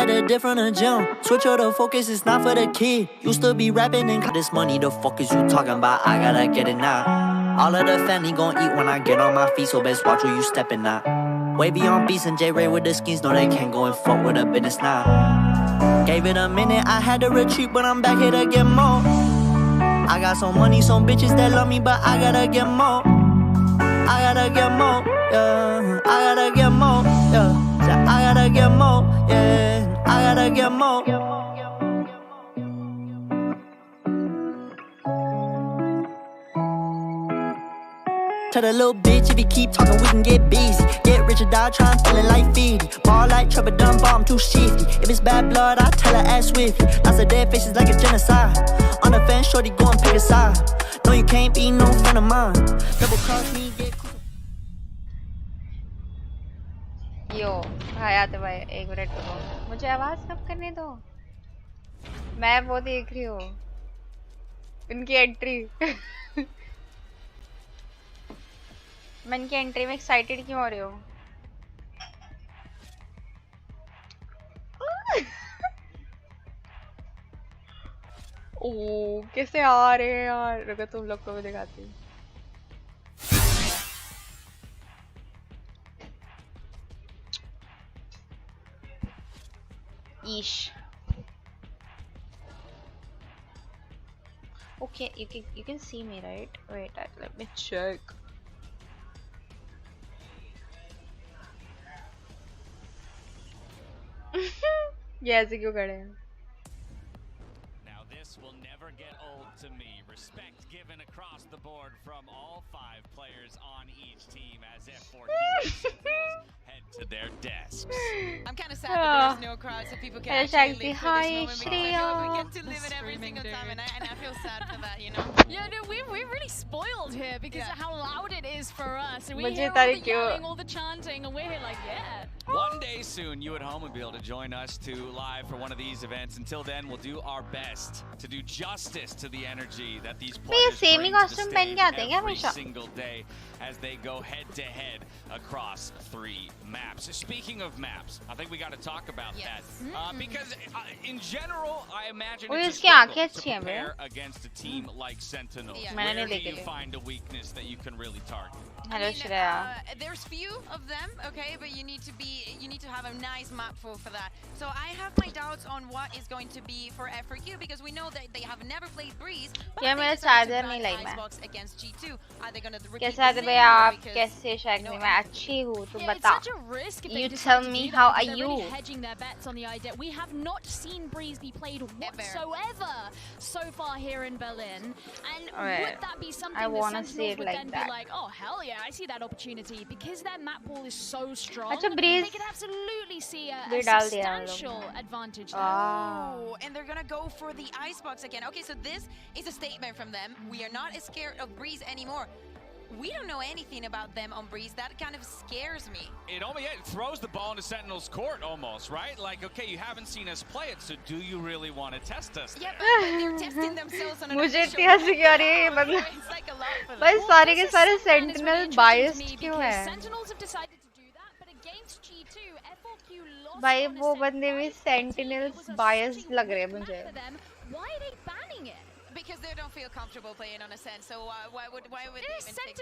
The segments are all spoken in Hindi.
at a different gym. Switch up the focus, it's not for the kid. Used to be rapping and got this money, the fuck is you talking about? I gotta get it now. All of the family gon' eat when I get on my feet, so best watch where you stepping now. Wavy on beats and J-Ray with the skins, no they can't go and fuck with a business now. Gave it a minute, I had to retreat, but I'm back here to get more. I got some money, some bitches that love me, but I gotta get more. I gotta get more, yeah. I gotta get more, yeah. I gotta get more, yeah. I gotta get more. Tell the little bitch if you keep talking we can get busy. Get rich or die trying feeling like 50. Ball like Trevor Dunn, I'm too shifty. If it's bad blood, I tell her ass swiftly. Lots of dead faces like a genocide. On the fence, shorty go and pick a side. No, you can't be no friend of mine. Double cross me, get यो भाई आते भाई 1 मिनट रुको मुझे आवाज कब करने दो मैं वो देख रही हूँ इनकी एंट्री मैं इनकी एंट्री में एक्साइटेड क्यों हो रही हूँ ओह कैसे आ रहे हैं यार रुको तुम लोग को भी दिखाती हूँ Ish. Okay, you can see me, right? Wait, let me check. ये ऐसे क्यों खड़े हैं? Now this will never get old to me. Respect given across the board from all 5 players on each team as F4Q Sentinels head to their desks. I'm kind of sad that there's no crowd so people can actually live for Hi, this moment because I feel like we get to live it every single time and I feel sad for that, you know? Yeah, no, we're really spoiled here because of how loud it is for us. And we मुझे hear all the तारीख क्यों yelling, all the chanting, and we're here like, yeah. One day soon, you at home will be able to join us to live for one of these events. Until then, we'll do our best to do justice to the energy that these players bring to the stage every single day as they go head-to-head across 3 maps. Speaking of maps, I think we got to talk about that. Because in general, I imagine it's a struggle to prepare against a team like Sentinels. Where do you find a weakness that you can really target? Hello, Shreya. There's few of them, okay, but you need to have a nice map for that. So I have my doubts on what is going to be for F4Q because we know that they have never played Breeze. But yeah, मेरा चार्जर नहीं लाई मैं. Against G2, are they going to repeat कैसे आते भाई आप कैसे शायद मैं अच्छी हूँ तो बता. You tell me how are you? Hedging their bets on the idea. We have not seen Breeze be played whatsoever so far here in Berlin. And would that be something I that Sentinels would then be like, oh hell yeah, I see that opportunity because their map pool is so strong. अच्छा Breeze they can absolutely see a substantial advantage there. Oh, and they're gonna go for the icebox again. Okay, so this is a statement from them. We are not as scared of Breeze anymore. We don't know anything about them on Breeze. That kind of scares me. It throws the ball into Sentinel's court almost, right? Like, okay, you haven't seen us play it, so do you really want to test us? Yeah, but they're testing themselves on an मुझे इतिहास क्या रे मतलब it's like a lot for them. बस सारे के सारे Sentinel biased क्यों है? Sentinels have decided to do that, but against G2, F4Q lost. भाई वो बंदे भी Sentinels biased लग रहे हैं मुझे. Why are they banning it? Because they don't feel comfortable playing on a Sent, so why would they even take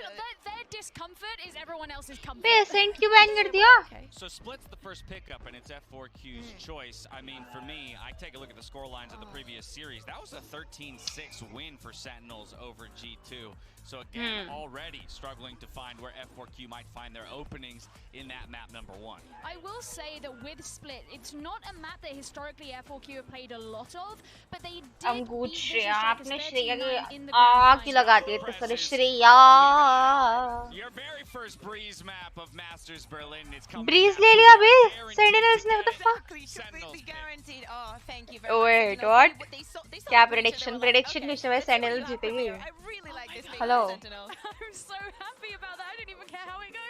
their discomfort is everyone else's comfort. Bay Sent क्यों ban कर दिया? So Split's the first pickup and it's F4Q's choice. I mean, for me, I take a look at the score lines of the previous series. That was a 13-6 win for Sentinels over G2. So again, already struggling to find where F4Q might find their openings in that map number 1. I will say that with Split, it's not a map that historically F4Q have played a lot of, but they did I'm good Shreya, आपने श्रेया की आँख ही लगा दी तो सारे Shreya. Your very first Breeze map of Masters Berlin is coming. Breeze ले लिया बे. Sentinels ने what the fuck? Completely guaranteed. Oh, thank you very much. Wait, what? क्या prediction किस समय Sentinels जीतेगी? I really like Hello. I'm so happy about that. I don't even care how it goes.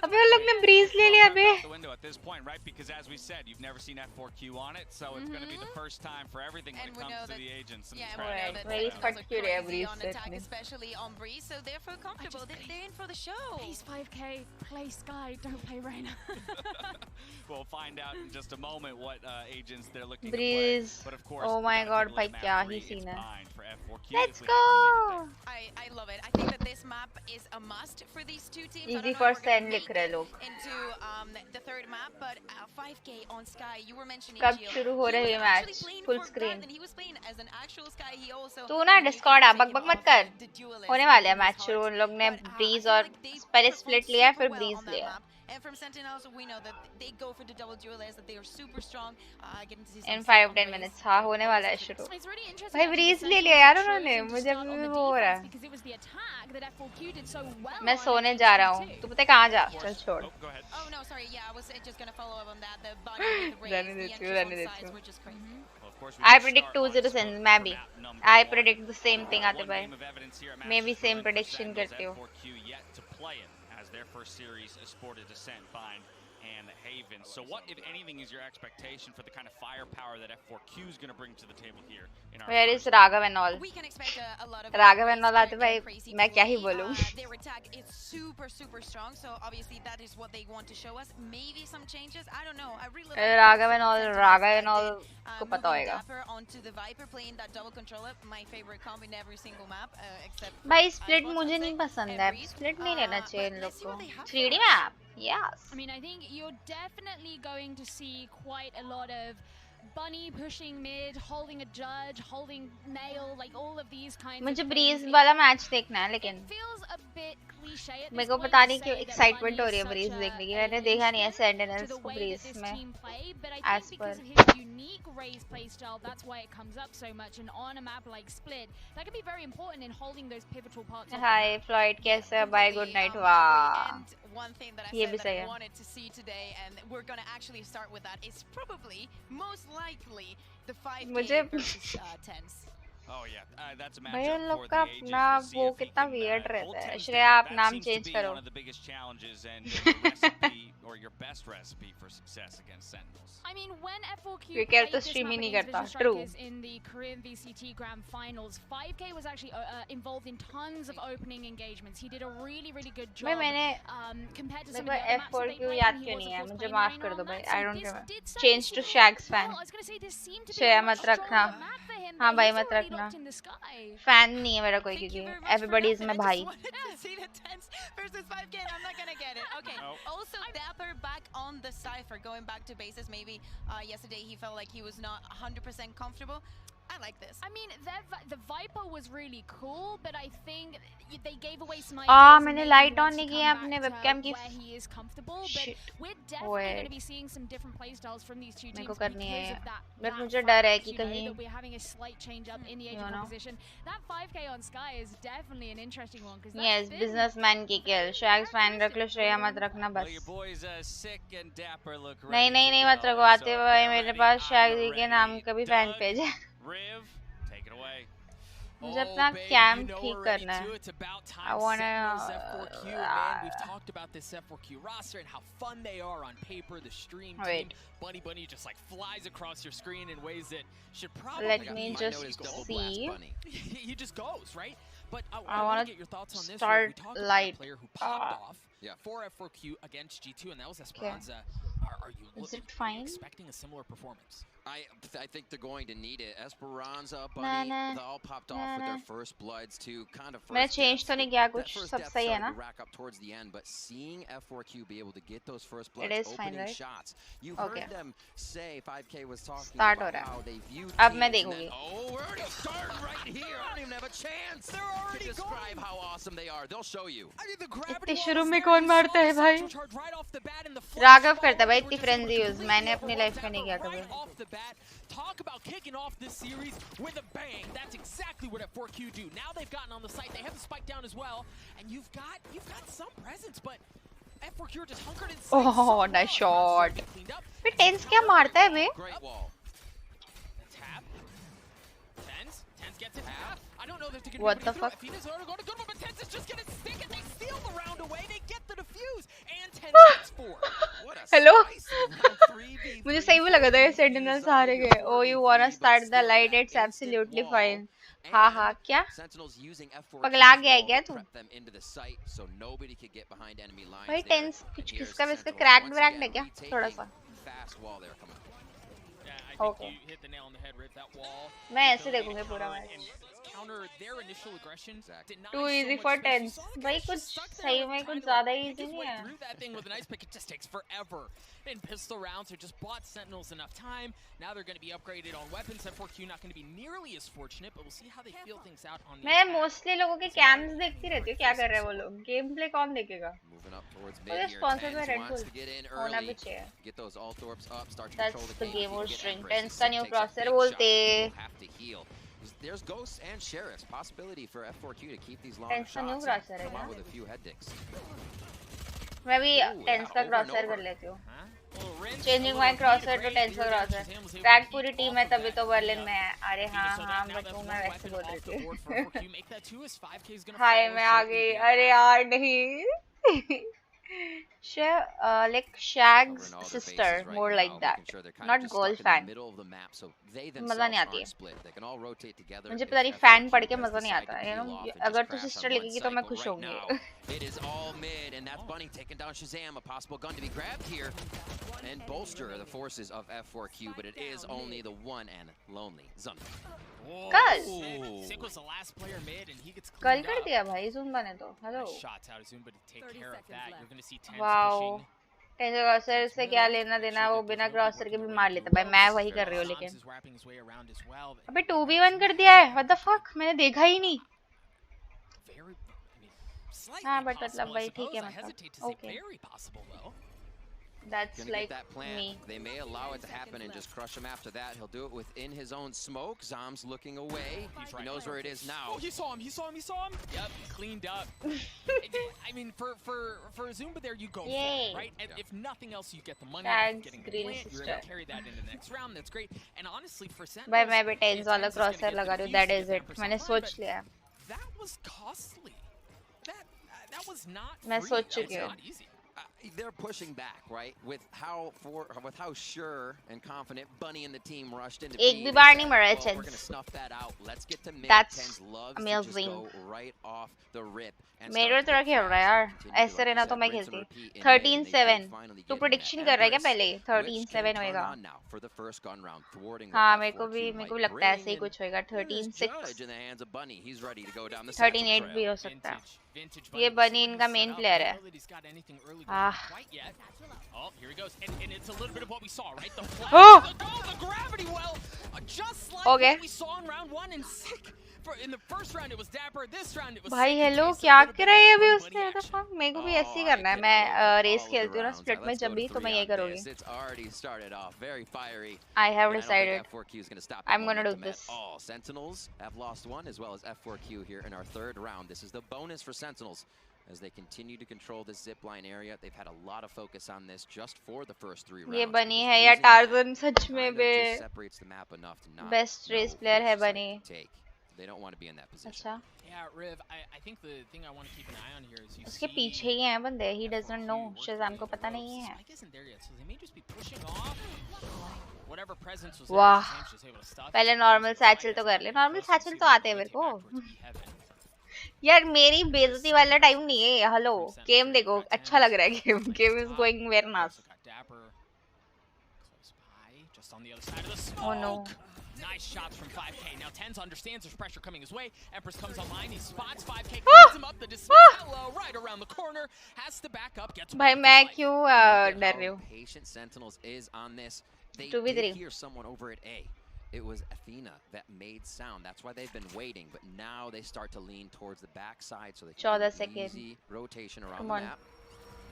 अबे उन लोग ने ब्रीज ले लिया बे. The window at this point, right? Because as we said, you've never seen F4Q on it, so it's going to be the first time for everything when it comes to the agents. And Very particular breeze attack, especially on Breeze, so therefore comfortable. They're in for the show. Please 5K, play Sky, don't play Reyna. We'll find out in just a moment what agents they're looking Breeze. to play. But of course, oh my god, भाई क्या ही scene है. Let's go. I love it. I think that this map is a must for these two teams. Easy for send लिख रहे लोग. Into the third map, but 5K on Sky. You were mentioning कब शुरू हो रही है match? Full screen. He was playing as an actual Sky. He also. तू ना Discord आ बक मत कर. होने वाले हैं मैच शुरू. उन लोग ने Breeze और पहले split लिया फिर Breeze लिया. And from Sentinels, we know that they go for the double duelers, that they are super strong. Getting to see in 5-10 minutes. हाँ होने वाला है शुरू. भाई Breeze ले लिया यार उन्होंने. मुझे भी वो हो रहा है. मैं सोने जा रहा हूँ. तू पता है कहाँ जा? चल छोड़. Oh no, sorry. Yeah, I was just gonna follow up on that. The body with the raise, the entries on sides were just crazy. I predict 2-0 sends. मैं भी. I predict the same thing आते भाई. मैं भी same prediction करती हूँ. Their first series is Sported Descent, Bind, and Haven. So what, if anything, is your expectation for the kind of firepower that F4Q is going to bring to the table here? Where is Raghav and all? We can expect a lot of Raghav and all आते भाई मैं क्या ही बोलूँ? Their attack is super strong, so obviously that is what they want to show us. Maybe some changes, I don't know. I really Raghav and all को पता होएगा. Onto the Viper playing that double controller, my favorite comp in every single map, except भाई split मुझे नहीं पसंद है. Split नहीं लेना चाहिए इन लोग को. 3D map. Yes. I mean, I think you're definitely going to see quite a lot of Bunny pushing mid, holding a judge, holding nail, like all of these kinds मुझे of Breeze things. वाला मैच देखना है लेकिन It feels a bit cliche at मेरे this को point पता to नहीं क्यों say that excitement Bunny हो रही is है Breeze such देखने की. a मैंने देखा नहीं है to Sentinels the को way Breeze that this में. team played, but I As think because per. of his unique raise play style, that's why it comes up so much. And on a map like Split, that can be very important in holding those pivotal parts. of the Hi map. Floyd कैसे है? Bye good night. वाह. And one thing that I ये said भी that सही I है. wanted to see today, and we're gonna actually start with that, is probably most likely the 5K मुझे versus 10s. Oh yeah, that's a भाई matchup उन for लोग the का ages. अपना We'll see वो if he कितना can, weird hold रहता है. Thames Shreya down. आप That नाम seems to change be करो. one of the biggest challenges and your recipe or your best recipe for success against Sentinels. I mean, when F4Q क्योंकि played तो this stream ही map नहीं against करता. Vision True. Strikers in the Korean VCT Grand Finals, 5K was actually involved in tons of opening engagements. He did a really good job. भाई मैंने Compared to some मेरे of को the other maps that they F4Q played, याद and he क्यों was, नहीं of है? course, मुझे playing माफ Reyna कर on दो that, भाई. so I don't this remember. did set Change the to scene Shags well. fan. I was gonna say this seemed to be Shreya a much मत रखना. stronger map for him, हाँ but भाई he's मत already रखना. locked in the sky. Fan नहीं है मेरा कोई Thank you क्योंकि very much for everybody is that. my I भाई. just wanted to see the 10s versus 5K, and I'm not gonna get it. Okay. Nope. Also, Dapper back on the Cypher, going back to bases. Maybe yesterday he felt like he was not 100% comfortable. I like this. I mean, the Viper was really cool, but I think they gave away some ideas. मैंने and light maybe on wants नहीं to किया come अपने back webcam to की. where he is comfortable, Shit. but we're definitely going to Wait. be seeing some different playstyles from these two मेरे teams को करनी है because ये. of that. But that मुझे fact, डर है कि you know, कहीं that we're having a slight change up in the age You of know. opposition. That 5K on Sky is definitely an interesting one because Yes, businessman की kill. Shags fan रख लो, श्रेया मत रखना Well, बस. your boys sick and dapper look नहीं ready to मत go, रखो. and आते so if हुए they're मेरे ready, पास I'm शायद के ready. नाम का भी fan Doug, page है. Riv, take it away. मुझे अपना cam ठीक करना है. It's about time. I wanna, Sentinels F4Q, man. We've talked about this F4Q roster and how fun they are on paper. The stream Wait. team, Bunny just like flies across your screen in ways that should probably. Let me just see. He just goes right. But I I want wanna to get your thoughts on this. start We talked light. about a player who popped off for F4Q against G2, and that was Esperanza. Are you Is it are you fine? expecting a similar performance? I think they're going to need it. Esperanza, Bunny, they all popped off with their first bloods to kind of मैंने first change deaths. तो नहीं किया That कुछ. first सब death सही है started ना? to rack up towards the end, but seeing F4Q be able to get those first It bloods, is fine, opening right? shots, you Okay. heard them say 5K was talking Start हो about रहा है. how they view अब मैं teams and देखूंगी. then, oh, we're already starting right here. I don't even have a chance They're already to describe going. how awesome they are. They'll show you. I mean, the gravity इतने wall शुरू is में there. कौन You मारता saw है the भाई? central charge right off the bat and the flash Raghav balls करता है भाई. were इतनी just frenzy use completely मैंने अपनी overlooked. life में नहीं किया Right कभी. off the bat, talk about kicking off this series with a bang. That's exactly what F4Q do. Now they've gotten on the site. They have the spike down as well, and you've got some presence, but F4Q are just hunkered in sight. Oh, nice shot. फिर टेंस क्या मारता है बे? Great wall. The tap. Tens TenZ gets it half. I don't know if they're What the fuck? Athena's going to go to good one, but TenZ is just going to stick it. They steal the round away. They get the defuse. And TenZ gets 4. What a Hello? spicy मुझे सही में लगा था ये Sentinels हारे गए. Oh, you wanna start the light? It's absolutely fine. हाँ हाँ क्या? पगला गया है क्या तू? भाई टेंस किसका वैसे क्रैक ब्रैक है क्या? थोड़ा सा. Okay. मैं ऐसे देखूंगी पूरा match. Too easy for TenZ. भाई कुछ सही में कुछ ज़्यादा easy नहीं है. In pistol rounds, they just bought Sentinels enough time. Now they're going to be upgraded on weapons. F4Q not going to be nearly as fortunate, but we'll see how they feel things out on the. मैं mostly लोगों के cams देखती रहती हूँ क्या कर रहे हैं वो लोग. Gameplay कौन देखेगा? मुझे sponsor में Red Bull होना भी चाहिए. That's the game over string. TenZ का new processor बोलते. There's ghosts and sheriffs. Possibility for F4Q to keep these long TenZ का new shots processor and है come out क्या? with a few head dicks. मैं भी TenZ का crosshair कर लेती हूँ. Changing my crosshair to TenZ का crosshair. Crack पूरी टीम है तभी तो बर्लिन में है. अरे हाँ हाँ बट वो मैं वैसे बोल रही थी. हाय मैं आ गई. अरे यार नहीं. Like Shag's sister, more like that. Not girl fan. मजा नहीं आती है. मुझे पता नहीं fan पढ़ के मजा नहीं आता. You know, अगर तू sister लिखेगी तो मैं खुश होंगी. It is all mid, and that's Bunny taking down Shazam. A possible gun to be grabbed here, and bolster the forces of F4Q, but it is only the one and lonely Zun. कल Sick was the last player mid, and he gets कल कर दिया भाई Zoom बने तो. Hello. Shots out of Zoom, but to take care of that, you're going to see TenZ Wow. pushing. TenZ crosshair से क्या लेना देना वो बिना crosshair के भी मार लेता. भाई मैं वही कर रही हूँ लेकिन. अबे 2v1 कर दिया है. What the fuck? मैंने देखा ही नहीं. हाँ but मतलब भाई ठीक है मतलब. Okay. That's Gonna like get that plant. me. They may allow it to happen and just crush him after that. He'll do it within his own smoke. Zom's looking away. He knows where it is now. Oh, he saw him. He saw him. He saw him. Yep, cleaned up. I mean, for Zumba, there you go. Yay. For, right? And if nothing else, you get the money. Thanks, Getting the green plant. You're sister. gonna carry that into the next round. That's great. And honestly, for Sentinels, भाई मैं भी TenZ वाला TenZ is gonna crosshair get the लगा रही हूँ. defuse That to is get it. 10% मैंने line, सोच but लिया. That was costly. That was not मैं free. सोच That was चुकी हूँ. not easy. They're pushing back, right? With how sure and confident Bunny and the team rushed into. एक भी बार नहीं मरा है Well, we're gonna TenZ. snuff that out. Let's get to mid. That's TenZ loves amazing. to just go right off the rip. मेरे तरह खेल रहा है यार. ऐसे रहना तो मैं खेलती. 13-7. तू prediction कर रहा है क्या पहले? 13-7 होएगा. हाँ मेरे को भी लगता है ऐसे ही कुछ होएगा. 13-6. 13-8 भी हो सकता है. ये बनी इनका मेन प्लेयर है. Oh, here he goes, and it's a little bit of what we saw, right? The flash, Oh! the gravity well, just like Okay. what we saw in round 1 and Sick. In the first round it was Dapper, this round it was भाई Sick. हेलो It's a क्या little bit कर रहा है of अभी fun उसने? buddy तो action. मेरे को भी ऐसे ही करना है. मैं रेस खेलती हूँ ना स्प्लिट में जब भी तो मैं ये करूँगी. It's already started off very fiery. I have And I don't think decided. F4Q is going to stop I'm that gonna do momentum at this. all. Sentinels have lost one as well as F4Q here in our third round. This is the bonus for Sentinels as they continue to control this zipline area. They've had a lot of focus on this just for the first 3 rounds. ये बनी because है या losing that टार्जन सच में kind of bay. just separates the map enough to not Best know race which player है side बनी. to take. They don't want to be in that position. अच्छा. Yeah, Riv, I think the thing I want to keep an eye on here is you उसके see पीछे ही हैं बंदे. He doesn't know. Shazam को पता नहीं है. Spike isn't there yet, so they may just be pushing off. Whatever presence was वाह. there, Sam's just able to stop it. पहले normal satchel तो कर ले. Normal satchel तो आते हैं मेरे को. यार मेरी बेइज्जती वाला टाइम नहीं है. हेलो गेम देखो अच्छा लग रहा है game. Game is going very nice. Oh no. Nice shots from 5K. Now TenZ understands there's pressure coming his way. Empress comes online. He spots 5K, cleans him up. The dismiss hello right around the corner. Has to back up. Gets भाई मैं क्यों डर रही हूँ? Patient Sentinels is on this. They 2v3. did hear someone over at A. It was Athena that made sound. That's why they've been waiting. But now they start to lean towards the backside so they can 14 do seconds. easy rotation around Come the on. map.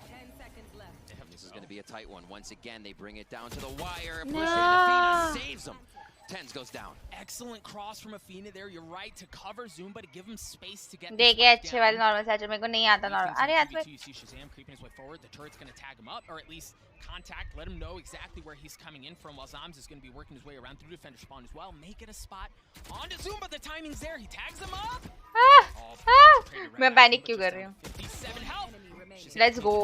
10 seconds left. This is going to be a tight one. Once again, they bring it down to the wire. No. Pushing. Athena saves them. Tens goes down. Excellent cross from Athena there. You're right to cover Zumba to give him space to get. देखिए अच्छे वाले नॉर्मल सैचर मेरे को नहीं आता नॉर्मल. अरे यार you see Shazam creeping his way forward. The turret's going to tag him up, or at least contact, let him know exactly where he's coming in from, while Zams is going to be working his way around through defender spawn as well. Make it a spot onto Zumba. The timing's there. He tags him up. मैं पैनिक क्यों कर रही हूँ? 57 health. Let's go.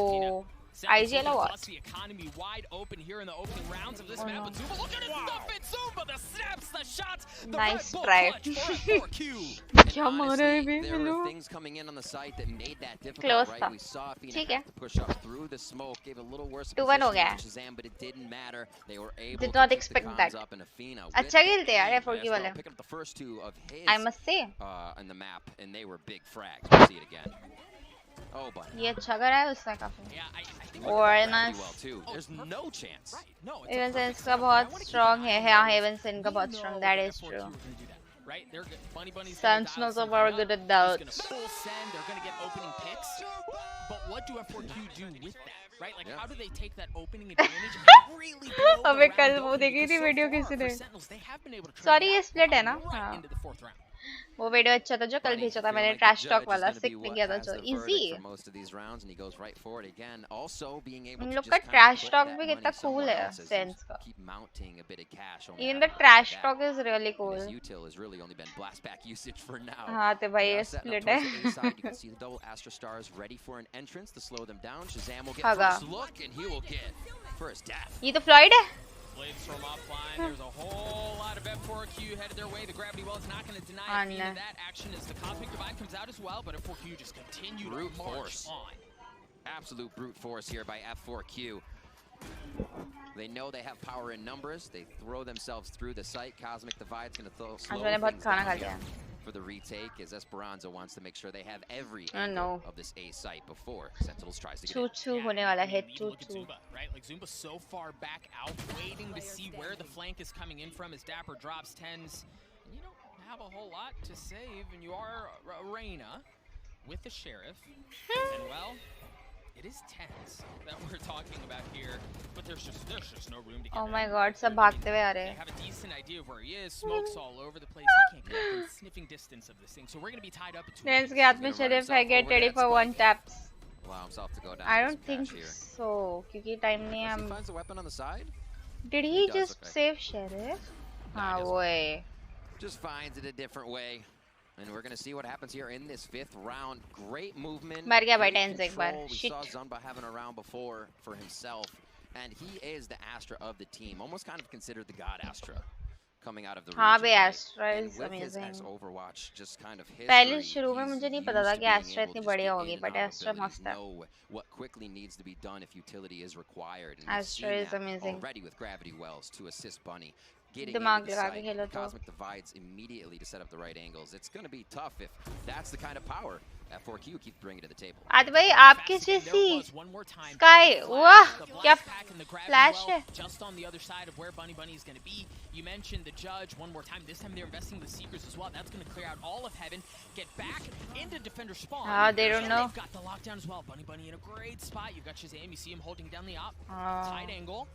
IGL or what? The economy wide open here in the opening rounds of this map. But Zumba, look at it stuff it. Zumba, the snaps, the shots, the nice try. क्या मार रहे हैं बे There were things coming in on the site that made that difficult. Close Right? था. We saw ठीक है. to push up through the smoke, gave a little worse 2-1 हो गया. Shazam, but it didn't matter. They were able Did to not keep expect the that. cons up, and Athena अच्छा खेलते यार F4Q वाले. pick up the first two of his I must say. in the map, and they were big frags. We'll see it again. Oh, but ये अच्छा करा है उसने काफी. well too. There's no chance. Even Sense का बहुत strong है. हाँ, Even Sense का बहुत strong. That is true. Right? They're good. Sentinels are very good at that. Full send. They're going to get opening picks. But what do F4Q do with that? Right? Like, how do they take that opening advantage and really blow अबे the कल round वो open? देखी थी वीडियो किसी ने. Sentinels, they have been able to Sorry ये split है ना? right हाँ. into the fourth round. वो वीडियो अच्छा था जो कल भेजा था मैंने ट्रैश टॉक वाला सिक नहीं किया था जो इजी इन लोग का ट्रैश टॉक भी कितना कूल है सेंस का even the trash talk is really cool हाँ तो भाई ये स्प्लिट है हगा ये तो फ्लॉइड है Blades from offline. There's a whole lot of F4Q headed their way. The Gravity Well is not going to deny Athena that action as the Cosmic Divide comes out as well, but F4Q just continue to march on. Absolute brute force here by F4Q. They know they have power in numbers. They throw themselves through the site. Cosmic Divide's going to slow things down for the retake, as Esperanza wants to make sure they have every angle of this A site before Sentinels tries to get in. 2-2 होने वाला है 2-2 Zumba, right? Like Zumba's so far back out, waiting to see where the flank is coming in from as Dapper drops tens. And you don't have a whole lot to save, and you are Arena with the Sheriff. And well, it is tens that we're talking about here, but there's just no room to get. Oh my god, सब भागते हुए आ रहे They हैं. have a decent idea of where he is. Smoke's all over the place. He can't get within sniffing distance of this thing. So we're going to be tied up at 2. Dance के हाथ में शरीफ है get ready for one taps. Allow himself to go down. I don't think so क्योंकि टाइम नहीं है. He finds a weapon on the side. Did he just save sheriff? हाँ वो है. Just finds it a different way. And we're going to see what happens here in this 5th round. Great movement. मर गया भाई great Dance एक बार. control. We Shit. saw Zumba having a round before for himself. And he is the Astra of the team. Almost kind of considered the God Astra coming out of the हाँ region. Bay Right? Astra And is with his amazing. ex-Overwatch, just kind of history, पहले शुरू में he's मुझे नहीं पता था used कि to Astra being इतनी able to बढ़िया just होगी get in but and out Astra abilities, मस्त है. know what quickly needs to be done if utility is required. And we've Astra seen is that amazing. already with Gravity Wells to assist Bunny. Getting दिमाग into the लगा के site, खेलो तो. Cosmic Divides immediately to set up the right angles. It's going to be tough if that's the kind of power F4Q keeps bringing to the table. आते भाई आपकी जैसी Sky वाह क्या फ्लैश है. Just on the other side of where Bunny is going to be. You mentioned the Judge one more time. This time they're investing in the Seekers as well. That's going to clear out all of Heaven. Get back into Defender spawn. They don't know. They've got the lockdown as well. Bunny in a great spot. You've got Shazam. You see him holding down the op. Tight angle.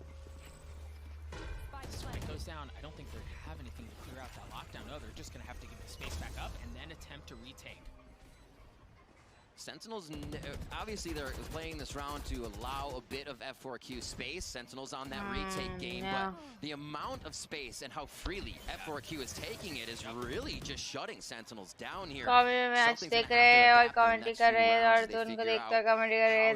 Spike goes down. I don't think they have anything to clear out that lockdown. No, they're just going to have to give the space back up and then attempt to retake. Sentinels, obviously they're playing this round to allow a bit of F4Q space. Sentinels on that retake game, but the amount of space and how freely F4Q is taking it is really just shutting Sentinels down here. Match देख रहे हैं और कमेंट्री कर रहे हैं और तो उनको देखते हुए कमेंट्री कर रहे हैं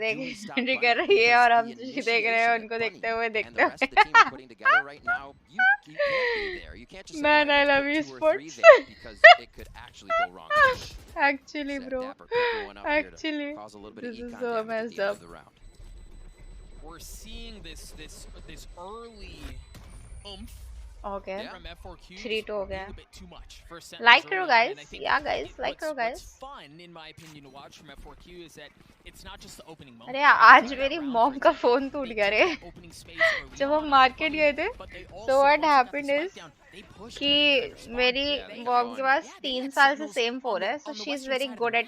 कमेंट्री कर रही है और हम देख रहे हैं उनको देखते हुए देखते हुए. Man, I love you sports. Actually, bro. Actually, this is so messed up. We're seeing this early oomph Okay. from F4Q. 3-2 हो गया. A bit too much for Sentinels Like early करो on, guys, and I think yeah guys, like करो what's guys. fun in my opinion to watch from F4Q is that it's not just the opening moment. अरे आज मेरी मॉम का फोन टूट गया रे. जब हम मार्केट गए थे, so what happened is कि मेरी मॉम के पास 3 साल से सेम फोन है, so she is very good at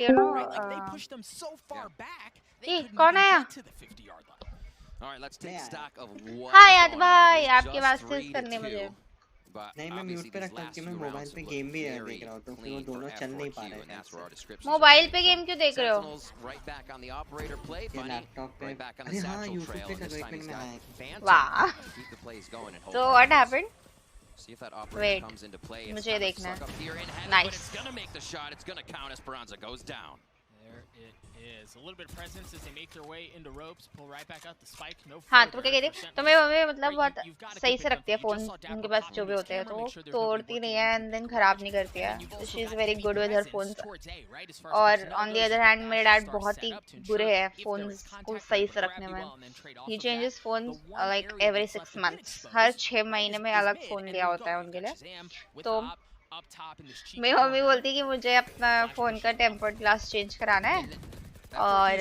कौन आया? All right, let's take stock of what हाँ याद भाई आपके वास्ते करने मुझे. नहीं मैं म्यूट पे रखता हूँ कि मैं मोबाइल पे गेम भी देख रहा हूँ तो फिर वो दोनों चल नहीं पा रहे हैं। मोबाइल पे गेम क्यों देख रहे हो? ये लैपटॉप पे अरे हाँ यूट्यूब पे कर रहा हूँ 1 मिनट में आया। वाह so what happened? See if that operator comes into play. It's मुझे देखना है. Nice. But it's gonna make the shot. It's gonna count. Esperanza goes down. There it is. A little bit of presence as they make their way into ropes. Pull right back out the spike. No further. हाँ तो क्या कहती है? तो मेरी मम्मी मतलब बहुत सही से रखती है फोन, उनके पास जो भी होते हैं तो तोड़ती नहीं है एंड देन खराब नहीं करती है. She is very good with her phone. और ऑन द अदर हैंड मेरे डैड बहुत ही बुरे हैं फोन्स को सही से रखने में. He changes phone like every 6 months. हर 6 महीने में अलग फोन लिया होता है उनके लिए. तो मेरी मम्मी बोलती है कि मुझे अपना फोन का टेम्पर्ड ग्लास चेंज कराना है और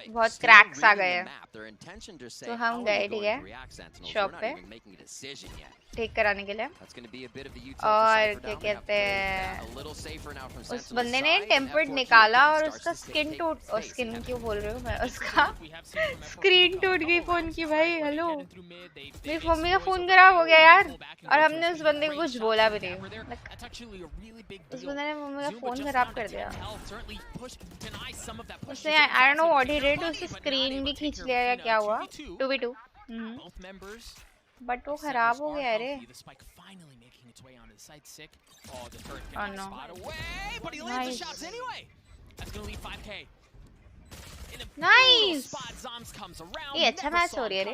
बहुत क्रैक्स आ गए हैं तो हम गए ठीक है शॉप पे ठीक कराने के लिए और क्या कहते हैं उस बंदे ने टेम्पर्ड निकाला और उसका स्किन क्यों बोल रही हूँ मैं, उसका स्क्रीन टूट गई फोन की. भाई हेलो मेरी मम्मी का फोन खराब हो गया यार और हमने उस बंदे को कुछ बोला भी नहीं. उस बंदे ने मम्मी का फोन खराब कर दिया. उसने आई don't know what he did, उसकी स्क्रीन भी खींच लिया या क्या हुआ. 2v2 बट वो खराब हो गया रे. Oh no. Nice. Nice. ये अच्छा मैच हो रही है रे.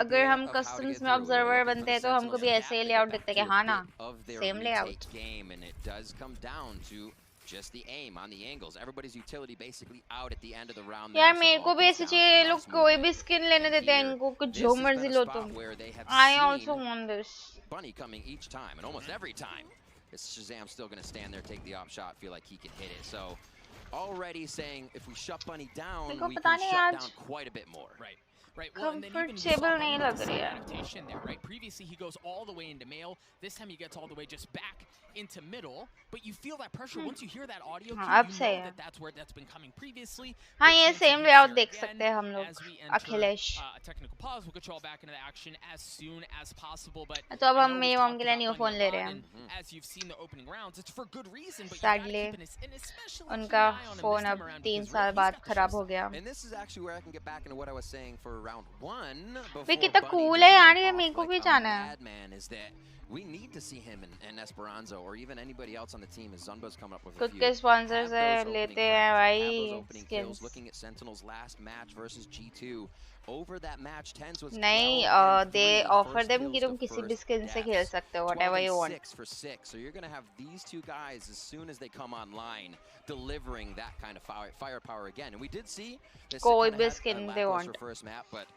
अगर हम कस्टम्स में ऑब्जर्वर बनते हैं तो हमको भी ऐसे ही लेआउट दिखता है कि हाँ ना same layout. Just the aim on the angles. Everybody's utility basically out at the end of the round. यार मेरे को भी ऐसे चाहिए. लोग कोई भी स्किन लेने देते हैं इनको कुछ जो मर्जी लो तुम. I also want this. Bunny coming each time and almost every time. Is Shazam still going to stand there, take the op shot, feel like he can hit it? So already saying if we shut Bunny down, we can shut down quite a bit more. Right. Right. Well, and then even नहीं लग रही है. There, right? Previously he goes all the way into male. This time he gets all the way just back into middle. But you feel that pressure once you hear that audio. You know that that's where that's been coming previously. हाँ ये सेम लेआउट देख सकते हैं हम लोग. Akhilesh. Technical pause. We'll get you all back into the action as soon as possible. But तो अब हम मेरी मॉम के लिए न्यू फोन ले रहे हैं. As you've seen the opening rounds, it's for good reason. But sadly उनका फोन अब 3 साल बाद खराब हो गया. And this is actually where I can get back into what I was saying for round 1. वे कितना कूल है यार, ये मेरे को भी जाना है. We need to see him and Esperanza or even anybody else on the team as Zunba's coming up with a खुद few. के स्पॉन्सर्स लेते हैं भाई. Skins. Looking at Sentinel's last match versus G2. Over that match, Tens was नहीं, they offer them कि तुम किसी भी स्किन से खेल सकते हो, whatever you want. 6 for 6. So you're going to have these two guys as soon as they come online delivering that kind of firepower again. And we did see this कोई भी स्किन they want.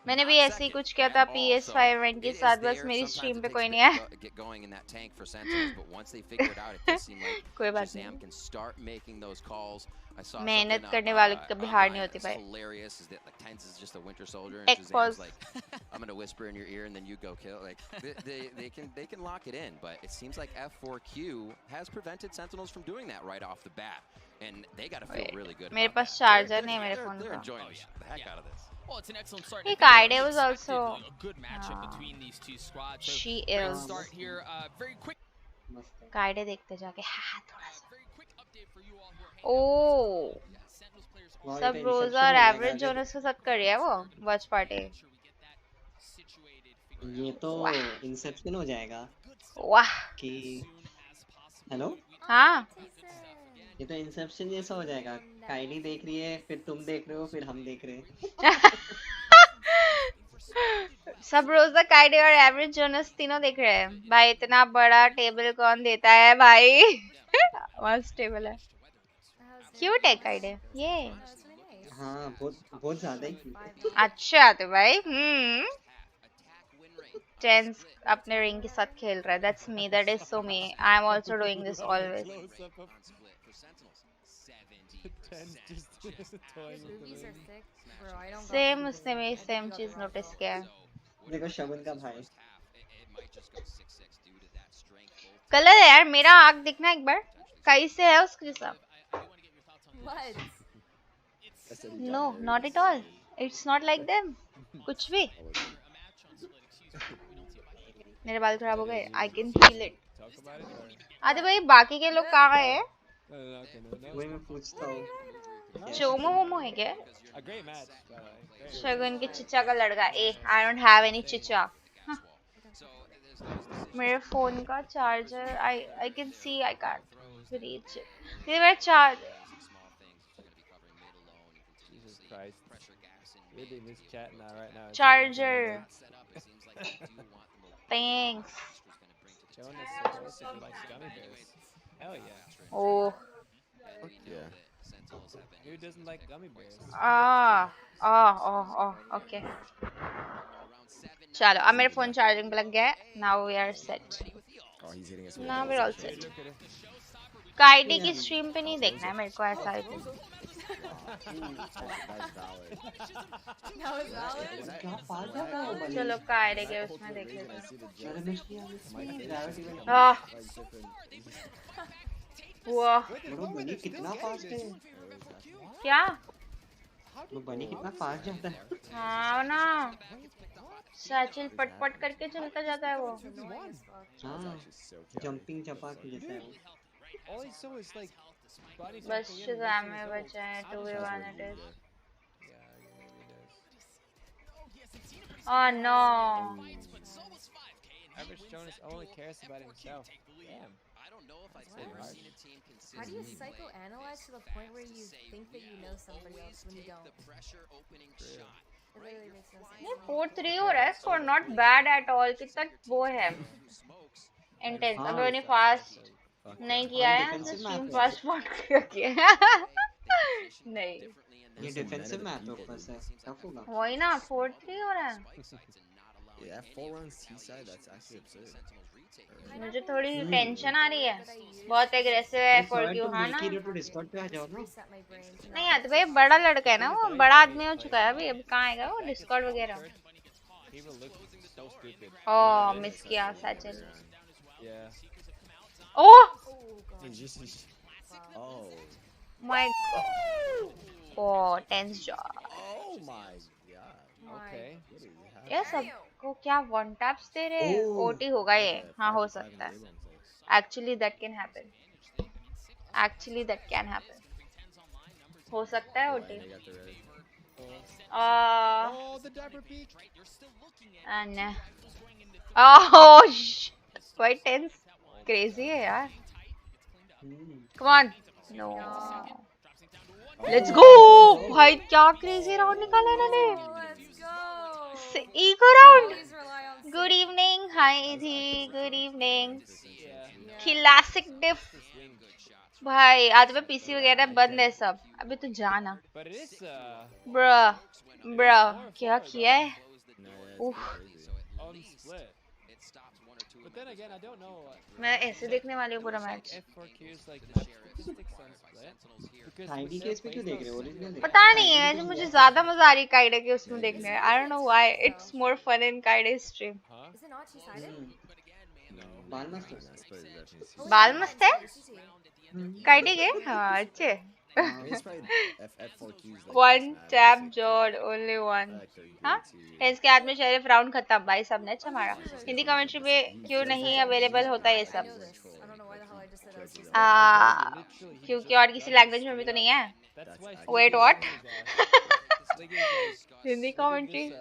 मैंने भी ऐसे ही कुछ किया था PS5 इवेंट के साथ, बस मेरी स्ट्रीम पे कोई नहीं है. Get going in that tank for Sentinels, but once they figure it out, it does seem like Sam can start making those calls. I saw मेहनत करने वालों की कभी हार नहीं होती भाई. Hilarious is that like Tens is just a winter soldier and Shazam's like I'm gonna whisper in your ear and then you go kill. Like they can lock it in, but it seems like F4Q has prevented Sentinels from doing that right off the bat, and they gotta feel really good. मेरे पास चार्जर नहीं है मेरे फोन They're का. enjoying the heck out of this. Well, it's an excellent start. Hey, Kaide was also a good matchup between these two squads. So she great is. start here. Very quick. Kaide देखते जाके हाँ थोड़ा सा. Very quick update for you all who are Oh. सब रोज और एवरेज जोनस के साथ कर रही है वो वॉच पार्टी. ये तो इंसेप्शन हो जाएगा. वाह. कि हेलो. हाँ. ये तो इंसेप्शन जैसा हो जाएगा. काइडी देख रही है, फिर तुम देख रहे हो, फिर हम देख रहे हैं. सब रोजा काइडे और एवरेज जोनस तीनों देख रहे हैं. भाई इतना बड़ा टेबल कौन देता है भाई. मस्त टेबल है. क्यूट है काइडे ये. हाँ बहुत ज़्यादा ही. अच्छा तो भाई टेंस अपने रिंग के साथ खेल रहा है. That's me. That is so me. I am also doing this always. Same उसने भी सेम चीज नोटिस किया है. देखो शगुन का भाई. कलर है यार. मेरा आँख दिखना एक बार कैसे है उसके साथ. No, not at all. It's not like them. कुछ भी. मेरे बाल खराब हो गए. I can feel it. आते भाई बाकी के लोग कहाँ गए हैं? वही मैं पूछता हूँ चोमो मोमो है क्या? शगुन के चिचा का लड़का. I don't have any चिचा. मेरे फोन का charger I can see I can't reach it. ये मेरा Jesus Christ. Reading this chat now right now. charger. Thanks. Jonas suggested you like gummy bears. Hell yeah. Oh. Yeah. Who doesn't like gummy bears? Okay. चलो अब मेरा फोन चार्जिंग पे लग गया है. Now we are set. Oh, he's hitting us with Now a we're all double set. shot. काइडी की स्ट्रीम पे नहीं देखना है मेरे को ऐसा है. चलो काइडी के उसमें देख लेते हैं. बनी कितना फास्ट है. क्या? बनी कितना फास्ट जाता है. हाँ ना. सचिल पटपट करके चलता जाता है वो. हाँ. जंपिंग चपाक जैसा है. All he saw is like बस शज़ाम में बचा है 2v1 it is. Oh no. Average Jonas only cares about himself. Damn. How do you psychoanalyze to the point where you think that you know somebody else when you don't? It literally makes no sense. ये 4-3 हो रहा है. Score not bad at all. कितना वो है. Intense. अभी उन्हें fast नहीं किया है. स्ट्रीम फास्ट किया नहीं. ये डिफेंसिव मैप है ऊपर से. टफ होगा. वही ना 4-3 हो रहा है. Yeah, 4 runs T-side, that's actually absurd. मुझे थोड़ी टेंशन आ रही है. बहुत एग्रेसिव है फॉर क्यों. हाँ ना. तो डिस्कॉर्ड पे आ जाओ ना. नहीं आते भाई. बड़ा लड़का है ना वो. बड़ा आदमी हो चुका है. अभी कहाँ आएगा वो डिस्कॉर्ड वगैरह. ओह मिस किया सचिन. ओह Oh. My God. Oh, tense job. Oh my god. Okay. ये सबको क्या वन टैप्स दे रहे हैं. ओटी होगा ये. हाँ हो सकता है. Actually that can happen. हो सकता है ओटी. Quite tense. Crazy है यार. Come on. No. Let's go. भाई क्या crazy round निकाला इन्होंने. Eco round. Good evening. Hi Idhi. Good evening. Classic diff. भाई आज पे पीसी वगैरह बंद है सब. अभी तो जाना. Bruh. क्या किया है. But then again, I don't know. मैं ऐसे देखने वाली हूँ पूरा मैच. काइडी के इसमें क्यों देख रहे हो. ओरिजिनल पता नहीं है. जो मुझे ज्यादा मजा आ रही है काइडे के उसमें देखने में. I don't know why. It's more fun in Kaide's stream. Is it not two-sided? बाल मस्त है. काइडे के. हाँ अच्छे. One tap Jord, only one. हाँ टेंस के हाथ में शरीफ राउंड खत्म. भाई सबने अच्छा मारा. हिंदी कमेंट्री पे क्यों नहीं अवेलेबल होता ये सब. क्योंकि और किसी लैंग्वेज में भी तो नहीं है. Wait what? हिंदी कमेंट्री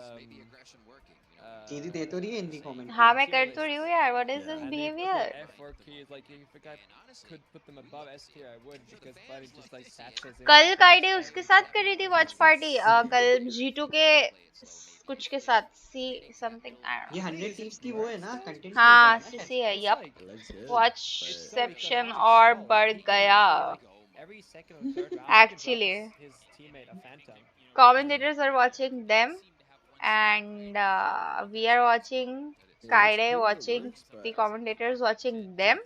चीज़ी दे तो रही है हिंदी कमेंट. हाँ मैं कर तो रही हूँ यार. What is this behavior? कल काइडे उसके साथ कर रही थी वॉच पार्टी. कल G2 के कुछ के साथ सी समथिंग. ये 100 टीम्स की वो है ना कंटेंट. हाँ सीसी है. यप. वॉच सेक्शन और बढ़ गया. Actually, commentators are watching them, and we are watching Kaide watching the commentators watching them,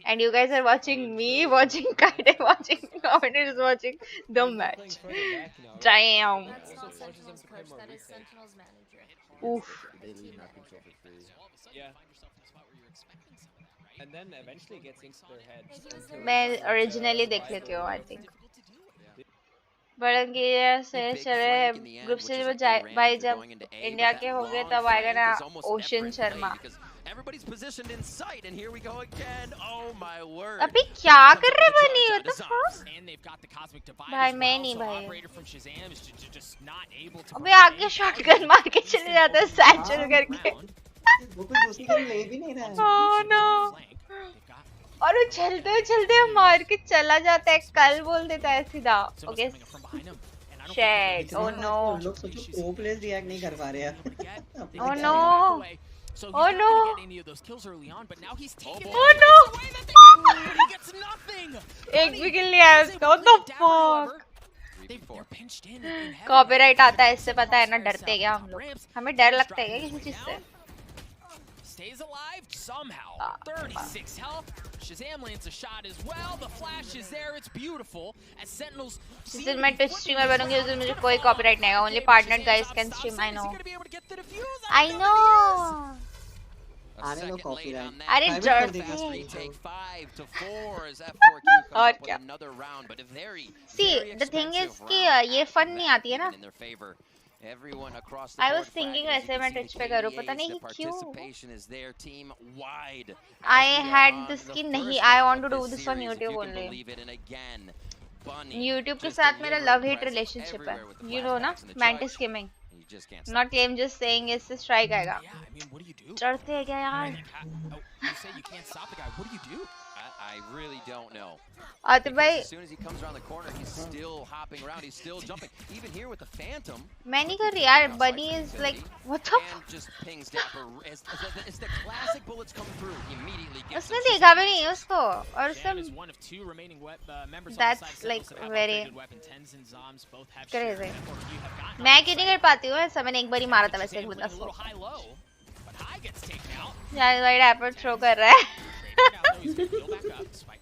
and you guys are watching me watching Kaide watching commentators watching the match. Damn. That's not Sentinel's coach, that is Sentinel's manager. Oof. They leave map control for free. Yeah. And then eventually gets into their heads. मैं originally देख लेती हूँ I think. बड़ंगी से चले ग्रुप से जब भाई जब इंडिया के हो गए तब आएगा ना ocean Sharma. Everybody's positioned in sight, and here we go again. Oh my word! अभी क्या कर रहे बनी? What the fuck? भाई मैं नहीं भाई। अबे आगे शॉटगन मार के चले जाते हैं सैचुरल करके। वो कोई दूसरी गन ले भी नहीं रहा है। Oh no! और वो चलते मार के चला जाता है, कल बोल देता है सीधा। ओके शेट। ओह नो लोग सोचो प्रो प्लेयर्स रिएक्ट नहीं कर पा रहे यार। Oh no oh no oh no एक भी किल नहीं आया उसका। What the fuck. कॉपीराइट आता है इससे, पता है ना, डरते हैं क्या हम लोग? हमें डर लगता है क्या किसी चीज से? Stays alive somehow. 36 health. Shazam lands a shot as well. The flash is there. It's beautiful. As Sentinels. जिस दिन मैं Twitch streamer बनूंगी उस दिन मुझे कोई copyright नहीं आएगा. Only partnered guys can stream. I know. I know. आने दो copyright. अरे डरते हैं. और क्या? See, the thing is कि ये fun नहीं आती है ना. I was thinking वैसे मैं Twitch पे करूँ, पता नहीं क्यों. I had this कि नहीं, I want to do this on YouTube only. YouTube के साथ मेरा love hate relationship है, you know ना, mantis skimming. Not I'm just saying इससे strike आएगा. डरते हैं क्या यार? I really don't know. As soon as he comes around the corner, he's still hopping around. He's still jumping. Even here with the Phantom. मैं नहीं कर रही यार. Bunny is like, what the? And just pings Dapper. As the classic bullets come through, he immediately gets. उसने देखा भी नहीं उसको. और सब. That's like very crazy. मैं क्यों नहीं कर पाती हूँ ऐसा? मैंने एक बार ही मारा था वैसे एक बंदा को. यार भाई रैपर थ्रो कर रहा है.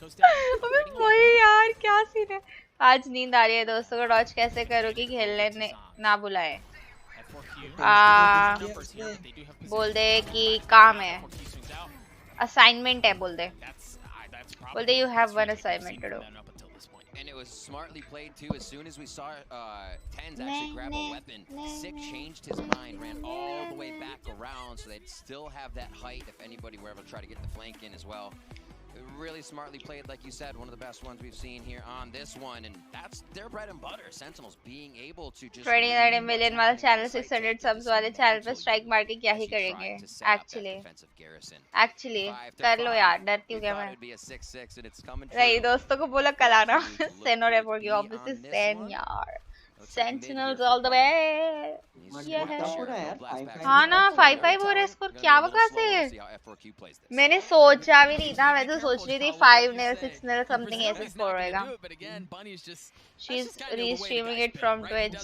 अबे वही यार क्या सीन है. आज नींद आ रही है दोस्तों को. डॉज कैसे करो कि खेलने ने ना बुलाए. बोल दे कि काम है, असाइनमेंट है. बोल दे you have one assignment to do. And it was smartly played too. As soon as we saw Tens actually grab a weapon, Sick changed his mind, ran all the way back around, so they'd still have that height if anybody were able to try to get the flank in as well. Really smartly played, like you said, one of the best ones we've seen here on this one, and that's their bread and butter. Sentinels being able to just 29 million वाला channel 600 subs वाले channel पे strike मार के क्या ही करेंगे? Actually कर लो यार. डरती हूँ क्या मैं? नहीं दोस्तों को बोला कल आना. Sen और Evo की obviously Sen यार. Sentinels all the way. हाँ ना 5-5 हो रहा है स्कोर. क्या बकवास है? मैंने सोचा भी नहीं था. मैं तो सोच रही थी 5-0 6-0 something ऐसे स्कोर होएगा. She's restreaming it from Twitch.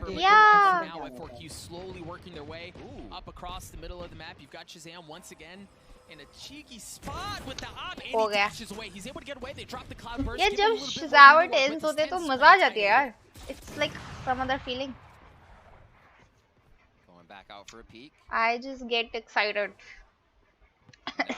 Yeah. Now F4Q slowly working their way up across the middle of the map. You've got Shazam once again in a cheeky spot with the op. And he dashes away. He's able to get away. They drop the cloud burst. यार जब Shazam और Tens होते तो मजा आ जाती है यार. It's like some other feeling. Going back out for a peek. I just get excited.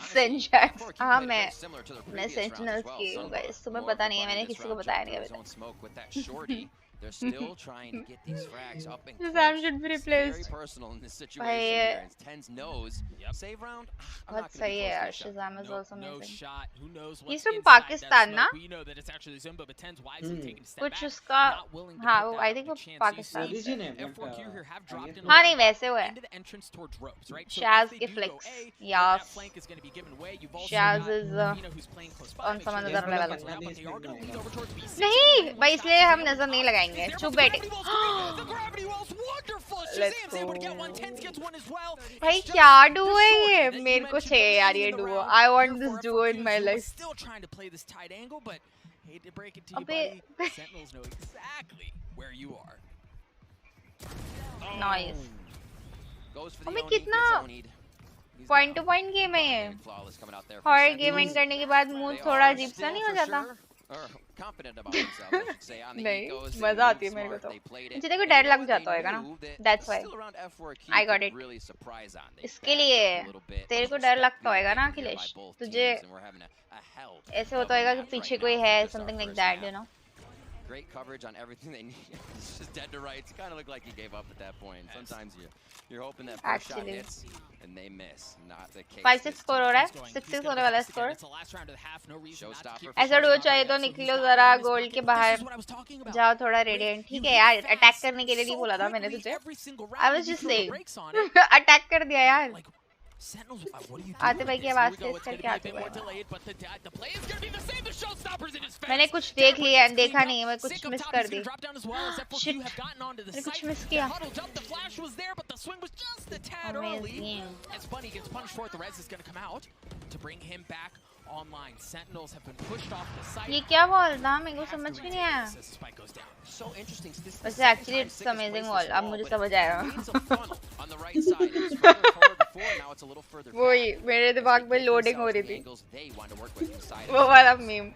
Sentinels. हाँ मैं Sentinels की हूँ guys. तुम्हें पता नहीं है, मैंने किसी को बताया नहीं अभी तक. They're still trying to get these frags up and Shazam should be replaced. Very personal in this situation here. Tens knows. Save round. बहुत सही है यार. Shazam is also no amazing. shot. Who knows He's what's from inside Pakistan, that ना? smoke. We know that it's actually Zumba, but Tens wisely taking a step कुछ back. उसका Not willing to हाँ put वो that I up think to वो chance. पाकिस्तान. Origin है, F4Q here have dropped in हाँ नहीं वैसे वो है. into the entrance towards ropes, right? So Shaz if they के do flicks. go A, Yes. that flank is going to be given away. You've also Shaz got is Nina who's playing close by. on Make some sure other they level. don't but they are going to lead over towards B6. नहीं भाई इसलिए हम नजर नहीं लगाएंगे. चुप बैठे. The gravity wall's wonderful. Shazam's able to get one. Tens gets one as well. भाई क्या duo है ये? मेरे को चाहिए यार ये duo. I want this duo in my life. Still trying to play this tight angle, but hate to break it to you, buddy. Sentinels know exactly where you are. Nice. Goes for the अबे Oni, कितना gets Oni'd. point to point game है ये. Flawless coming out there from Horror Sentinels. game end करने के बाद mood थोड़ा अजीब सा नहीं हो जाता? Or confident about themselves, I should say. On the नहीं egos, they मजा आती moved है मेरे को smart, तो. they played it. मुझे देखो And डर you know लग what? जाता They होगा ना. knew that That's why. still around F4Q I got could it. really surprise on. They इसके backed लिए up a little bit. तेरे को Those डर were लगता होगा ना spectacular अखिलेश. by both तुझे teams, and we're having a hell ऐसे of होता a होगा कि match पीछे right कोई now है for just our something like first that, map. you know. great coverage on everything they need. It's just dead to rights. Kind of look like he gave up at that point. Sometimes you're hoping that first shot hits and they miss. Not the case. 5-6 score हो रहा है, 6-6 होने वाला स्कोर. ऐसा डुओ चाहिए तो निकलो जरा गोल्ड के बाहर जाओ थोड़ा रेडिएंट. ठीक है यार, अटैक करने के लिए नहीं बोला था मैंने तुझे. I was just saying. Attack कर दिया यार. आते भाई की आवाज तेज करके आते भाई. मैंने कुछ देख लिया, देखा नहीं, मैं कुछ मिस कर दी. शिट, मैंने कुछ मिस किया. ये क्या बॉल था, मेरे को समझ भी नहीं आया. वैसे एक्चुअली इट्स अमेजिंग बॉल, अब मुझे समझ आया. वही मेरे दिमाग में लोडिंग हो रही थी, वो वाला मीम.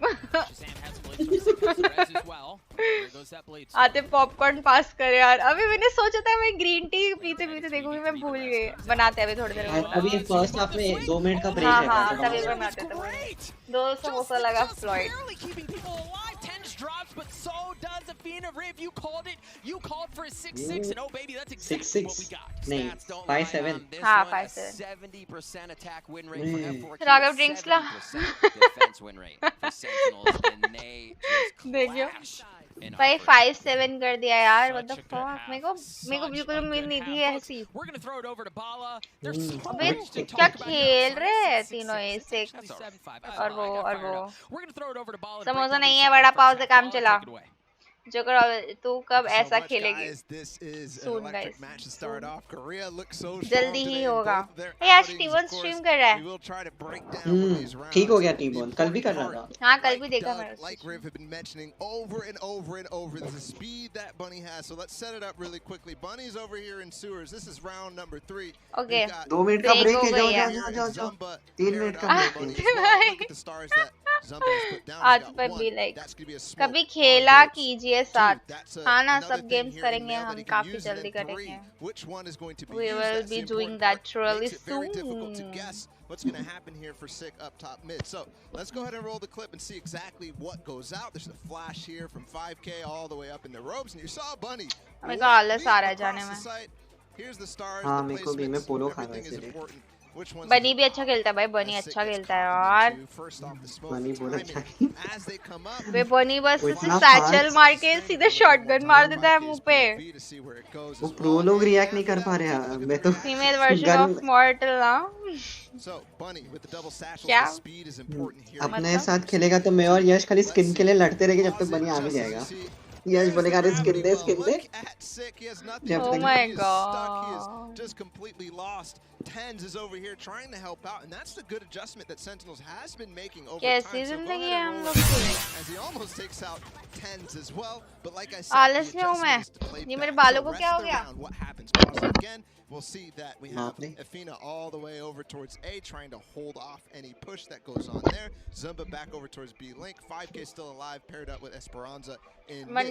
आते पॉपकॉर्न पास करे यार. अभी मैंने सोचा था मैं ग्रीन टी पीते पीते देखूंगी, मैं भूल गई. बनाते हैं अभी थोड़ी देर में. अभी फर्स्ट हाफ में 2 मिनट का ब्रेक है. हाँ तभी बनाते थे. 2 समोसा लगा Floyd. Drops, but so does Athena Riv. You called it. You called for a 6-6, and oh baby, that's exactly what we got. नहीं, 5-7. हाँ 5-7. 70% attack win rate for F4. Raghav drinks ला. Defense win rate for Sentinels, and they just clash. भाई 5-7 कर दिया यार. What the fuck? मेरे को बिल्कुल उम्मीद नहीं थी ऐसी. अबे क्या खेल रहे हैं तीनों ये 6 और वो समोसा नहीं है, बड़ा पाव से काम चला. जो करो तू कब ऐसा खेलेगी. Soon guys, जल्दी ही होगा. यार टीवन स्ट्रीम कर रहा है. ठीक हो गया टीवन, कल भी कर रहा था. हाँ कल भी देखा मैंने. Like Riv have been mentioning over and over and over, the speed that Bunny has. So let's set it up really quickly. Bunny's over here in sewers. This is round number 3. Okay. 2 minute का ब्रेक है. जाओ. 3 मिनट का ब्रेक है. आज पर भी लाइक कभी खेला कीजिए साथ. हाँ ना, सब गेम्स करेंगे हम, काफी जल्दी करेंगे. We will be doing that really soon. What's going to happen here for Sick up top mid. So let's go ahead and roll the clip and see exactly what goes out. There's a flash here from 5K all the way up in the ropes, and you saw Bunny. मेरे को आलस आ रहा है जाने में. Here's the stars. हाँ मेरे को भी, मैं पोलो खा रहा हूँ. बनी भी अच्छा खेलता है भाई. बनी अच्छा खेलता है यार. बनी बहुत अच्छा. वे बनी बस सैचल मार के सीधे शॉटगन मार देता है मुंह पे. वो प्रो लोग रिएक्ट नहीं कर पा रहे हैं. मैं तो फीमेल वर्जन ऑफ मॉर्टल ना. क्या अपने साथ खेलेगा तो मैं और यश खाली स्किन के लिए लड़ते रहेंगे जब तक बनी आगे जाएगा. यश बोलेगा अरे skin they. Oh my god. Just completely lost. Tens is over here trying to help out, and that's the good adjustment that Sentinels has been making over time. कैसी जिंदगी है हम लोग की. As he almost takes out Tens as well, but like I said, आलस में हूँ मैं. ये मेरे बालों को क्या हो गया? What happens again? We'll see that we have Athena all the way over towards A, trying to hold off any push that goes on there. Zumba back over towards B Link. 5K still alive, paired up with Esperanza in mid.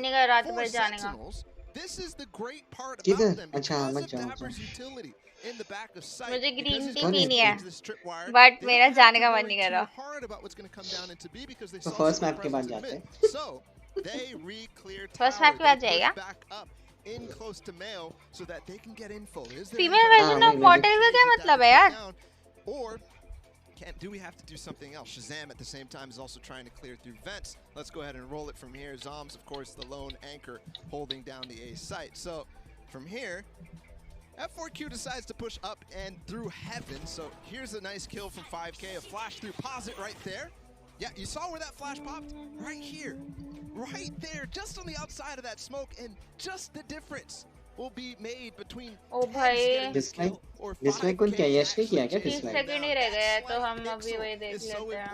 For Sentinels, this is the great part about them because of Dapper's utility in the back of sight. मुझे ग्रीन टी पीनी है, बट मेरा जाने का मन नहीं कर रहा. तो फर्स्ट मैप के बाद जाते हैं. फर्स्ट मैप के बाद जाएगा. In close to male so that they can get info. Female version of mortal का क्या मतलब है यार? Or do we have to do something else? Shazam at the same time is also trying to clear through vents. Let's go ahead and roll it from here. Zoms, of course, the lone anchor holding down the A site. So from here, F4Q decides to push up and through heaven. So here's a nice kill from 5K. A flash through posit right there. Yeah, you saw where that flash popped? Right here. Right there, just on the outside of that smoke, and just the difference will be made between dislike कौन क्या यश ने किया क्या dislike? 30 सेकंड ही रह गए तो हम अभी वही देख लेते हैं.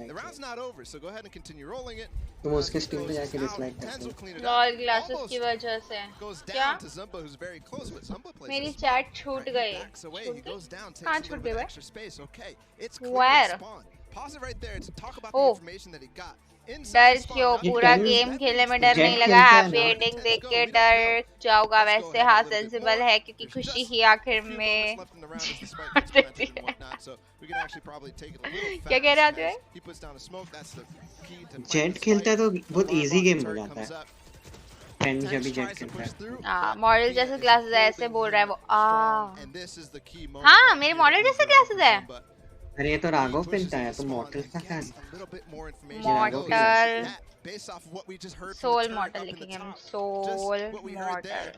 The round's not over, so go ahead and continue rolling it. तुम उसके स्ट्रीम पे जाके डिसलाइक करते हो. लॉल ग्लासेस की वजह से. क्या? मेरी चैट छूट गई. कहाँ छूट गई भाई? Where? pause it right there to talk about the Oh. information that he got. डर क्यों? पूरा गेम खेलने में डर नहीं लगा? हैप्पी एंडिंग देख के डर जाओगा? वैसे हाँ सेंसिबल है क्योंकि खुशी ही आखिर में देती है। क्या कह रहे आते हैं? जेट खेलता है तो बहुत इजी गेम हो जाता है। फ्रेंड जब भी जेट खेलता है। मॉडल जैसे क्लासेस है ऐसे बोल रहा है वो। हाँ मेरे मॉडल जैसे क्लासेस है। अरे ये तो राघव पिनता है तो मॉर्टल का क्या? मॉर्टल सोल मॉर्टल लिखेंगे हम। Soul Mortal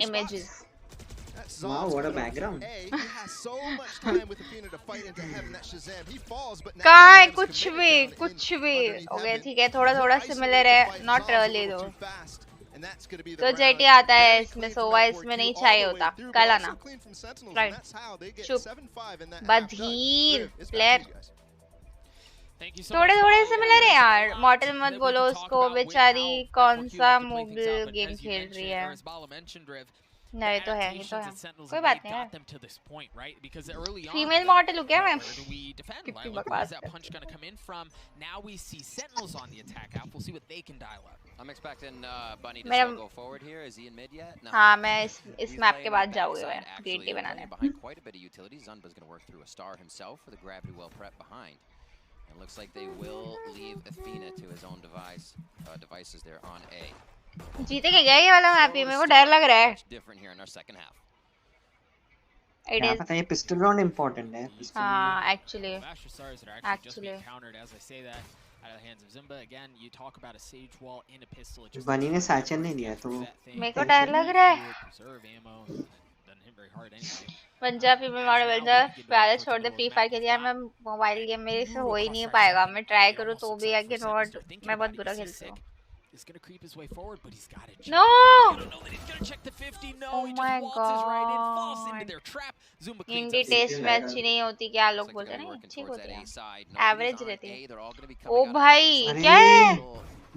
images. Wow, what a background. कहाँ है? कुछ भी ओके ठीक है, थोड़ा सिमिलर है, नॉट रियली दो। तो जेटी आता है इसमें, सोवा इसमें नहीं चाहिए होता। कल आना राइट। चुप बधीर प्लेयर। थोड़े सिमिलर है यार। मॉर्टल मत बोलो उसको, बेचारी कौन सा मोबाइल गेम खेल रही है। नहीं तो है, कोई बात नहीं है। फीमेल मॉडल हो क्या मैं? कितनी बकवास है। हाँ मैं इस मैप के बाद जाऊंगी मैं ग्रीन टी बनाने। जीतेंगे क्या ये वाला मैप? मेरे को डर लग रहा है। क्या पता ये पिस्टल राउंड इम्पोर्टेंट है। हाँ एक्चुअली बनी ने सैचन नहीं दिया तो मेरे को डर लग रहा है। पंजाबी में मॉडल बन जा, पहले छोड़ दे फ्री फायर के लिए। मैं मोबाइल गेम मेरे से हो ही नहीं पाएगा। मैं ट्राई करूँ तो भी है कि नॉट, मैं बहुत बुरा खेलती हूँ। No! Oh my god! Indie test में अच्छी नहीं होती क्या लोग बोलते हैं? नहीं ठीक होती है, एवरेज रहती है। ओ भाई क्या है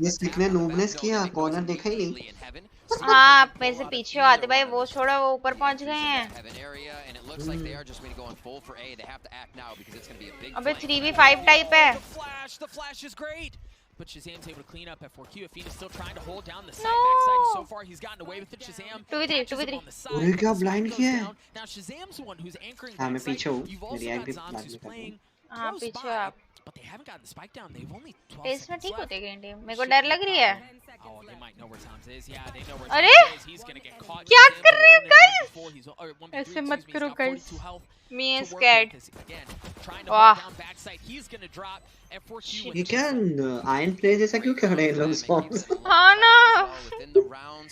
ये स्लिकने नूबनेस किया? कॉर्नर देखा ही नहीं। हाँ मेरे से पीछे आते भाई, वो छोड़ो वो ऊपर पहुंच गए हैं। अबे 3v5 टाइप है। But Shazam's able to clean up F4Q. Athena's still trying to hold down the side backside. So far, he's gotten away with it. Shazam. 2v3. अरे क्या ब्लाइंड किया है? Now Shazam's the one who's anchoring. हाँ मैं पीछे हूँ। You've also got Zombs who's playing close by, but they haven't gotten the spike down. They've only 12 seconds left. ठीक होते ग्रीन टीम। मेरे को डर लग रही है। Oh, they might know where Zombs is. Yeah, they know where अरे he's gonna get caught. क्या कर रहे हो गाइस? ऐसे मत करो गाइस। Me is scared. वाह ये क्या आयरन प्ले जैसा क्यों कर रहे हैं लोग स्पॉन्स? हाँ ना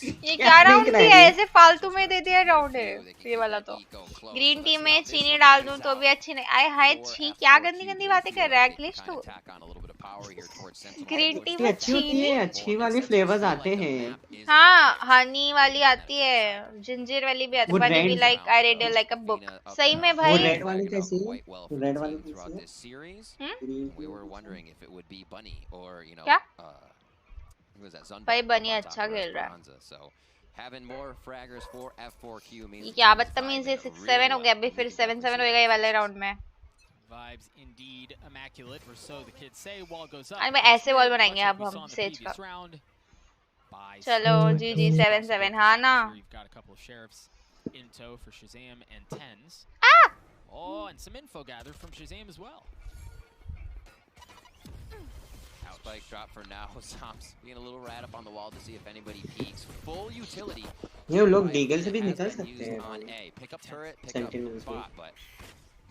ये क्या राउंड है? ऐसे फालतू में दे दिया राउंड है ये वाला। तो ग्रीन टीम में चीनी डाल दूं तो भी अच्छी नहीं। आए हाय छी, क्या गंदी बातें कर रहा है ग्लिच तू। ग्रीन टी में चीनी अच्छी वाली फ्लेवर्स आते हैं। हाँ हनी वाली आती है, जिंजर वाली भी आती है। बट भी like I read like a book. सही में भाई। वो रेड वाली कैसी है? रेड वाली कैसी है? क्या? भाई बनी अच्छा खेल रहा है। ये क्या बदतमीज है। 6-7 हो गया, अभी फिर 7-7 होएगा ये वाले राउंड में। Vibes indeed immaculate, or so the kids say. Wall goes up. अरे ऐसे वॉल बनाएंगे अब हम सेज का। चलो GG 7-7 हाँ ना। You've got a couple of sheriffs in tow for Shazam and tens. Oh, and some info gathered from Shazam as well. Spike drop for now. Zombs being a little rat up on the wall to see if anybody peeks. Full utility. ये लोग डीगल से भी निकल सकते हैं। Pick up turret, pick up spot, but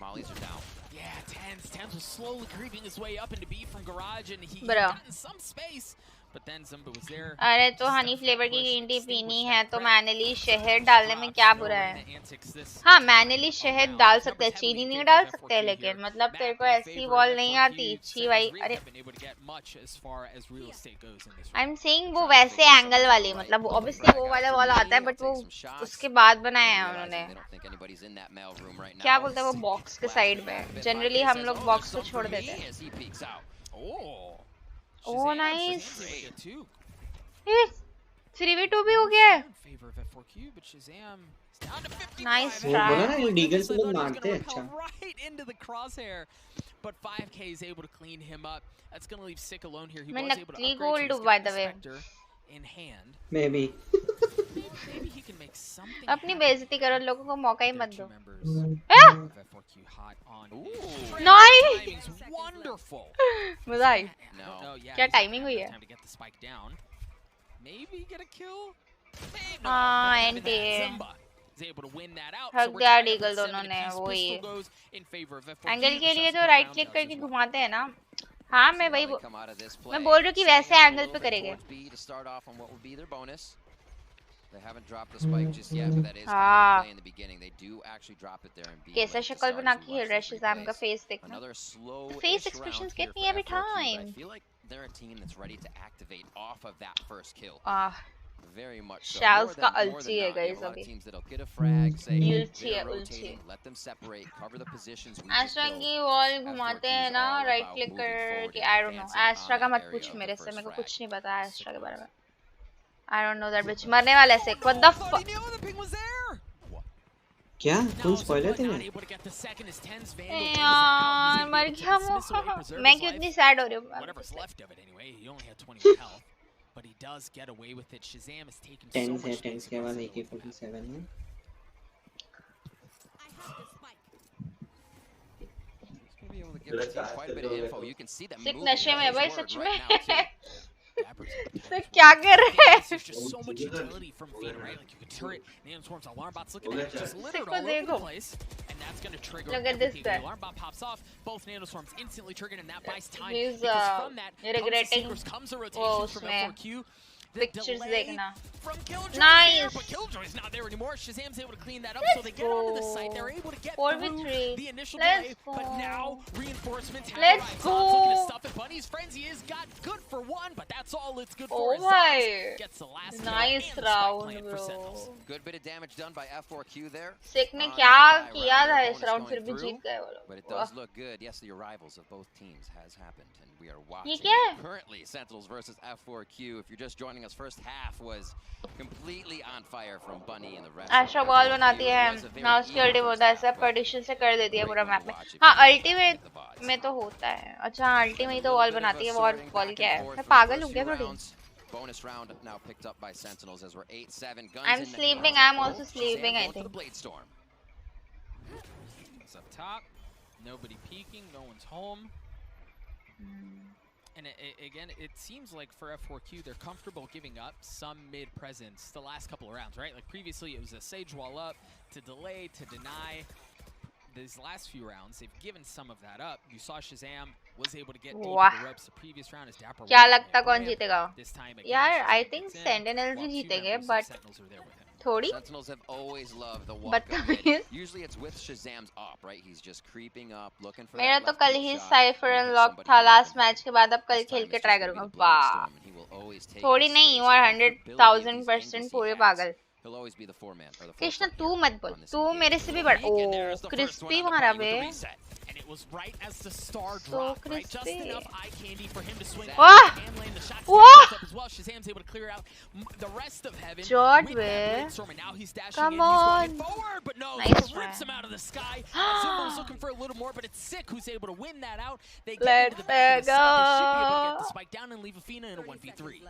mollies are down. Yeah, Tens was slowly creeping his way up into B from garage, and he got in some space. But then Zumba was there. अरे तो हनी फ्लेवर की ग्रीन टी पीनी है तो मैनुअली शहद डालने में क्या बुरा है? हाँ मैनुअली शहद डाल सकते हैं, चीनी नहीं डाल सकते। लेकिन मतलब तेरे को ऐसी वॉल नहीं आती छी भाई। अरे आई एम सेइंग वो वैसे एंगल वाली, मतलब ऑब्वियसली वो वाला वॉल आता है बट वो उसके बाद बनाया है उन्होंने। क्या बोलते हैं वो बॉक्स के साइड में। जनरली हम लोग बॉक्स को छोड़ देते हैं। Oh nice. 3v2 भी हो गया है। नाइस बोला ना ये डीगल से लोग मारते हैं। अच्छा into the crosshair. But 5K is able to clean him up. That's going to leave Sick alone here. He मैं was able to नकली upgrade, gold so he's by got the the way. Spectre in hand. Maybe. Maybe he can make something अपनी बेइज्जती करो, लोगों को मौका ही मत दो. Nice! Wonderful. मजा आई. No. क्या टाइमिंग हुई है? Time to get the spike down. Maybe get a kill. हाँ, anti. Is able to win that out. हक दिया डीगल दोनों ने वही. एंगल के लिए तो राइट क्लिक करके घुमाते हैं ना. हाँ मैं वही मैं बोल रही हूँ कि वैसे एंगल पे करेंगे. They haven't dropped the spike just yet, but that is kind of the play in the beginning. They do actually drop it there and be कैसा शक्ल बना के खेल रहा है Shazam का face देखना. Another slow face expressions get me every time. I feel like they're a team that's ready to activate off of that first kill. Very much so. Shells का ulti है guys अभी. Teams that'll get a frag, say ulti है ulti. Let them separate, cover the positions. Astra की wall घुमाते हैं ना right click करके. I don't know. Astra का मत पूछ मेरे से, मेरे को कुछ नहीं पता Astra के बारे में. I don't know that bitch. मरने वाला है Sick. What the fuck? क्या? कौन स्पॉइलर थे ना? यार मर गया वो. मैं क्यों इतनी sad हो रही हूँ? Whatever's left of it anyway. He only had 21 health, but he does get away with it. Shazam has taken so much. 10 के बाद AK-47 है. Quite a bit of info. You can see that Sick नशे में भाई सच में. Sick क्या कर रहे हैं? There's just so much utility from Feeder, right? Like you could turret, nanoswarms, alarm bots, look at that, just littered all over the place, and that's going to trigger everything. The alarm bot pops off, both nanoswarms instantly triggered, and that buys time. He's because from that regretting comes a rotation from F4Q. Pictures देखना. From Killjoy, nice. but Killjoy's not there anymore. Shazam's able to clean that up, so they get onto the site. They're able to get through the initial delay, but now reinforcements have arrived. Zom's looking to stuff it. Bunny's frenzy is got good for one, but that's all it's good for. My. Gets the last nice round, bro. Good bit of damage done by F4Q there. Sick ने क्या किया था इस round फिर भी जीत गए वो लोग. But it does look good. Yes, the arrivals of both teams has happened, and we are watching. ये क्या है? Currently, Sentinels versus F4Q. If you're just joining us, first half was completely on fire from Bunny and the rest. Astra wall बनाती है. ना उसकी ulti होता है सब partition से कर देती है पूरा map में. हाँ ulti में तो होता है. अच्छा ulti में ही तो wall बनाती है. wall क्या है? मैं पागल हूँ क्या थोड़ी? Bonus round now picked up by Sentinels as we're 8-7 guns. I'm sleeping. I'm also sleeping. I think. Bladestorm. It's up top. Nobody peeking. No one's home. And again, it seems like for F4Q, they're comfortable giving up some mid presence the last couple of rounds, right? Like previously, it was a Sage wall up to delay, to deny. These last few rounds, they've given some of that up. You saw Shazam was able to get deep in the ropes the previous round as Dapper. क्या लगता कौन जीतेगा? This time यार, I think Sentinels ही जीतेंगे, but थोड़ी. Sentinels have always loved the walk up. Usually it's with Shazam's up, right? He's just creeping up, looking for. मेरा तो कल ही Cypher unlock था last match के बाद. अब कल खेल के try करूँगा. वाह. थोड़ी नहीं, you are 100,000% पूरे पागल. He'll always be the foreman. Krishna तू मत बोल. तू मेरे से भी बड़ा. ओह, crispy मारा बे. It was right as the star dropped, right? Just enough eye candy for him to swing and land the shot as well. Shazam's able to clear out the rest of heaven. Jord, now he's dashing come in, on. He's forward, but no, nice rips him out of the sky. Zimbo's looking for a little more, but it's Sick who's able to win that out. They get into the back of the site. They should be able to get the spike down and leave Athena in a 1v3.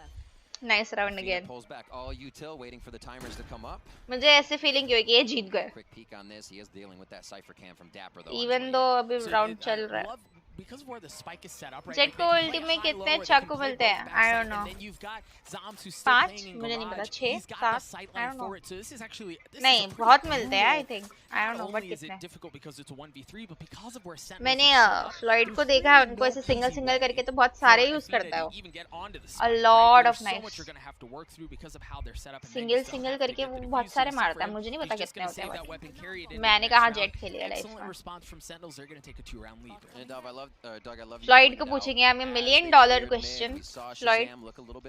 Nice round again. Pulls back all util, waiting for the timers to come up. मुझे ऐसे feeling क्यों है कि ये जीत गए. Quick peek on this. He is dealing with that Cypher cam from Dapper though. Even though अभी round चल रहा है. Because where the spike is set up, right? Jet को ulti में कितने चाकू मिलते हैं? I don't know. 5 मुझे नहीं पता. 6 7 I don't know. नहीं बहुत मिलते हैं I think. I don't know but कितने. मैंने Floyd को देखा है उनको ऐसे single करके तो बहुत सारे use करता है वो. A lot of knives. Single करके वो बहुत सारे मारता है. मुझे नहीं पता कितने होते हैं. मैंने कहा Jet खेली है लाइफ में. Floyd को पूछेंगे हमें $1 million question. Floyd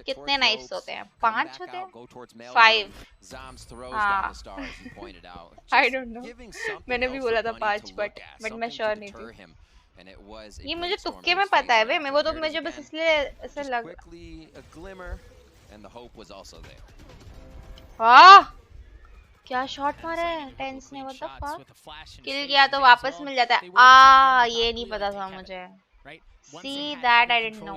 कितने knives होते हैं? 5 होते हैं? 5. हाँ. I don't know. मैंने भी बोला था 5 but मैं sure नहीं थी. ये मुझे तुक्के में पता है बे. मैं वो तो मुझे बस इसलिए ऐसे लग. हाँ. क्या शॉट मारा है टेंस ने? What the fuck? किल किया तो वापस मिल जाता है। ये नहीं पता था मुझे। See that I didn't know.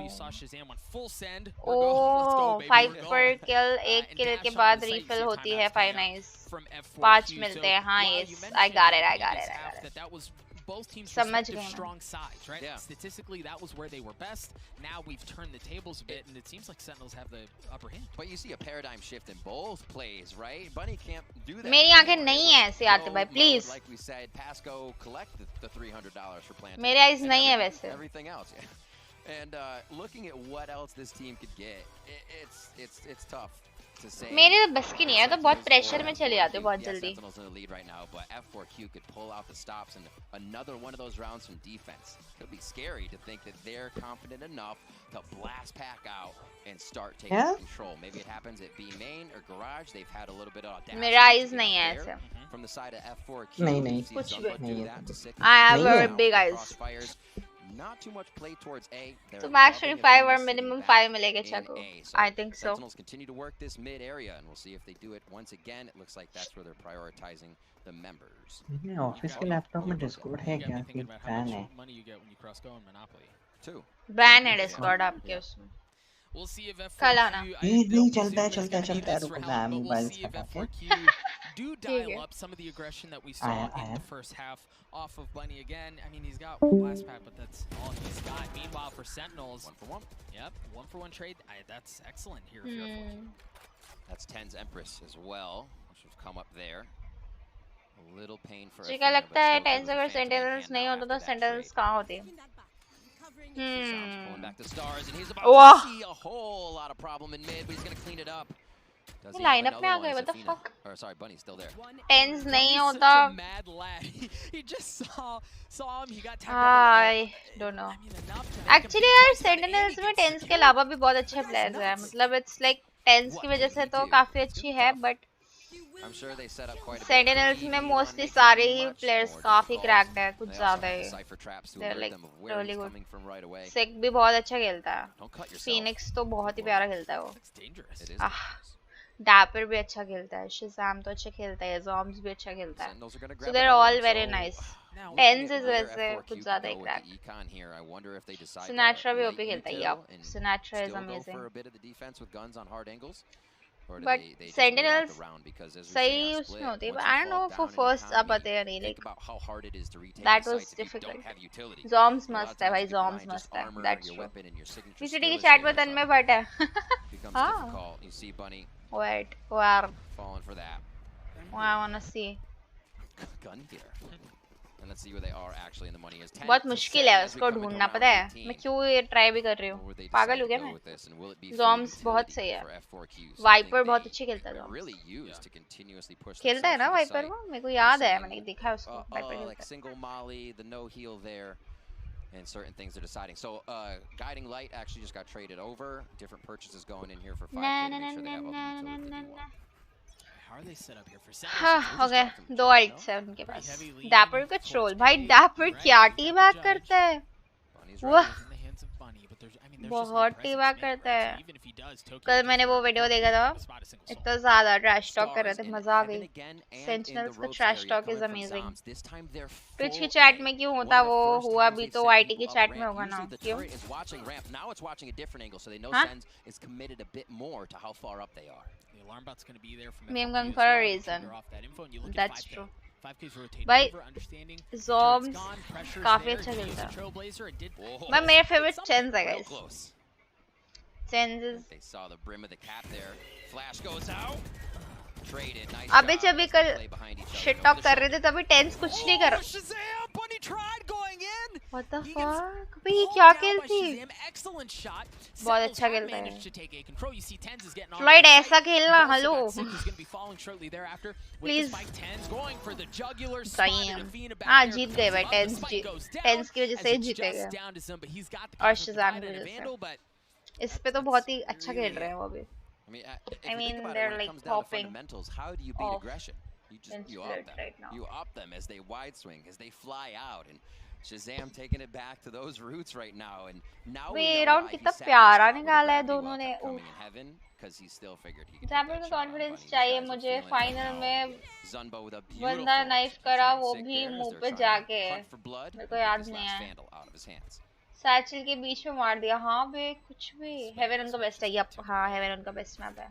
Oh, 5 per kill, 1 kill के बाद refill होती है 5 nice. 5 मिलते हैं हाँ yes. I got it. Both teams समझ respective गए strong sides, right? Yeah. Statistically, that was where they were best. Now we've turned the tables a bit, and it seems like Sentinels have the upper hand. But you see a paradigm shift in both plays, right? Bunny can't do that. मेरी आंखें नहीं है ऐसे आते भाई, please. Like we said, Pasco collect the $300 for planting. मेरे eyes नहीं है वैसे. Everything else, yeah. And looking at what else this team could get, it's tough. मेरे तो बस की नहीं है, तो बहुत प्रेशर में चले जाते हैं बहुत जल्दी. Sentinels in the lead right now, but F4Q could pull out the stops and another one of those rounds from defense. Could be scary to think that they're confident enough to blast pack out and start taking control. Maybe it happens at B main or garage. They've had a little bit of audacity. मेरे eyes नहीं है ऐसे. From the side of F4Q. नहीं कुछ भी नहीं. I have very big eyes. Not too much play towards A. So max 25 or minimum 5 मिलेगा Chaco. I think so. Sentinels continue to work this mid area, and we'll see if they do it once again. It looks like that's where they're prioritizing the members. ये ऑफिस के लैपटॉप में डिस्कॉर्ड है क्या? कि बैन है? बैन है डिस्कॉर्ड आपके उसमें. We'll see if कल आना. नहीं चलता है रुको मैं मोबाइल से करके. Do dial up some of the aggression that we saw in the first half off of Bunny again. I mean, he's got blast pack, but that's all he's got. Meanwhile, for Sentinels, 1-for-1. Yep, 1-for-1 trade. That's excellent here. That's 10's Empress as well, which have come up there. A little pain for. मुझे क्या लगता है 10 अगर Sentinels नहीं होता तो Sentinels कहाँ होते? Pulling back the stars, and he's about to see a whole lot of problem in mid, but he's gonna clean it up. Lineup में आ गए, what the fuck? Or sorry, Bunny's still there. Tens नहीं होता. Mad lad. He just saw him. He got tagged. I don't know. Actually यार Sentinels में Tens के अलावा भी बहुत अच्छे players हैं. मतलब it's like Tens की वजह से तो काफी अच्छी है, but I'm sure they set up quite a Sentinels में mostly सारे ही players काफी cracked हैं, कुछ ज़्यादा ही. They're like really good. Sek भी बहुत अच्छा खेलता है. Phoenix तो बहुत ही प्यारा खेलता है वो. Dapper भी अच्छा खेलता है. Shazam तो अच्छा खेलता है. Zombs भी अच्छा खेलता है. So they're all very nice. Tens is वैसे कुछ ज़्यादा ही cracked. Sinatra भी OP खेलता है. Yup. Sinatra is amazing. But Sentinels सही उसमें होती है, but I don't know for first up आते हैं नहीं, like that was difficult. Zombs must है भाई, Zombs must है, that's true. PCT की chat में तन्मय भट्ट है. हाँ. Wait, where? I wanna see. Gun here. And let's see where they are actually in the money is 10. बहुत मुश्किल है उसको ढूंढना, पता है मैं क्यों ये ट्राई भी कर रही हूँ. पागल हो गया मैं. Zombs बहुत सही है. Viper बहुत अच्छी खेलता है. खेलता है ना Viper वो? मेरे को याद है, मैंने देखा है उसको. Viper like single molly, the no heal there, and certain things are deciding. So guiding light actually just got traded over. Different purchases going in here for 5K to make sure they have all How are they set up here for हाँ, okay, 2 ults है उनके पास. Dapper का troll भाई, Dapper क्या team hack करता है? वाह, बहुत team hack करता है. कल मैंने वो वीडियो देखा था, इतना ज़्यादा trash talk कर रहे थे, मजा आ गई. Sentinels का trash talk is amazing. Twitch की chat में क्यों होता वो, हुआ भी तो YT की chat में होगा ना, क्यों? हाँ? Meme gun for a reason. That's true. भाई Zombs काफी अच्छा खेलता है. भाई मेरे favorite Chens है guys. Chens is. They saw the brim of the cap there. Flash goes out. Traded. Nice. अबे जब भी कल shit talk कर रहे थे तभी Tens कुछ नहीं कर. What the fuck? भाई ये क्या खेल थी? बहुत अच्छा खेलता है. Floyd ऐसा खेलना, हेलो. Please. हाँ जीत गए भाई, Tens की वजह से जीते गए. और Shazam की वजह से. इस पे तो बहुत ही अच्छा खेल रहे हैं वो भी. I mean, they're like popping. How do you beat aggression? You up them. Right now. You up them as they wide swing, as they fly out, and Shazam taking it back to those roots right now, and now we round कितना प्यारा निकाला है दोनों ने. because he still figured he could. Zapper को confidence चाहिए मुझे. फाइनल में बंदा नाइफ करा वो भी मुंह पे जाके. मेरे को याद नहीं है. सैचल के बीच में मार दिया. हाँ बे कुछ भी. हेवन उनका बेस्ट है. यप हाँ हेवन उनका बेस्ट मैप है.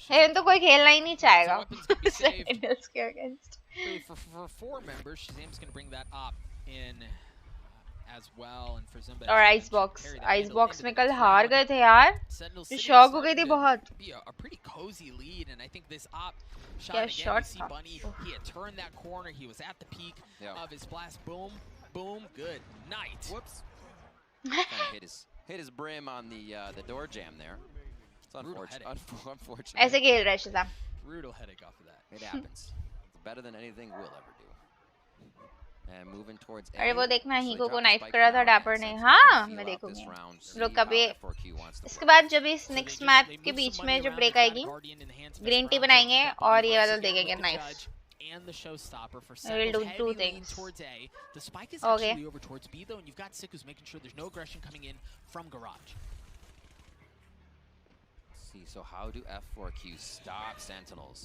हेवन तो कोई खेलना ही नहीं चाहेगा. सेंटिनल्स के against. For 4 members, Shazam's going to bring that up in as well, and for Zimba. और Icebox में कल हार गए थे यार. शॉक हो गई थी बहुत. A pretty cozy lead, and I think this op shot क्या again. Shot You see Bunny, he had turned that corner. He was at the peak of his blast. Boom, boom, good night. Whoops. hit his brim on the door jam there. It's unfortunate. ऐसे खेल रहा है Shazam. Brutal headache off of that. It happens. It's better than anything we'll ever do. And moving towards A. अरे वो देखना हीको को नाइफ करा था डैपर ने. हाँ मैं देखूंगी. लोग कभी इसके बाद जब इस नेक्स्ट मैप के बीच में जो ब्रेक आएगी ग्रीन टी बनाएंगे और ये वाला देखेंगे knife. And the showstopper for We'll do two things. Towards A. The spike is Okay. actually over towards B though, and you've got Sick who's making sure there's no aggression coming in from Garage. So how do F4Q stop Sentinels?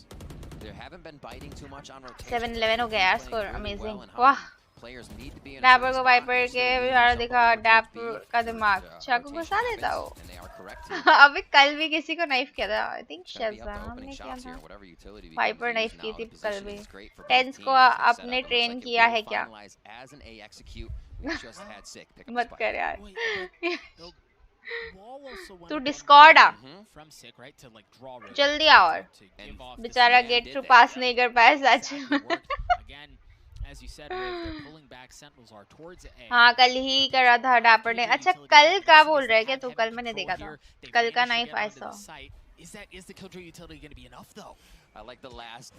They haven't been biting too much on rotation. 7-11 हो गया यार स्कोर. अमेजिंग. वाह. डैपर को वाइपर के बिहार दिखा. डैपर का दिमाग चाकू घुसा देता वो. अभी कल भी किसी को नाइफ किया था. आई थिंक शज़ाम ने किया था. वाइपर नाइफ की थी कल भी. टेंस को आपने ट्रेन किया है क्या? मत कर यार. तू डिस्कॉर्ड आ. जल्दी आ. और बेचारा गेट थ्रू पास नहीं कर पाया सच. हाँ कल ही करा था डैपर ने. अच्छा कल का बोल रहे क्या तू? कल मैंने देखा था. कल का knife I saw.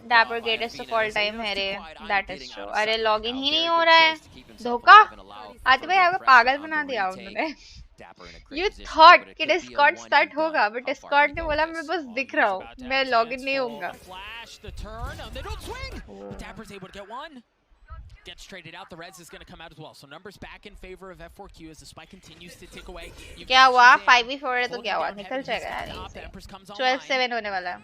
Dapper greatest of all time है रे. That is true. अरे लॉगिन ही नहीं हो रहा है. धोखा. आते भाई आपको पागल बना दिया उन्होंने. You thought कि डिस्कॉर्ड स्टार्ट होगा, बट डिस्कॉर्ड ने बोला मैं बस दिख रहा हूँ, मैं लॉगिन नहीं होऊंगा. Gets traded out. The res is going to come out as well. So numbers back in favor of F4Q as the spike continues to tick away. क्या हुआ? 5v4 है तो क्या हुआ? निकल जाएगा यार इसे. 12-7 होने वाला है.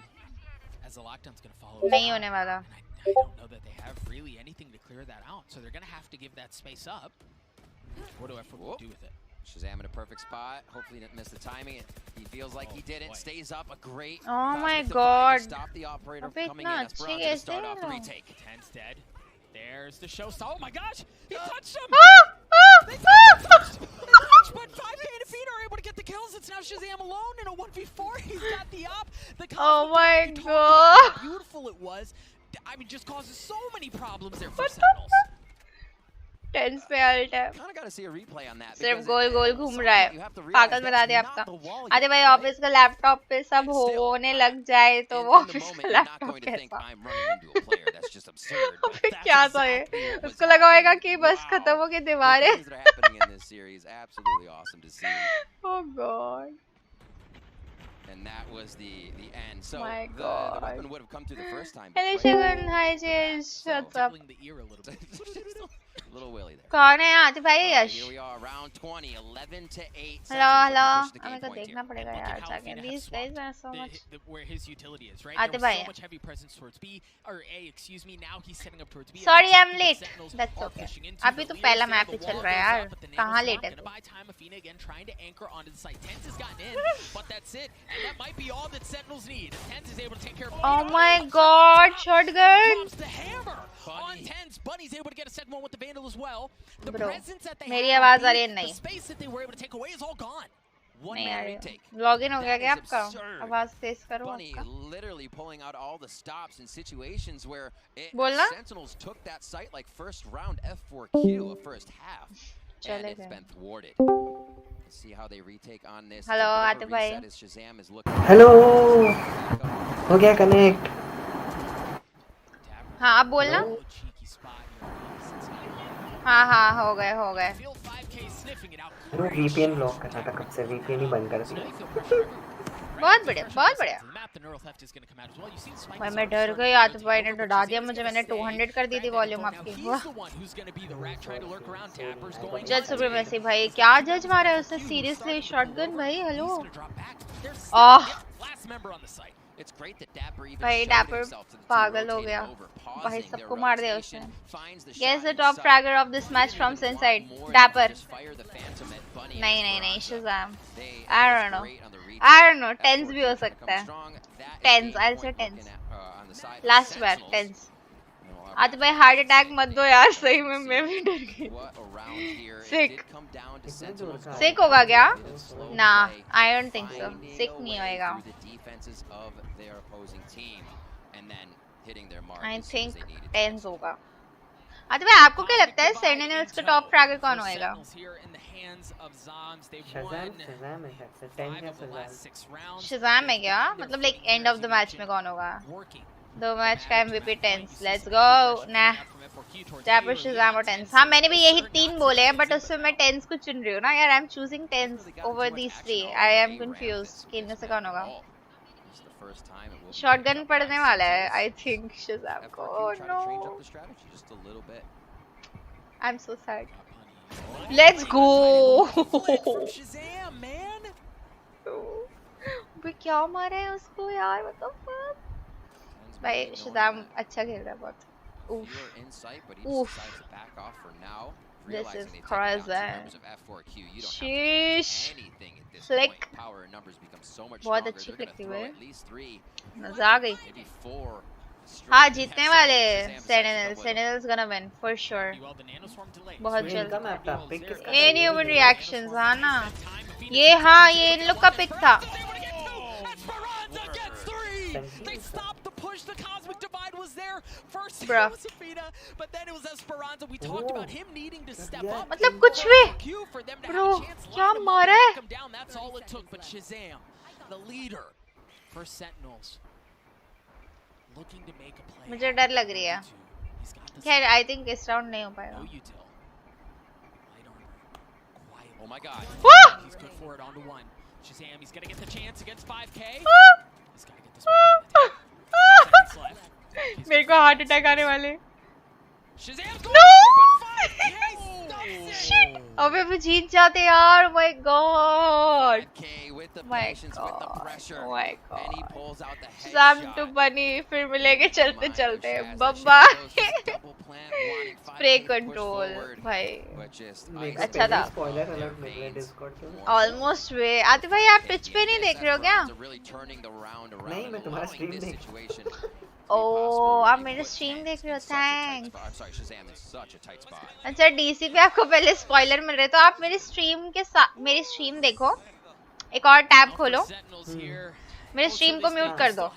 As the lockdown's going to follow. नहीं होने वाला. I don't know that they have really anything to clear that out. So they're going to have to give that space up. What do F4Q do with it? Shazam in a perfect spot. Hopefully didn't miss the timing. He feels like he didn't. Stays up. A great. Oh my God. Stop the operator from coming in. Esperanza to start off the retake. 10's dead. There's the show. Oh my gosh! He touched him! They touched, but 5K and Defeat are able to get the kills. It's now Shazam alone in a 1v4. He's got the op. Oh my God! How beautiful it was. I mean, just causes so many problems there for Sentinels. TenZ पे अल्ट है. सिर्फ गोल गोल घूम रहा है. पागल बना दिया आपका. अरे भाई ऑफिस का लैपटॉप पे सब होने लग जाए तो वो ऑफिस का लैपटॉप कैसा? अबे क्या था ये? उसको लगा होगा कि बस खत्म हो गई दीवारें. Oh God. And that was the end. So my the weapon would have come through the first time. Hello Shagun, hi James, what's up? Little Willy there. कौन है आज भाई यश? Here we are, round 20, 11-8. Hello. हमें को देखना पड़ेगा यार जाके. These guys are so much. Where his utility is, right? आते भाई. So much heavy presence towards B or A, excuse me. Now he's setting up towards B. Sorry, I'm late. That's okay. अभी तो पहला मैप ही चल रहा है यार. कहाँ late है? By time Athena again trying to anchor onto the site. Tens has gotten in, but that's it. And that might be all that Sentinels need. Tens is able to take care of. Oh my God, shotgun! Comes the hammer on Tens. Bunny's able to get a second one with the Vandal as well. The Bro, presence that they मेरी आवाज आ रही है have, नहीं. the space that they were able to take away is all gone. नहीं आ रही. लॉगिन हो गया क्या आपका? आवाज तेज करो Bunny आपका. literally pulling out all the stops in situations where Sentinels took that site like first round F4Q, a first half, and it's been thwarted. Let's see how they retake on this. Hello, आते भाई. Shazam is looking. Hello. हो गया connect. हाँ आप बोलना. हाँ हो गए. VPN ब्लॉक कर रहा था कब से. VPN ही बंद कर दिया. बहुत बढ़िया. भाई मैं डर गई आज भाई ने डरा दिया मुझे मैंने 200 कर दी थी वॉल्यूम आपकी जज सुप्रीमेसी भाई क्या जज मारा है उसने सीरियसली शॉटगन भाई हेलो आह भाई डैपर पागल हो गया भाई सबको मार दिया उसने Guess the top fragger of this match from Sunside dapper नहीं Shazam I don't know tens भी हो सकता है tens I'll say tens last बार tens आज भाई हार्ट अटैक मत दो यार सही में मैं भी डर गई सिक होगा क्या ना आई डोंट थिंक सो सिक नहीं होएगा आई थिंक टेंस होगा अच्छा भाई आपको क्या लगता है सेनेनल्स का टॉप फ्रैगर कौन होएगा शज़ाम है क्या मतलब like end of the match में कौन होगा दो मैच का एमवीपी टेंस लेट्स गो ना डैपर शज़ाम और टेंस हाँ मैंने भी यही 3 बोले हैं बट उसमें मैं टेंस को चुन रही हूँ ना यार I am choosing TenZ over these 3 I am confused कि इनमें से कौन होगा शॉटगन पड़ने वाला है आई थिंक शज़ाम को oh no I am so sad let's go भाई क्या मारा है उसको यार मतलब भाई शज़ाम अच्छा खेल रहा है बहुत Oof. This is crazy. Sheesh. Slick. बहुत अच्छी क्लिक थी वो मजा आ गई हाँ जीतने वाले सेनेनल्स gonna win for sure बहुत जल्द inhuman reactions हाँ ना ये हाँ ये इन लोग का पिक था They stopped the push. The cosmic divide was there. First it was Safina, but then it was Esperanza. We talked about him needing to step up. मतलब कुछ भी bro क्या मारा है That's all it took. But Shazam, the leader for Sentinels, looking to make a play. मुझे डर लग रही है खैर आई थिंक इस राउंड नहीं हो पाएगा Oh my God. He's good for it onto one. Shazam, he's gonna get the chance against 5K. मेरे को हार्ट अटैक आने वाले अबे वो जीत जाते यार माय गॉड माय गॉड सैम टू बनी फिर मिलेंगे चलते चलते बाय स्प्रे कंट्रोल भाई अच्छा था ऑलमोस्ट वे आते भाई आप ट्विच पे नहीं देख रहे हो क्या नहीं मैं तुम्हारा स्ट्रीम देख रहा हूं ओह आप मेरे स्ट्रीम देख रहे हो थैंक्स अच्छा डीसी पे आपको पहले स्पॉइलर मिल रहे तो आप मेरे स्ट्रीम के साथ मेरी स्ट्रीम देखो एक और टैब खोलो मेरे स्ट्रीम को म्यूट कर दो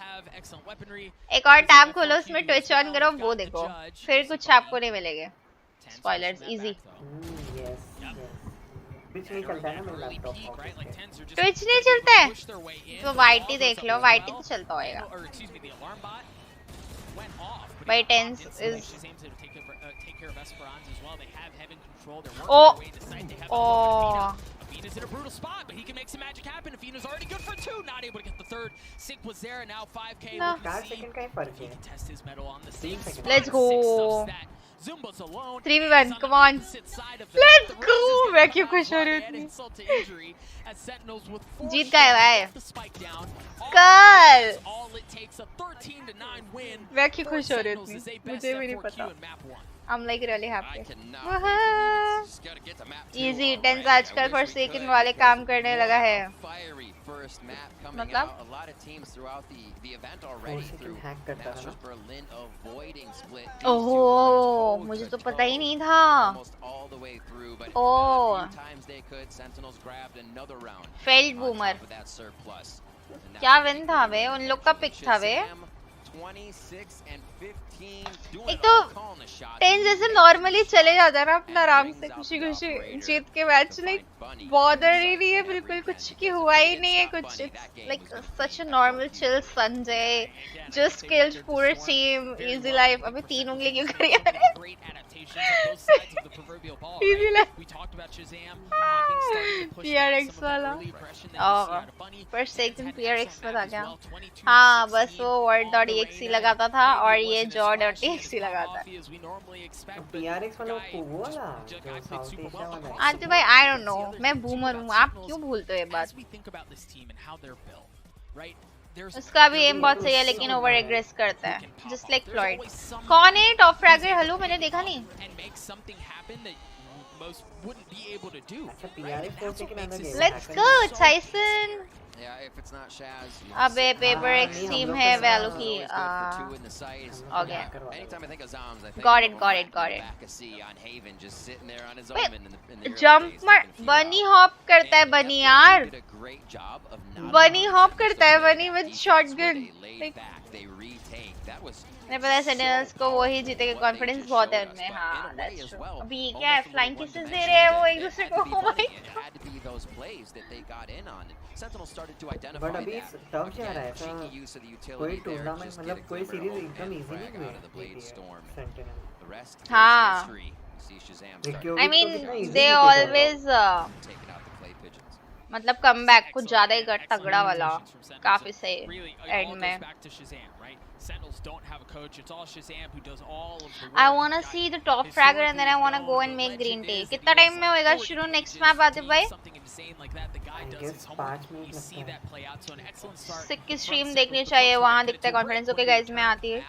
एक और टैब खोलो उसमें ट्विच ऑन करो वो देखो फिर कुछ आपको नहीं मिलेंगे स्पॉयलर्स इजी ट्विच नहीं चलता है तो वाईटी देख लो वाईटी तो चलता होएगा भाई TenZ is oh Athena's in a brutal spot, but he can make some magic happen. Athena's already good for 2, not able to get the 3rd. Sync was there, and now 5K looking to see if he can test his metal on the same. Let's go. Zumba's alone. 3v1, come on. Let's go. मैं क्यों खुश हो रही हूँ जीत गए भाई कल मैं क्यों खुश हो रही हूँ मुझे भी नहीं पता I'm like really happy. Easy 10 आजकल for second वाले काम करने लगा है मतलब ओह मुझे तो पता ही नहीं था ओह फेल्ड बूमर क्या विन था वे उन लोग का पिक था वे एक तो 10 जैसे नॉर्मली चले जाता है ना अपना आराम से खुशी खुशी जीत के मैच लाइक बॉदर ही नहीं है बिल्कुल कुछ की हुआ ही नहीं है कुछ like such a normal chill Sanjay just killed पूर टीम इजी लाइफ अबे 3 उंगली क्यों करी है इजी लाइफ TRX वाला पर सेकंड PRX में था क्या? हाँ बस वो word.exe लगाता था और ये jaw.exe लगाता है। PRX वाला वो वाला जो साउथ एशिया वाला है। आंटी भाई I don't know, मैं boomer हूँ, आप क्यों भूलते हो ये बात? उसका भी एम बहुत सही है लेकिन ओवर एग्रेस करता है, जस्ट लाइक फ्लॉयड। कौन है टॉप फ्रैगर? हेलो, मैंने देखा नहीं। Let's go Tyson. अबे पेपर एक्स टीम है वैल्यू की। Okay, got it got it got it. Jump बनी हॉप करता है बनी यार, बनी हॉप करता है बनी विद शॉटगन। नहीं पता सेंटिनल्स को वही जीतेगा, कॉन्फिडेंस बहुत है उनमें। हाँ दैट्स ट्रू। अभी क्या है, फ्लाइंग किसेस दे रहे हैं वो एक दूसरे को। ओह माय बट अभी टफ जा रहा है, ऐसा कोई टूर्नामेंट मतलब कोई सीरीज एकदम इजी नहीं हुई सेंटिनल। हाँ आई मीन दे ऑलवेज मतलब कमबैक कुछ ज्यादा ही तगड़ा वाला, काफी सही एंड में। I wanna see the top fragger and then I wanna go and make green tea. कितना टाइम में होएगा शुरू नेक्स्ट मैप आतिफ भाई? सिक की स्ट्रीम देखनी चाहिए, वहाँ दिखता है कॉन्फिडेंस। ओके गाइस मैं आती है।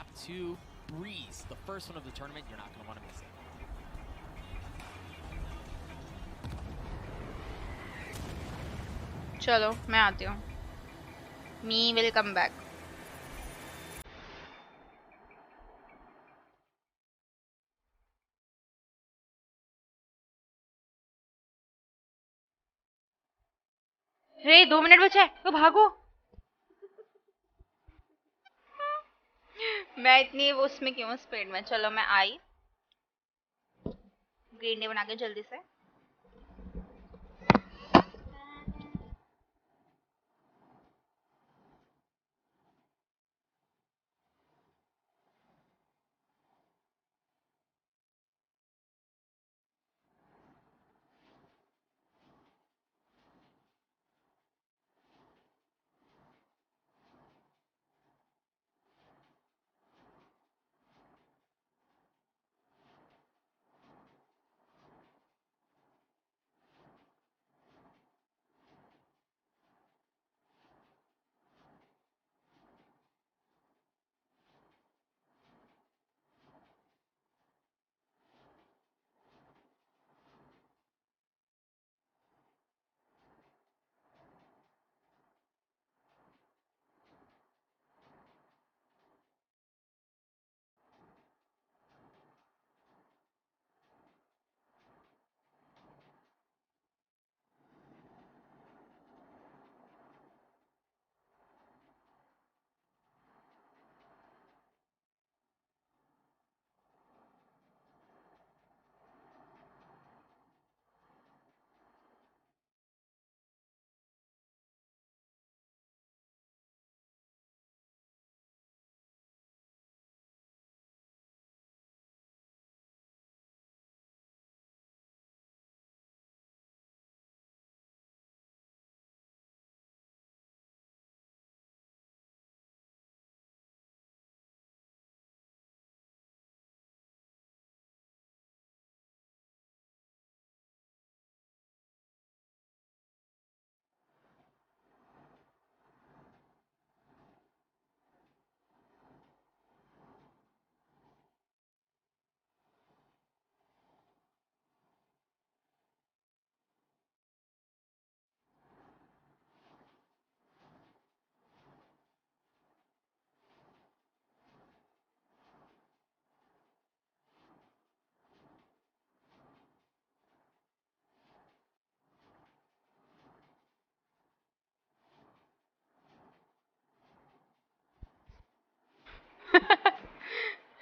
चलो मैं आती हूँ। Me will come back. Hey 2 minute बचा है तो भागो। मैं इतनी उसमें क्यों स्पीड में। चलो मैं आई, ग्रीन टी बना के जल्दी से।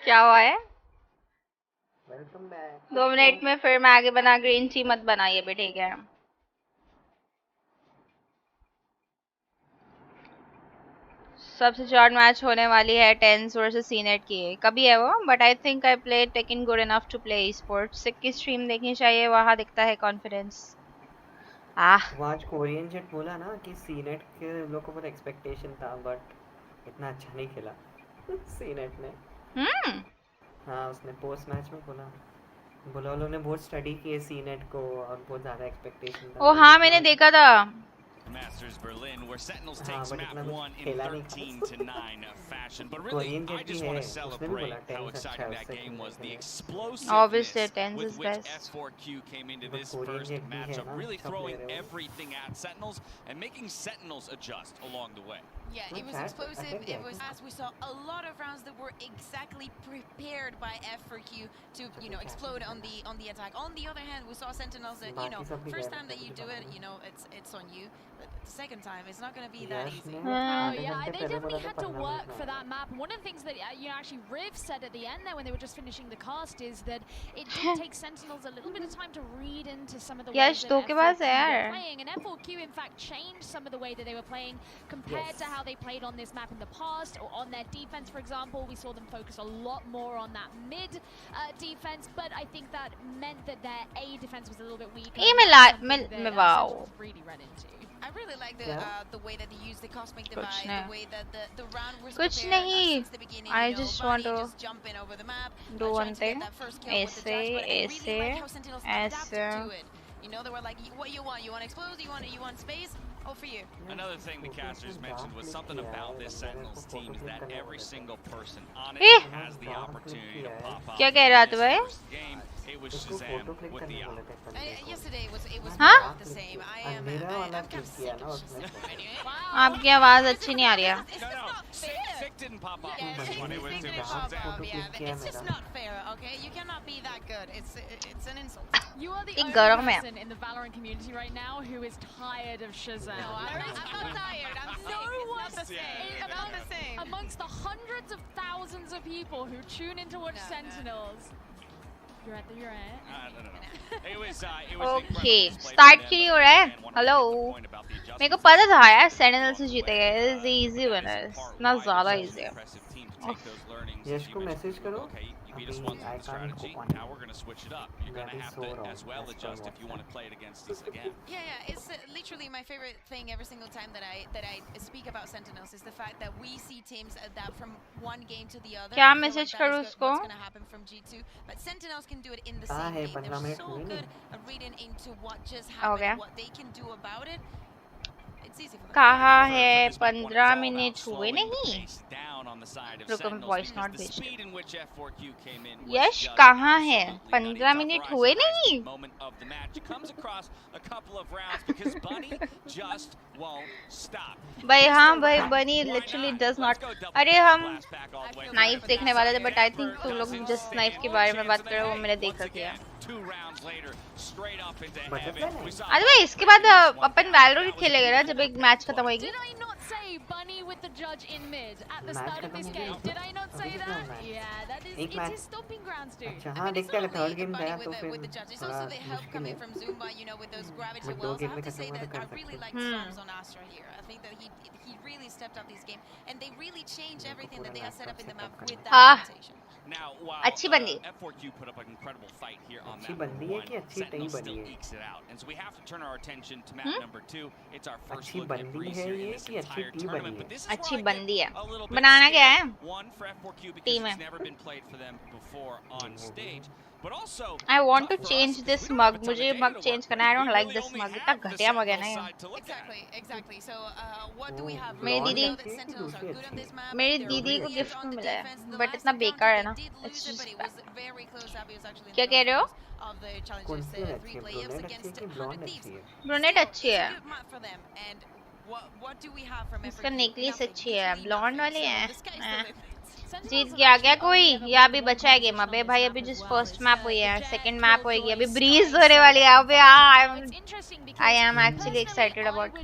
क्या हुआ है? 2 मिनट में फिर मैं आगे बना। ग्रीन टी मत बनाइए भी, ठीक है? सबसे शॉर्ट मैच होने वाली है टेंस वर्सेस सीनेट की। कभी है वो, but I think I play taking good enough to play sports. सिक की स्ट्रीम देखनी चाहिए, वहाँ दिखता है कॉन्फिडेंस। वो आज कोरियन जेट बोला ना कि सीनेट के लोग को बहुत एक्सपेक्टेशन था बट इतना अच्छा नहीं खेला सीनेट ने। हाँ उसने पोस्ट मैच में बोला उन्होंने बहुत स्टडी की है सीनेट को और बहुत ज़्यादा एक्सपेक्टेशन था। ओ हाँ मैंने देखा था। Masters Berlin, where Sentinels takes map 1 in 13-9 fashion. But really, I just want to celebrate how exciting that game was. The explosiveness with which F4Q came into this first matchup, really throwing everything at Sentinels and making Sentinels adjust along the way. Yeah, it was explosive. It was as we saw a lot of rounds that were exactly prepared by F4Q to, you know, explode on the attack. On the other hand, we saw Sentinels that, you know, first time that you do it, you know, it's on you. But the second time, it's not going to be that easy. Oh yeah, they definitely had to work for that map. One of the things that you know, actually Riv said at the end there when they were just finishing the cast is that it did take Sentinels a little bit of time to read into some of the ways that F4Q were playing, and F4Q in fact changed some of the way that they were playing compared to how they played on this map in the past, or on their defense, for example. We saw them focus a lot more on that mid defense, but I think that meant that their A defense was a little bit weaker. Really ran into. I really like the way that they use the cosmic divide, the way that the round was कुछ नहीं. I just want to do one thing. ऐसे. You know, they were like, what you want? You want explode? You want space? Oh, for you. Another thing the casters mentioned was something about this Sentinels team is that every single person on it has the opportunity to pop up. क्या कह रहा था भाई? It was Shazam with the yesterday it was not the same. I'm kind of sick of Shazam. आपकी आवाज अच्छी नहीं आ रही है. Sick didn't pop up. It's just not fair, okay? You cannot be that good. It's an insult. You are the only person in the Valorant community right now who is tired of Shazam. No, I'm not tired. I'm not the same. Not the same. Amongst the hundreds of thousands of people who tune in to watch Sentinels. You're right. No. It was Okay, start क्यों हो रहा है? Hello. मेरे को पता था यार Sentinels से जीतेगा. It's easy winners. ना ज़्यादा easy है. यश को मैसेज करो. beat us once with strategy. Now we're going to switch it up. You're going to have to as well adjust if you want to play it against us again. Yeah. It's literally my favorite thing every single time that I speak about Sentinels is the fact that we see teams adapt from one game to the other. क्या मैसेज करूँ उसको? What's going to happen from G2, but Sentinels can do it in the same game. They're so good at reading into what just happened, what they can do about it. कहाँ है 15 मिनट हुए नहीं. रुको मैं वॉइस नोट भेजती हूँ. यश कहाँ है 15 मिनट हुए नहीं. भाई हाँ भाई बनी लिटरली डज नॉट. अरे हम नाइफ देखने वाले थे बट आई थिंक तुम लोग जिस नाइफ के बारे में बात कर रहे हो वो मैंने देखा किया. अरे इसके बाद अपन वैलोरेंट खेलेंगे ना जब एक मैच खत्म होएगी. Bunny with the judge in mid at the start of this game. Did I not say that? Yeah, that is it's his stomping grounds, dude. अच्छा हाँ देखते हैं थर्ड गेम गया तो फिर with the judges also they help coming from Zumba, you know, with those gravity wells. I have to say that I really like Storms on Astra here. I think that he really stepped up this game and they really changed everything that they had set up in the map with that rotation. Now, while अच्छी बंदी. F4Q put up an incredible fight here on अच्छी map बंदी है कि अच्छी नहीं Sentinel बनी still है. ekes it out, and so we have to turn our attention to map number 2. It's our first अच्छी look at बंदी Breeze है here in ये this कि अच्छी entire टीम tournament. बनी But है. this is where अच्छी I बंदी get है. a little bit बनाना क्या है? one for F4Q because team है. it's never been played for them before on stage. But also, I want to change this mug. मुझे mug change करना है. I don't like this mug. इतना घटिया mug है ना ये. Exactly. So what do we have? मेरी दीदी को गिफ्ट में मिला है बट इतना बेकार है ना. It's just क्या कह रहे हो? ब्रूनेट अच्छी है. इसका नेकलेस अच्छी है. ब्लॉन्ड वाली है. जीत गया क्या कोई या अभी बचा है गेम? अबे भाई अभी जिस फर्स्ट मैप हुई है सेकंड मैप होएगी अभी ब्रीज होने वाली है. अबे I am actually excited about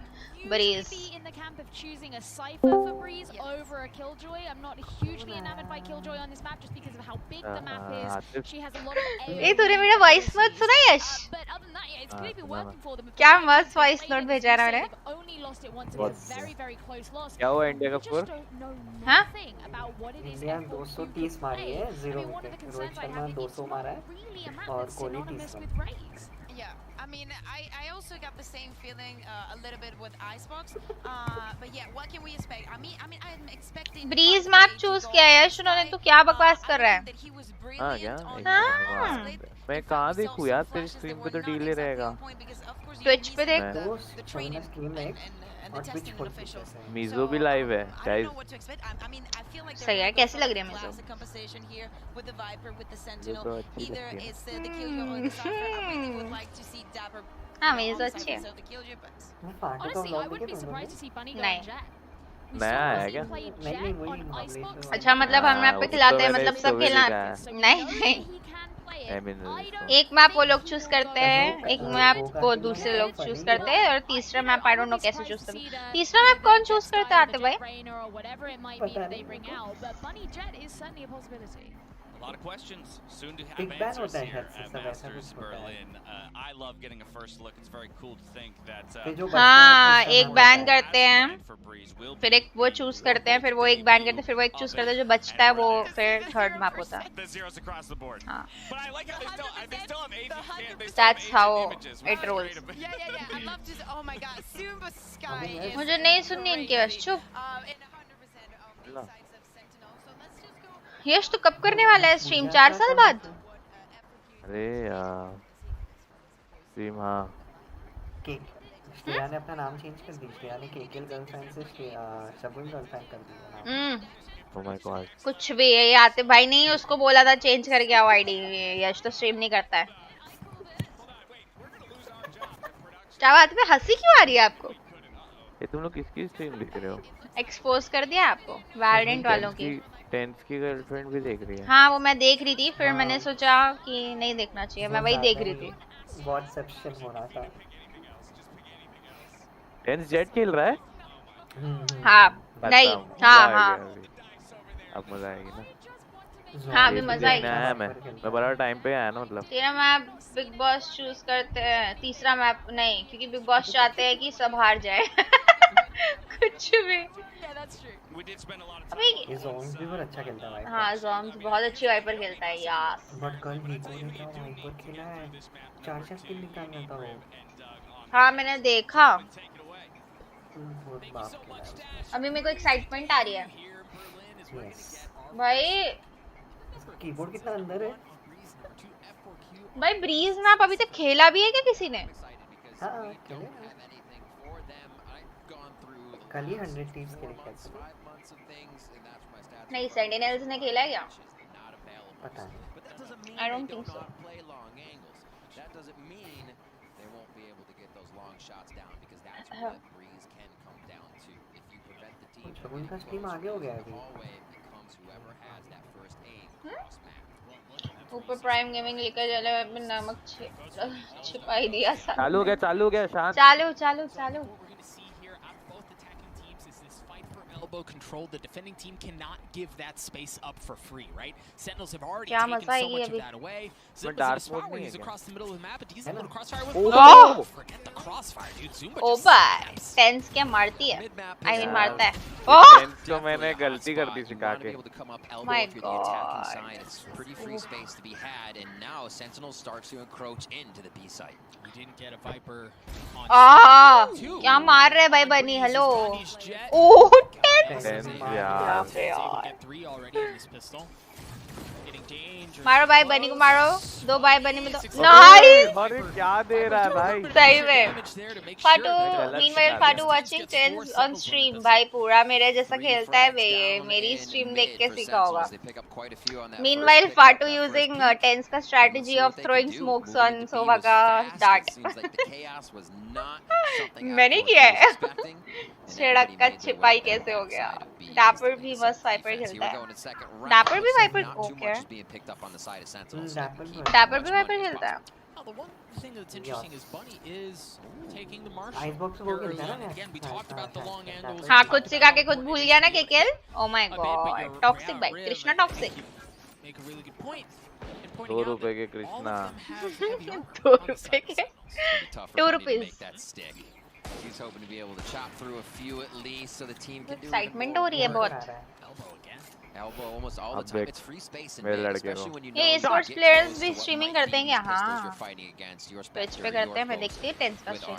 Breeze. In the camp of choosing a Cypher for Breeze over a Killjoy. I'm not hugely enamored by Killjoy on this map just because of how big the map is. She has a lot of ए तूने मेरा वॉइस नोट सुना यश? But other than that, yeah, it's clearly working for them. क्या मस्त वॉइस नोट भेजा है उन्होंने? Only lost it once. It's a very, very close loss. क्या हुआ इंडिया का स्कोर? हाँ? इंडिया 230 मारी है 0 विकेट. रोहित शर्मा 200 मारा है और Kohli 30. I mean, I also got the same feeling a little bit with Icebox. But yeah, what can we expect? I mean, I'm expecting breeze map choose किया है यश उन्होंने, तो क्या बकवास कर रहा है? हाँ क्या? एक हाँ मैं कहाँ देखूँ यार, तेरी स्ट्रीम पे तो डीले रहेगा। ट्विच पे देख। मीजो भी लाइव है गाइस। सही है, कैसी लग रही है मीजो? मीजो तो अच्छी लगती है। हाँ मीजो अच्छी है। नहीं नया है क्या? अच्छा मतलब हम मैप पे खिलाते हैं, मतलब सब खेलना? नहीं नहीं, एक मैप वो लोग चूज करते हैं, एक मैप वो दूसरे लोग चूज करते हैं, और तीसरा मैप आई डोंट नो कैसे चूज करते हैं। तीसरा मैप कौन चूज करता है आते भाई? A lot of questions soon to have answers here at Masters Berlin. I love getting a first look. It's very cool to think that हाँ एक बैन करते हैं, फिर एक वो चूज करते हैं, फिर वो एक बैन करते हैं, फिर वो एक चूज करते हैं, जो बचता है वो फिर थर्ड मैप होता है। हाँ That's how it rolls. मुझे नहीं सुननी इनकी बस, चुप। यश तो कब करने वाला है स्ट्रीम? 4 साल बाद? अरे यार स्ट्रीम हाँ। श्रेया ने अपना नाम चेंज कर दी, श्रेया ने केकेल गर्लफ्रेंड से शगुन गर्लफ्रेंड कर दिया। ओह माय गॉड। कुछ भी है, ये आते भाई नहीं उसको बोला था चेंज करके आओ आईडी, यश तो स्ट्रीम नहीं करता है। क्या बात है, हंसी क्यों आ रही है आपको? ये तुम लोग किसकी स्ट्रीम देख रहे हो? एक्सपोज कर दिया आपको वैलोरेंट वालों की। टेंस की गर्लफ्रेंड भी देख रही है? हाँ वो मैं देख रही थी, फिर मैंने सोचा कि नहीं देखना चाहिए, मैं वही देख रही थी। व्हाट्सएप्शन हो रहा था। टेंस जेट खेल रहा है? हाँ नहीं हाँ हाँ अब मजा आएगी ना। हाँ अभी मजा आएगी। मैं बड़ा टाइम पे आया ना, मतलब तेरा मैप बिग बॉस चूज करते हैं, तीसरा मैप नहीं, क्योंकि बिग बॉस चाहते हैं कि सब हार जाए। कुछ भी। अभी ये ज़ोन्स भी बहुत अच्छा खेलता है वाइपर। हाँ ज़ोन्स बहुत अच्छी वाइपर खेलता है यार। बट कल वीको ने क्या वाइपर खेला है, 4 किल निकाल रहा था वो। हाँ मैंने देखा। अभी मेरे को एक्साइटमेंट आ रही है भाई। कीबोर्ड कितना अंदर है भाई। ब्रीज मैप अभी तक खेला भी है क्या किसी ने? हाँ खेले कल ही 100 टीम्स के लिए खेलते। नहीं सेंटिनल्स ने खेला है क्या? पता नहीं। I don't think so. उनका स्ट्रीम आगे हो गया है अभी। ऊपर प्राइम गेमिंग लेकर चले, अपने नमक छिपाई दिया। चालू हो गया शांत। चालू। Elbow control, the defending team cannot give that space up for free, right? Sentinels have already क्या taken so much of that away. Zumba's in a spot where he's across the middle of the map, but he's able to crossfire with. Oh! Forget the crossfire, dude. Zumba oh just भाई snaps. टेंस क्या मारती है? I mean मारता है। टेंस को मैंने गलती कर दी सिखा के। My God. It's pretty free space to be had, and now Sentinel starts to encroach into the B site. We didn't get a Viper on क्या मार रहे भाई बनी? हेलो। ओह टेंस यार। मारो भाई बनी को मारो, 2 भाई बनी में तो नाइस। अरे क्या दे रहा है भाई? सही में। फाटू मीनवाइल फाटू वाचिंग टेंस ऑन स्ट्रीम। भाई पूरा मेरे जैसा खेलता है वे, मेरी स्ट्रीम देख के सीखा होगा। मीनवाइल फाटू यूजिंग टेंस का strategy of throwing smokes on Sova का डार्ट। मैंने किया है। छिड़क का छिपाई कैसे हो गया? डैपर भी मस्त वाइपर खेलता है। डैपर भी वाइपर ओके। डैपर भी वाइपर खेलता है। The one thing that's interesting is Bunny is taking the marshal. Icebox वो खेलता है ना? Again, we talked about the long angles. हाँ खुद सिखा के खुद भूल गया ना केकेल। Oh my God, टॉक्सिक भाई, Krishna toxic. Make a really good point. 2 रुपए के कृष्णा। 2 रुपए के 2 rupees. He's hoping to be able to chop through a few at least, so the team can do excitement हो रही है बहुत। Elbow almost all the time. It's free space in mid, especially when you know ये स्पोर्ट्स प्लेयर्स भी स्ट्रीमिंग करते हैं क्या? हाँ, ट्विच पे करते हैं, मैं देखती हूँ टेंस का स्ट्रीम,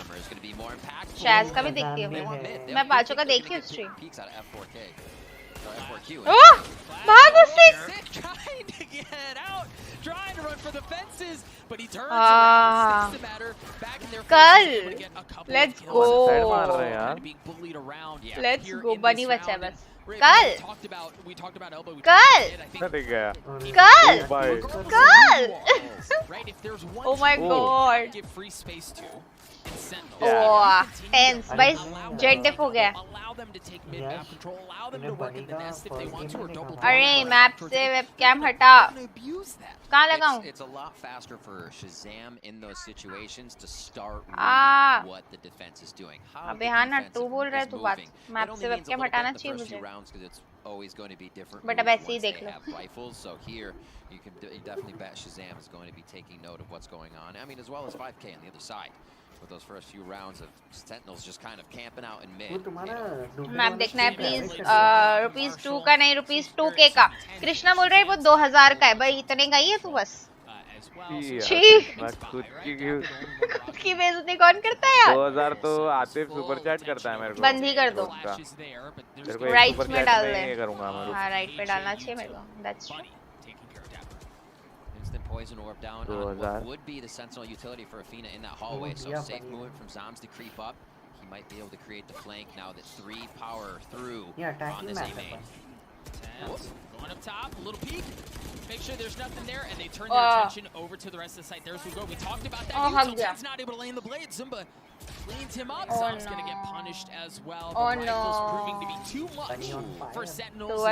शैज का भी देखती हूँ मैं पांचों का देखती हूँ स्ट्रीम। ओह, भागो सिक्स! कल लेट्स गो, लेट्स गो, बनी बचा है बस। कल oh my god, oh TenZ भाई, जेट डिप हो गया। अरे मैप से वेबकैम हटा, कहाँ लगाऊं? It's a lot faster for Shazam in those situations to start reading what the defense is doing. अबे हाँ ना, तू बोल रहा है तू बात, मैप से वेबकैम हटाना चाहिए मुझे, always going to be different but अब ऐसे ही देख लो। rifles, so here you can definitely bet Shazam is going to be taking note of what's going on. I mean, as well as 5K on the other side. With those first few rounds of Sentinels just kind of camping out in mid. Map देखना है प्लीज, ₹2 का नहीं, ₹2K का। कृष्णा बोल रहा है वो 2000 का है भाई, इतने का ही है तू बस। की बेइज्जती कौन करता है यार? 2000 तो आतिफ सुपर चैट करता है मेरे को। बंद ही कर दो, राइट में डाल दे। हाँ राइट पे डालना चाहिए मेरे को, that's true. Instant poison orb down on what would be the sentinel utility for Athena in that hallway, so safe movement from Zoms to creep up. He might be able to create the flank now that 3 power through on this A main. Going up top, a little peek. Make sure there's nothing there, and they turn their attention over to the rest of the site. There's we go. We talked about that. He's not able to lay in the blade. Zumba cleans him up. Zom's gonna get punished as well. Oh no! Proving to be too much for Sentinels.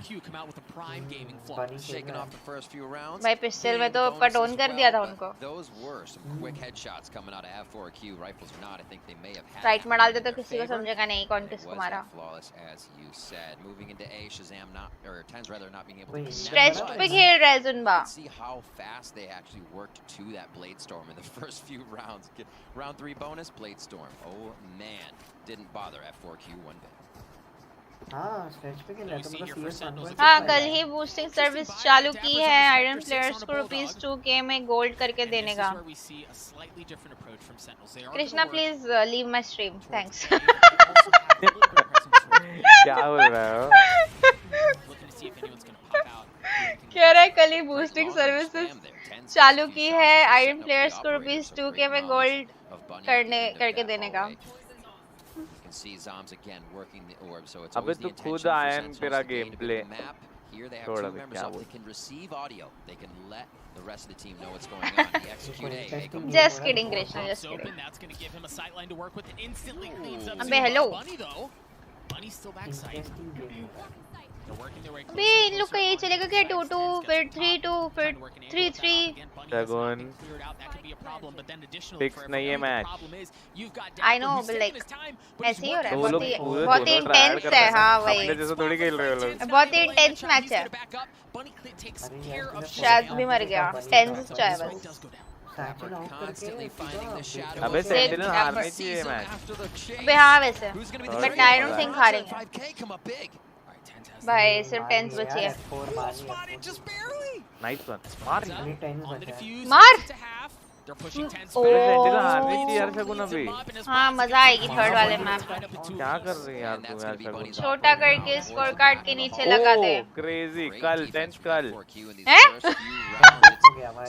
Q come out with a prime gaming flaw. Shaking off the first few rounds. भाई पिस्टल में तो कट ऑन कर दिया था उनको. Those were some quick headshots coming out of F4Q. Rifles or not, I think they may have had. Right में डाल दे तो किसी को समझेगा नहीं कौन किसको मारा. Flawless as you said. Moving into A, Shazam not or Tens rather not being able to stretched पे खेल रहा है जुनबा. See how fast they actually worked to that Blade Storm in the first few rounds. Round 3 bonus Blade Storm. Oh man, didn't bother F4Q one bit. हाँ स्ट्रेच पे खेल रहा है तो मतलब CS1 हाँ कल ही बूस्टिंग सर्विस चालू की है आयरन प्लेयर्स को ₹2K में गोल्ड करके देने का. Krishna please leave my stream thanks. क्या बोल रहा हो? कह रहा है कल ही बूस्टिंग सर्विसेज चालू की है आयरन प्लेयर्स को ₹2K में गोल्ड करके देने का. अबे तू खुद आयन तेरा गेम प्ले थोड़ा क्या बोल. Just kidding Krishna, just kidding. अबे हेलो. अबे इन लोग का ये चलेगा क्या 2-2 फिर 3-2 फिर 3-3. Dragon fix नहीं है match. I know but like ऐसे ही हो रहा है. बहुत ही इंटेंस है. हाँ वही जैसे थोड़ी खेल रहे हो लोग. बहुत ही इंटेंस मैच है. शायद भी मर गया. टेंस चाहे बस. अबे सेंटिनल हारने चाहिए मैच. अबे हाँ वैसे बट आई डोंट थिंक हारेंगे भाई. सिर्फ टेंस बची है. Nice one. मार मार. सेंटिनल हारने चाहिए यार शगुन अभी. हाँ मजा आएगी थर्ड वाले मैच में. क्या कर रही है यार तू यार शगुन. छोटा करके स्कोर कार्ड के नीचे लगा दे. क्रेजी. कल 10 कल हैं?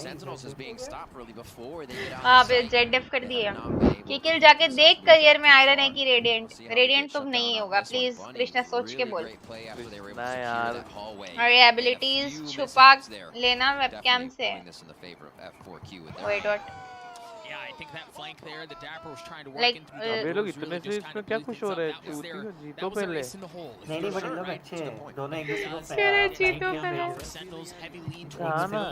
Sentinels is being stopped really before they get out. हाँ पे जेट डिफ कर दिए. किकिल जाके देख करियर में आयरन है कि रेडिएंट तुम नहीं होगा प्लीज कृष्णा सोच के बोल. ना यार. और ये एबिलिटीज छुपा लेना वेबकैम से. Wait what. Yeah, I think that flank there, the Dapper was trying to work like, into the अबे लोग इतने से इसमें क्या खुश हो रहे हैं. जीतो पहले. नहीं बट लोग अच्छे हैं दोनों एक दूसरे को. चलो जीतो पहले. हाँ ना.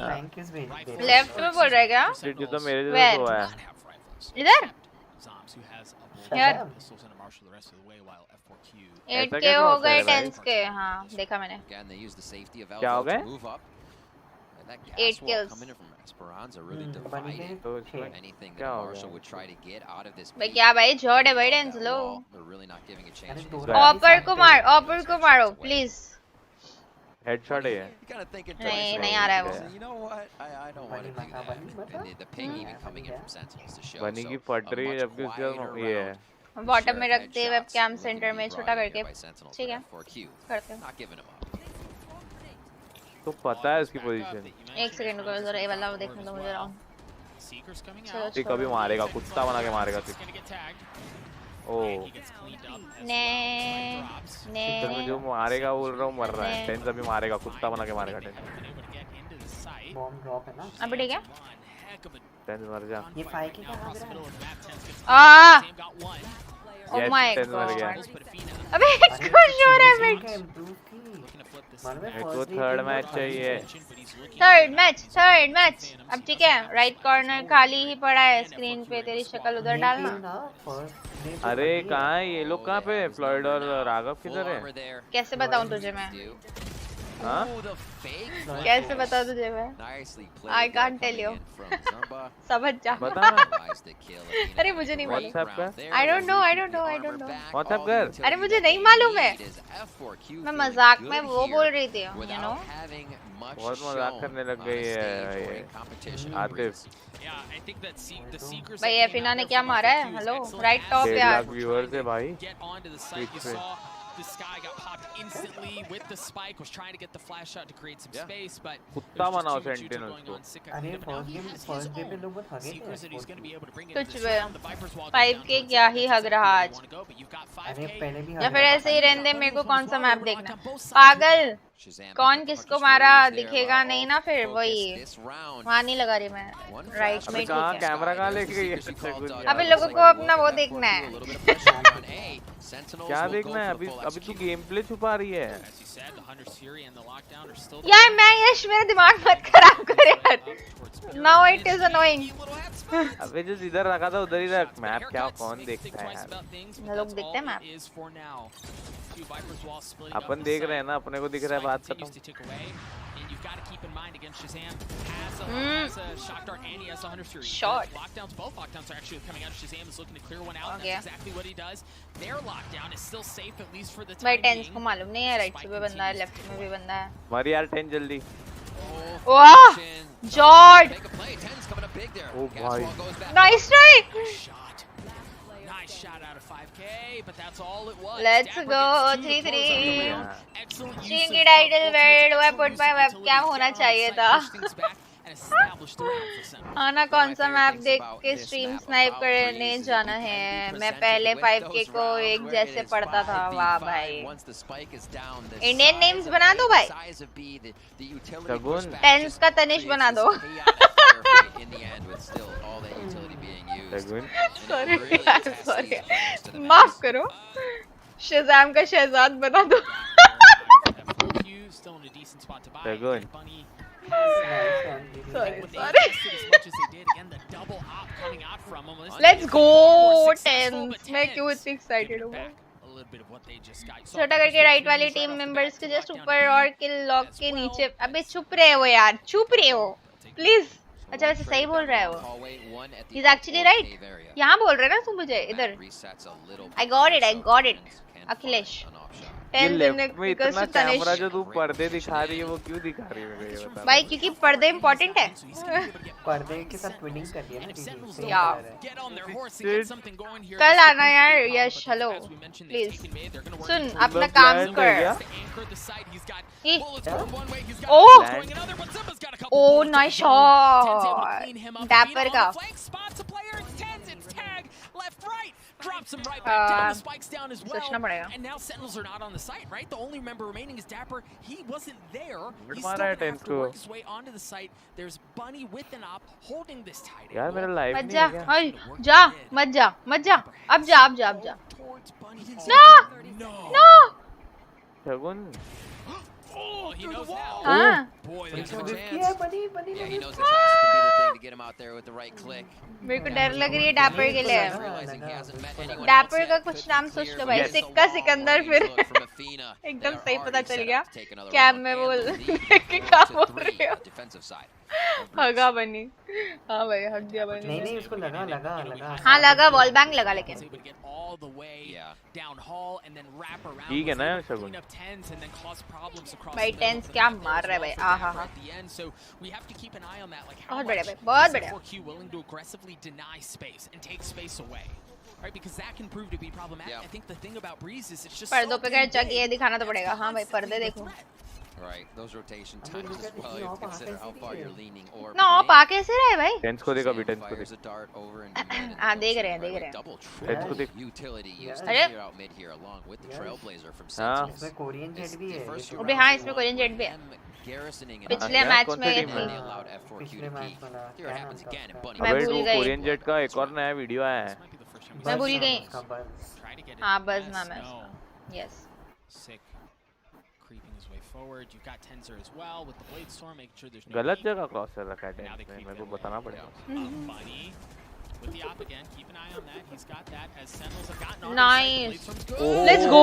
लेफ्ट में बोल रहा है क्या? ये तो मेरे जैसा हुआ है. इधर यार 8K हो गए 10K. हाँ देखा मैंने. क्या हो गए? 8 kills. तो Anything that Marshall would try to get out of this. भाई क्या भाई झोड़ है भाई डेंस लो. ऑपर को मारो प्लीज. हेडशॉट है नहीं नहीं आ रहा है वो बनी की फट रही है जबकि उसका ये है बॉटम में रखते वेब कैम सेंटर में छोटा करके ठीक है करते हैं तो पता है उसकी पोजीशन एक सेकंड रुको जरा ये वाला देखने दो मुझे राउंड ये कभी मारेगा कुत्ता बना के मारेगा तू ओ ने तो जो मारेगा बोल रहा हूँ मर रहा है टेंस अभी मारेगा कुत्ता बना के मारेगा टेंस बॉम्ब ड्रॉप है ना अभी ठीक है टेंस मर जा ये फाइव की क्या लग रहा है ओ माय गॉड अबे कुछ हो रहा है मिड मेरे को थर्ड मैच चाहिए थर्ड मैच अब ठीक है राइट कॉर्नर खाली ही पड़ा है स्क्रीन पे तेरी शक्ल उधर डालना अरे कहाँ है ये लोग कहाँ पे फ्लॉइड और राघव किधर है कैसे बताऊं तुझे मैं हाँ कैसे बताऊं तुझे मैं आई कांट टेल यू समझ जा बता अरे मुझे नहीं मालूम व्हाट्सएप कर आई डोंट नो व्हाट्सएप कर अरे मुझे नहीं मालूम है मैं मजाक में वो बोल रही थी यू नो बहुत मजाक करने लग गई है ये आतिफ भाई एफिना ने क्या मारा है हेलो राइट टॉप यार व्यूअर्स है भाई This guy got popped instantly with the spike, was trying to get the flash shot to create some space, but कुत्ता बनाओ सेंटिनल को अरे फर्स्ट गेम पे लोग बहुत हगे थे कुछ 5k क्या ही हग रहा आज अरे पहले भी या फिर ऐसे ही रहने दे मेरे को कौन सा मैप देखना पागल कौन किसको मारा दिखेगा नहीं ना फिर वही वहाँ नहीं लगा रही मैं राइट में कहाँ कैमरा कहाँ लेके गई है अभी लोगों को अपना वो देखना है क्या देखना है अभी तू गेम प्ले छुपा रही है यार मैं यश मेरा दिमाग मत खराब कर यार नाउ इट इज अनोइंग अबे जो इधर रखा था उधर ही रख मैप क्या कौन देखता है यार लोग देखते हैं मैप अपन देख रहे हैं ना अपने को दिख रहा है बात खत्म Got to keep in mind against Shazam has a shock dart and he has a 100 series. Short. Lockdowns, both lockdowns are actually coming out. Shazam is looking to clear one out. Okay. That's exactly what he does. Their lockdown is still safe at least for the time being. भाई 10 को मालूम नहीं है राइट पे बंदा है लेफ्ट में भी बंदा है मार यार 10 जल्दी वाह जॉर्ड ओ भाई nice try Nice shot out of 5k, but that's all it was. Let's go 3-3. Chingy title where do I put my webcam होना चाहिए था आना कौन सा मैप देख के स्ट्रीम स्नाइप करने जाना है मैं पहले 5k को एक जैसे पढ़ता था वाह भाई इंडियन नेम्स बना दो भाई टेंस का तनिष बना दो सॉरी माफ करो शज़ाम का शहजाद बना दो Let's go 10 मैं क्यों इतनी एक्साइटेड हूँ छोटा करके राइट वाली टीम मेंबर्स के जस्ट ऊपर और किल लॉक के नीचे अबे चुप रहे हो यार चुप रहे हो प्लीज अच्छा वैसे सही बोल रहा है वो he's actually right यहाँ बोल रहे ना तुम मुझे इधर I got it अखिलेश ये लेफ्ट में इतना कैमरा जो तू पर्दे दिखा रही है वो क्यों दिखा रही है मुझे ये बता भाई क्योंकि पर्दे इम्पोर्टेंट है पर्दे के साथ ट्विनिंग कर दिया ना कल आना यार यश हेलो प्लीज सुन अपना काम कर ओ नाइस शॉट डैपर का Drops him right back down. The spikes down as well. And now Sentinels are not on the site, right? The only member remaining is Dapper. He wasn't there. He's still gonna have to work his way onto the site. There's Bunny with an op holding this tight. यार मेरा लाइव नहीं है क्या? जा मत जा अब जा no Shagun Oh, he knows now. Boy, there's a Bunny. Yeah, he knows this has to be the thing to get him out there with the right click. मेरे को डर लग रही है डैपर के लिए डैपर का कुछ नाम सोच लो भाई सिक्का सिकंदर फिर एकदम सही पता चल गया क्या मैं बोल क्या बोल रही हूँ हगा बनी हाँ भाई हग दिया बनी नहीं उसको लगा हाँ लगा वॉल बैंग लगा लेकिन ठीक है ना यार शगुन भाई टेंस क्या मार रहा है भाई आहा हा बहुत बढ़िया भाई बहुत बढ़िया Right, because that can prove to be problematic. I think the thing about Breeze is it's just पर्दों पे क्या जग ये दिखाना तो पड़ेगा हाँ भाई पर्दे देखो Right, those rotation times as well. You have to consider how far you're leaning or ना ऑफ आ कैसे रहा है भाई टेंस को देखा भी टेंस को देख हाँ देख रहे हैं टेंस को देख utility used to अरे clear out mid here along with the Trailblazer from Sentinels. इसमें कोरियन जेट भी है अबे हाँ इसमें कोरियन जेट भी है पिछले मैच में ये थी मैं भूल गई कोरियन जेट का एक और नया वीडियो आया है मैं भूल गई हाँ बस नाम है यस गलत जगह क्रॉस कर रखा है टेंस ने मेरे को बताना पड़ेगा with the op again. Keep an eye on that. He's got that as Sentinels have gotten on. Nice. Oh. Let's go.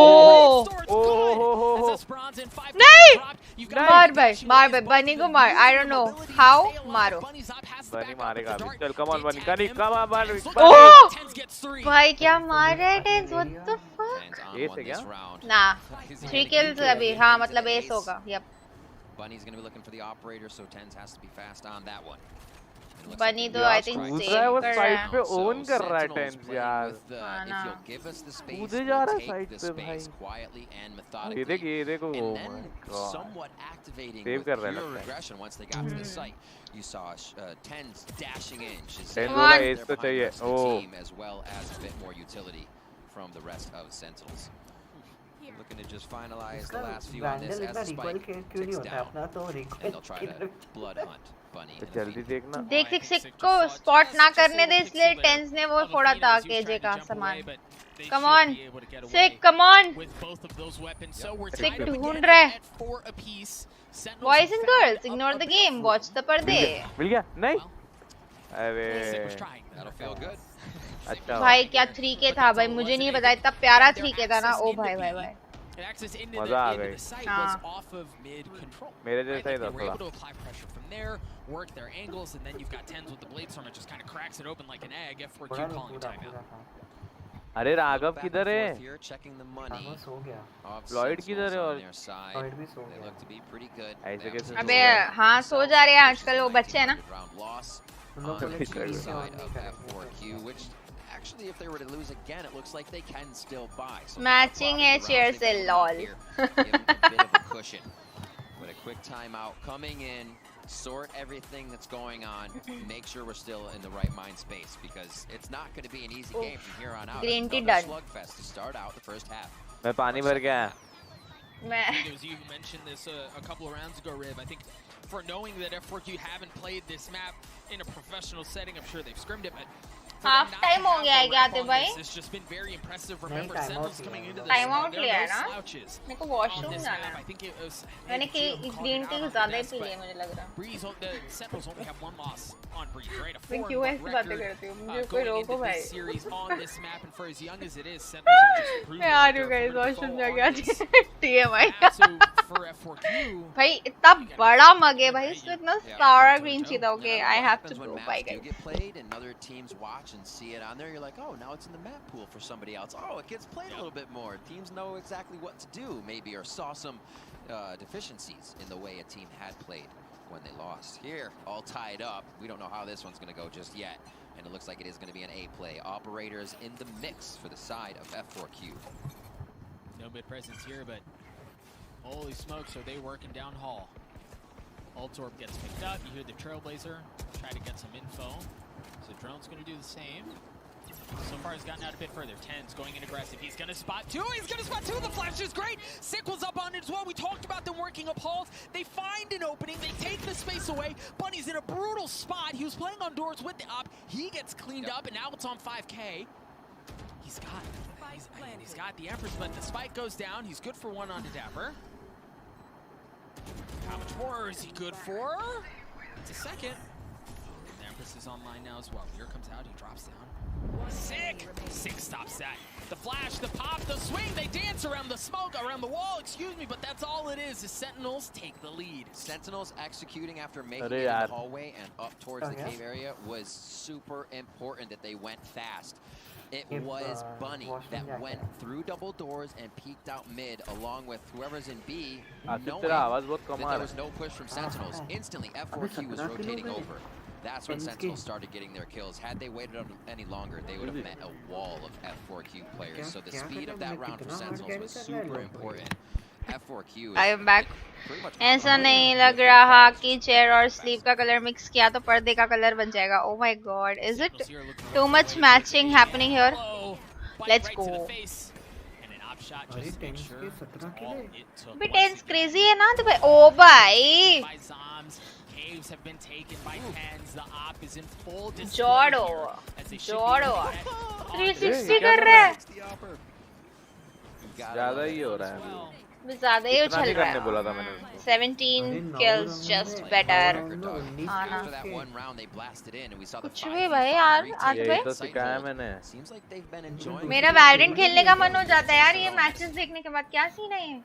नहीं मार भाई बनी को मार I don't know how मारो बनी मारेगा अभी चल कम ऑन बनी कनी कम ऑन बनी ओह भाई क्या मार रहा है TenZ what the fuck ace है क्या ना 3 kills अभी हाँ मतलब एस होगा yep Bunny's going to be looking for the operator so Tens has to be fast on that one. बनी तो I think वो साइड पे ओन कर रहा है टेंस यार कूदे जा रहा है साइड पे भाई ये देखो oh my god सेव कर रहा है You saw Tens dashing in. TenZ वाला एज तो चाहिए oh as well as a bit more utility from the rest of Sentinels. Looking to just finalize the last few on this as the spike ticks down. And they'll try to blood hunt Bunny. जल्दी देखना देख को स्पॉट ना करने दे इसलिए टेंस ने वो फोड़ा था केजे का सामान come on sick come on सिक ढूंढ रहा है boys and girls ignore the game watch the पर्दे मिल गया नहीं अरे That'll feel good. अच्छा भाई क्या 3K था भाई मुझे नहीं पता इतना प्यारा 3K था ना ओ भाई मजा आ गई मेरे जैसा ही था थोड़ा work their angles and then you've got Tens with the blade storm and just kind of cracks it open like an egg. F4Q calling timeout. अरे राघव किधर है फ्लॉइड किधर है और ऐसे कैसे अबे हाँ सो जा रहे हैं आजकल वो बच्चे हैं ना Actually, if they were to lose again, it looks like they can still buy. Matching है cheer से lol. Give them a bit of a cushion. With a quick timeout coming in, sort everything that's going on, make sure we're still in the right mind space because it's not going to be an easy game from here on out. Green tea Another done. slugfest to start out the first half. मैं पानी भर के आया You mentioned this a couple of rounds ago, Riv. I think for knowing that F4Q haven't played this map in a professional setting, I'm sure they've scrimmed it, but half time हो गया है क्या आते भाई टाइम आउट लिया है ना मेरे को वॉशरूम जाना है मैंने कि ग्रीन टी ज्यादा ही पी लिया मुझे लग रहा मैं क्यों ऐसी बातें करती हूँ मुझे कोई रोको भाई मैं आ रही हूँ गाइस वॉशरूम जाके आती TMI भाई इतना बड़ा मग है भाई इसमें इतना सारा ग्रीन टी था okay I have to prove bye guys and see it on there, you're like, oh, now it's in the map pool for somebody else. Oh, it gets played a little bit more. Teams know exactly what to do, maybe, or saw some deficiencies in the way a team had played when they lost. Here, all tied up. We don't know how this one's going to go just yet. And it looks like it is going to be an A play. Operators in the mix for the side of F4Q. No mid presence here, but holy smokes, are they working down hall? Ultorb gets picked up. You hear the Trailblazer try to get some info. So Drone's going to do the same. So far he's gotten out a bit further. Tens going in aggressive. He's going to spot two. He's going to spot two. The flash is great. Sick was up on it as well. We talked about them working up halls. They find an opening. They take the space away. Bunny's in a brutal spot. He was playing on doors with the op. He gets cleaned up, and now it's on 5K. He's got the Empress, but the spike goes down. He's good for one onto Dapper. How much more is he good for? It's a second. This is online now as well. Here comes out, he drops down. Sick! Sick stops that. The flash, the pop, the swing, they dance around the smoke, around the wall, excuse me, but that's all it is Sentinels take the lead. Sentinels executing after making it in the hallway and up towards the cave area was super important that they went fast. It was Bunny that went through double doors and peeked out mid along with whoever's in B, knowing that there was no push from Sentinels. Instantly, F4Q was rotating over. That's when Sentinels started getting their kills. Had they waited any longer, they would have met a wall of F4Q players. So the speed of that round for Sentinels was super important. F4Q I am back. ऐसा नहीं लग रहा कि चेयर और स्लीव का कलर मिक्स किया तो पर्दे का कलर बन जाएगा. Oh my god, is it too much matching happening here? Let's go. But tense crazy है ना तो भाई. Oh भाई. Caves have been taken by tens. The op is in full display. Jordo. 360 कर रहा है. ज़्यादा ही हो रहा है. ज़्यादा ही उछल रहा है. 17 kills, just better. आना. कुछ भी भाई यार आज में. तो सिखाया मैंने. मेरा Valorant खेलने का मन हो जाता है यार ये मैचेस देखने के बाद. क्या सीन है ये?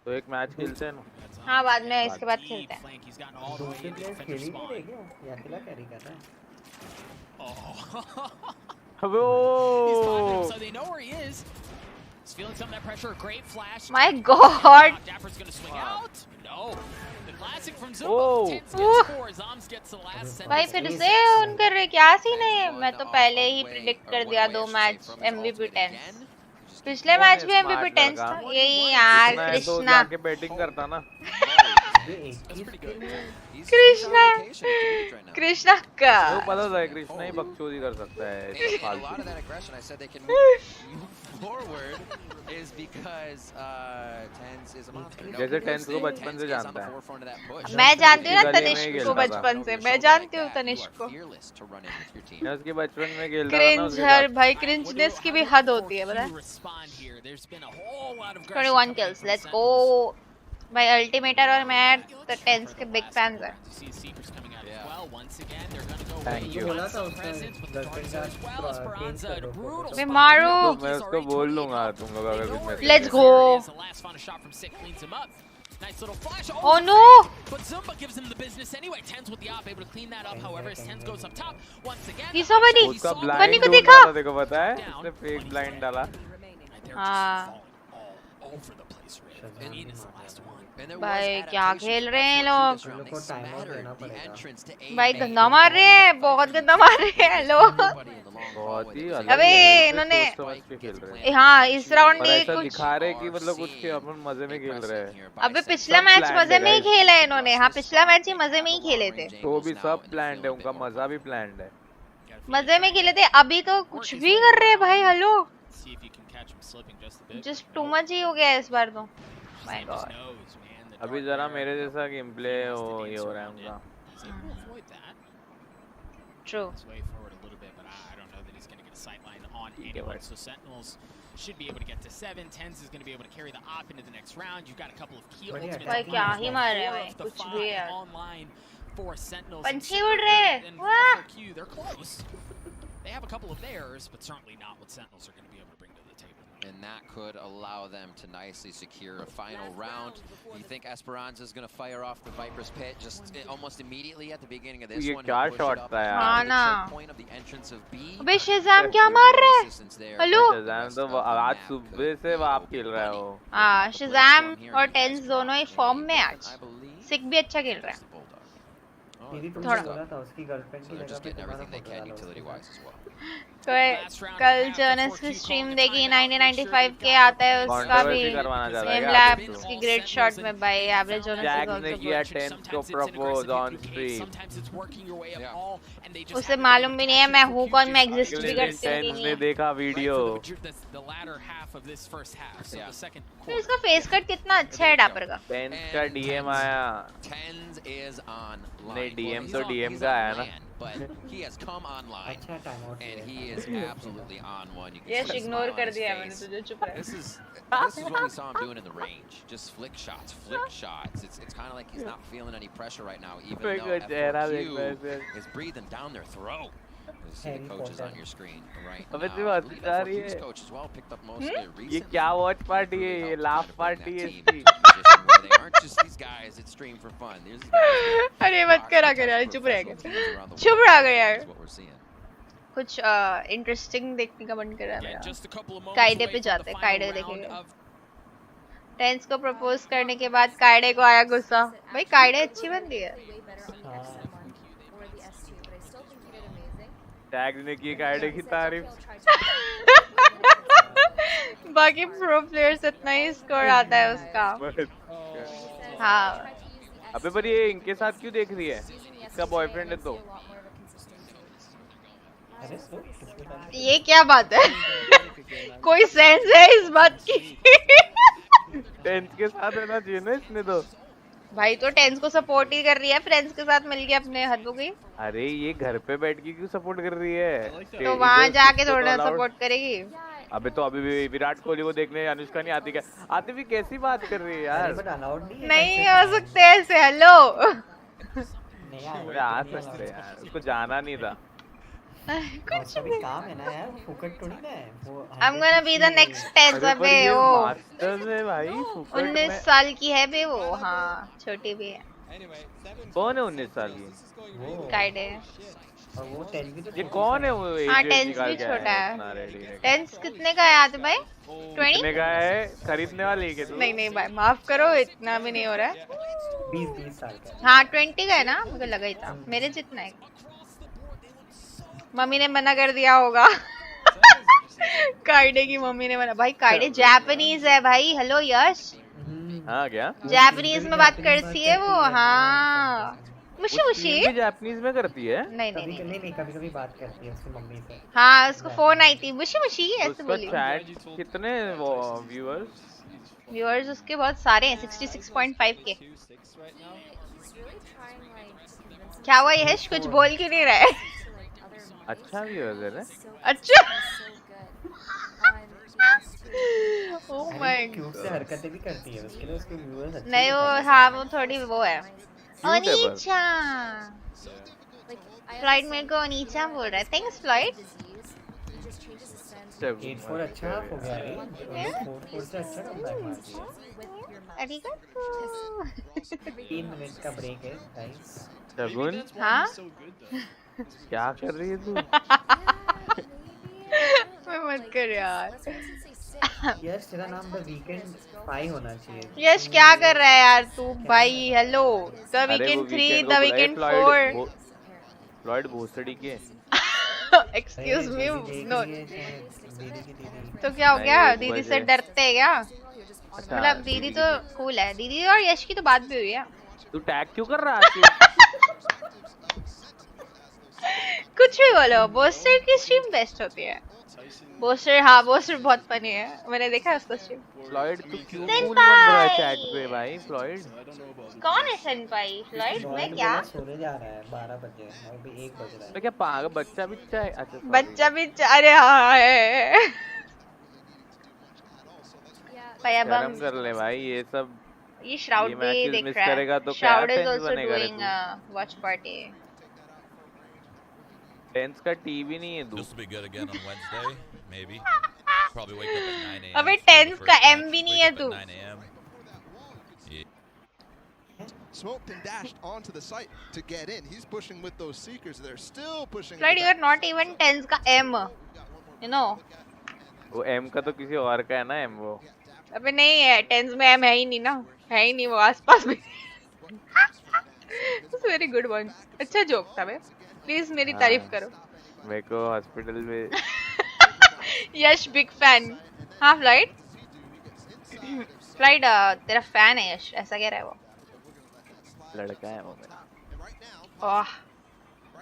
तो एक मैच खेलते हैं ना. हाँ बाद में इसके बाद खेलते हैं. दूसरे प्लेयर खेल ही नहीं रहेगा या अकेला कैरी कर रहा है. So they know where he is. He's feeling some of that pressure. Great flash. My god. Dapper's gonna swing out. No. The classic from Zumba. Tens gets 4. Zoms gets the last set. भाई फिर से उनका रे क्या सीन है? मैं तो पहले ही प्रेडिक्ट कर दिया 2 मैच MVP 10. पिछले मैच भी MVP 10 था. यही यार कृष्णा. तो बैटिंग करता ना. कृष्णा का. वो पता था कृष्णा ही बकचोदी कर सकता है. जैसे टेंस को बचपन से जानता है. मैं जानती हूँ ना तनिष्क को बचपन से. मैं जानती हूँ तनिष्क को. मैं उसके बचपन में खेलता था. क्रिंज हर भाई क्रिंजनेस की भी हद होती है पता है. 21 kills. Let's go. भाई अल्टीमेटर और मैं तो टेंस के बिग फैंस हैं. Thank you. मैं मारू. मैं उसको बोल लूँगा तुम लोग अगर कुछ message. Let's go. Oh no! But Zumba gives him the business anyway. Tens with the op, able to clean that up. However, as Tens goes up top once again. He saw Bunny. उसका Bunny ब्लाइंड को देखा. देखो पता है. उसने फेक ब्लाइंड डाला. हाँ. भाई क्या खेल रहे हैं लोग. भाई गंदा मार रहे हैं. बहुत गंदा मार रहे हैं लोग. बहुत ही अबे इन्होंने. हाँ इस राउंड में कुछ दिखा रहे कि मतलब कुछ के अपन मजे में खेल रहे हैं. अबे पिछला मैच मजे में ही खेला है इन्होंने. हाँ पिछला मैच ही मजे में ही खेले थे. तो भी सब प्लान्ड है. उनका मजा भी प्लान्ड है. मजे में खेले थे. अभी तो कुछ भी कर रहे हैं भाई. हेलो जस्ट टू मच ही हो गया इस बार तो. My God. अभी जरा मेरे जैसा गेम प्ले हो ये हो रहा है उनका. True. So Sentinels should be able to get to 7. Tens is going to be able to carry the op into the next round. You've got a couple of key ultimates. भाई क्या ही मार रहे हैं भाई. कुछ भी यार. Online for Sentinels. पंछी उड़ रहे हैं. वाह. They're close. They have a couple of theirs, but certainly not what Sentinels are going to be able to bring to the table. And that could allow them to nicely secure a final round. You think Esperanza is going to fire off the Viper's Pit just almost immediately at the beginning of this one? क्या शॉट था यार. हाँ ना. अबे शज़ाम क्या मार रहे हैं. हेलो. शज़ाम तो आज सुबह से आप खेल रहे हो. हाँ शज़ाम और टेंस दोनों ही फॉर्म में आज. सिक भी अच्छा खेल रहा है. थोड़ा उसकी गर्लफ्रेंड की कल जर्नस की स्ट्रीम देखी. 1995 के आता है उसका भी. सेम लैब उसकी ग्रेट शॉट में भाई एवरेज जर्नस ने किया 10 को प्रपोज ऑन स्ट्रीम. उसे मालूम भी नहीं है मैं हूँ कौन. मैं एग्जिस्ट भी करती हूँ. ने देखा वीडियो. इसका फेस कट कितना अच्छा है डैपर का. 10 का डीएम आया. नहीं डीएम तो डीएम का आया ना. But he has come online and he is absolutely on one. You can yes, ignore कर दिया मैंने तुझे. चुप रह. This is what we saw him doing in the range. Just flick shots. It's kind of like he's not feeling any pressure right now, even though F4Q is breathing down their throat. You see the coaches on your screen right now. अबे तू बात जा रही है coach as well picked up most of it recently. ये क्या watch party है ये laugh party है इसकी They aren't just these guys that stream for fun. There's these guys अरे मत करा कर यार चुप रह गया चुप रह गया यार कुछ इंटरेस्टिंग देखने का मन कर रहा है मेरा काइडे पे जाते हैं काइडे देखेंगे टेंस को प्रपोज करने के बाद काइडे को आया गुस्सा भाई काइडे अच्छी बंदी है टैग ने की काइडे की तारीफ बाकी प्रो प्लेयर्स इतना ही स्कोर आता है उसका हाँ अबे पर ये इनके साथ क्यों देख रही है इसका बॉयफ्रेंड है तो ये क्या बात है कोई सेंस है इस बात की टेंस के साथ रहना चाहिए ना इसने तो भाई तो टेंस को सपोर्ट ही कर रही है फ्रेंड्स के साथ मिलके अपने हदों की अरे ये घर पे बैठ के क्यों सपोर्ट कर रही है तो वहाँ जाके थोड़ा सपोर्ट करेगी अबे तो अभी भी विराट कोहली को देखने अनुष्का नहीं आती क्या आती भी कैसी बात कर रही है यार नहीं हो सकते ऐसे हेलो आ सकते यार उसको जाना नहीं था कुछ भी काम है ना यार फुकट थोड़ी ना है वो I'm gonna be the next TenZ अबे वो मास्टर्स है भाई 19 साल की है बे वो हाँ छोटी भी है कौन है 19 साल की काइडे और वो 10 भी तो ये कौन है वो हाँ 10 भी छोटा है 10 कितने का है आते भाई 20 कितने का है खरीदने वाली के नहीं नहीं भाई माफ करो इतना भी नहीं हो रहा है 20 साल का हाँ 20 का है ना मुझे लगा ही था मेरे जितना है मम्मी ने मना कर दिया होगा काइडे की मम्मी ने मना भाई काइडे जापानीज है भाई हेलो यश हाँ क्या जापानीज में बात करती है वो हाँ मुशी मुशी जापानीज में करती है नहीं नहीं नहीं कभी-कभी बात करती है उसकी मम्मी से हाँ उसको फोन आई थी मुशी मुशी ऐसे बोली चैट कितने वो व्यूअर्स उसके बहुत सारे हैं 66.5 के क्या हुआ यश कुछ बोल क्यों नहीं रहा है अच्छा व्यूअर्स है अच्छा ओह माय क्यूट से हरकतें भी करती है उसके लिए उसके व्यूअर्स अच्छे नहीं वो हाँ वो थोड़ी वो है ओनीचा फ्लाइट मेरे को ओनीचा बोल रहा है थैंक्स फ्लाइट 8-4 अच्छा हो गया रे 4-4 से अच्छा कमबैक मार दिया अरिगातो 3 मिनट का ब्रेक है गाइस शगुन हाँ क्या कर रही है तू मैं मत कर यार यश तेरा नाम द वीकेंड 5 होना चाहिए यश क्या कर रहा है यार तू भाई hello the weekend 3 the weekend 4 Floyd भोसड़ी के एक्सक्यूज मी नो तो क्या हो गया दीदी से डरते हैं क्या मतलब दीदी तो कूल है दीदी और यश की तो बात भी हुई है तू टैग क्यों कर रहा है कुछ भी बोलो बोस्टर की स्ट्रीम बेस्ट होती है बोस्टर हाँ बोस्टर बहुत फनी है मैंने देखा उसका स्ट्रीम फ्लॉइड तू क्यों कूल बन रहा है चैट पे भाई फ्लॉइड कौन है सेनपाई फ्लॉइड मैं क्या सोने जा रहा है 12 बजे अभी 1 बज रहा है तो क्या पागल बच्चा बिच्चा है अच्छा बच्चा बिच्चा अरे हाँ है शर्म कर ले भाई ये सब ये श्राउड भी देख रहा है Shroud is also doing watch party TenZ का टीवी नहीं है This will be good again on Wednesday, maybe. Probably wake up at 9 a.m. अबे टेंस का एम भी नहीं है तू Smoked and dashed onto the site to get in. He's pushing with those seekers. They're still pushing. Right, you are not even TenZ का एम you know वो एम का तो किसी और का है ना एम वो अबे नहीं है टेंस में एम है ही नहीं ना है ही नहीं वो आसपास में That's very good one अच्छा जोक था बे प्लीज मेरी तारीफ करो मेरे को हॉस्पिटल में यश बिग फैन हाँ फ्लाइट फ्लाइट तेरा फैन है यश ऐसा कह रहा है वो लड़का है वो मेरा oh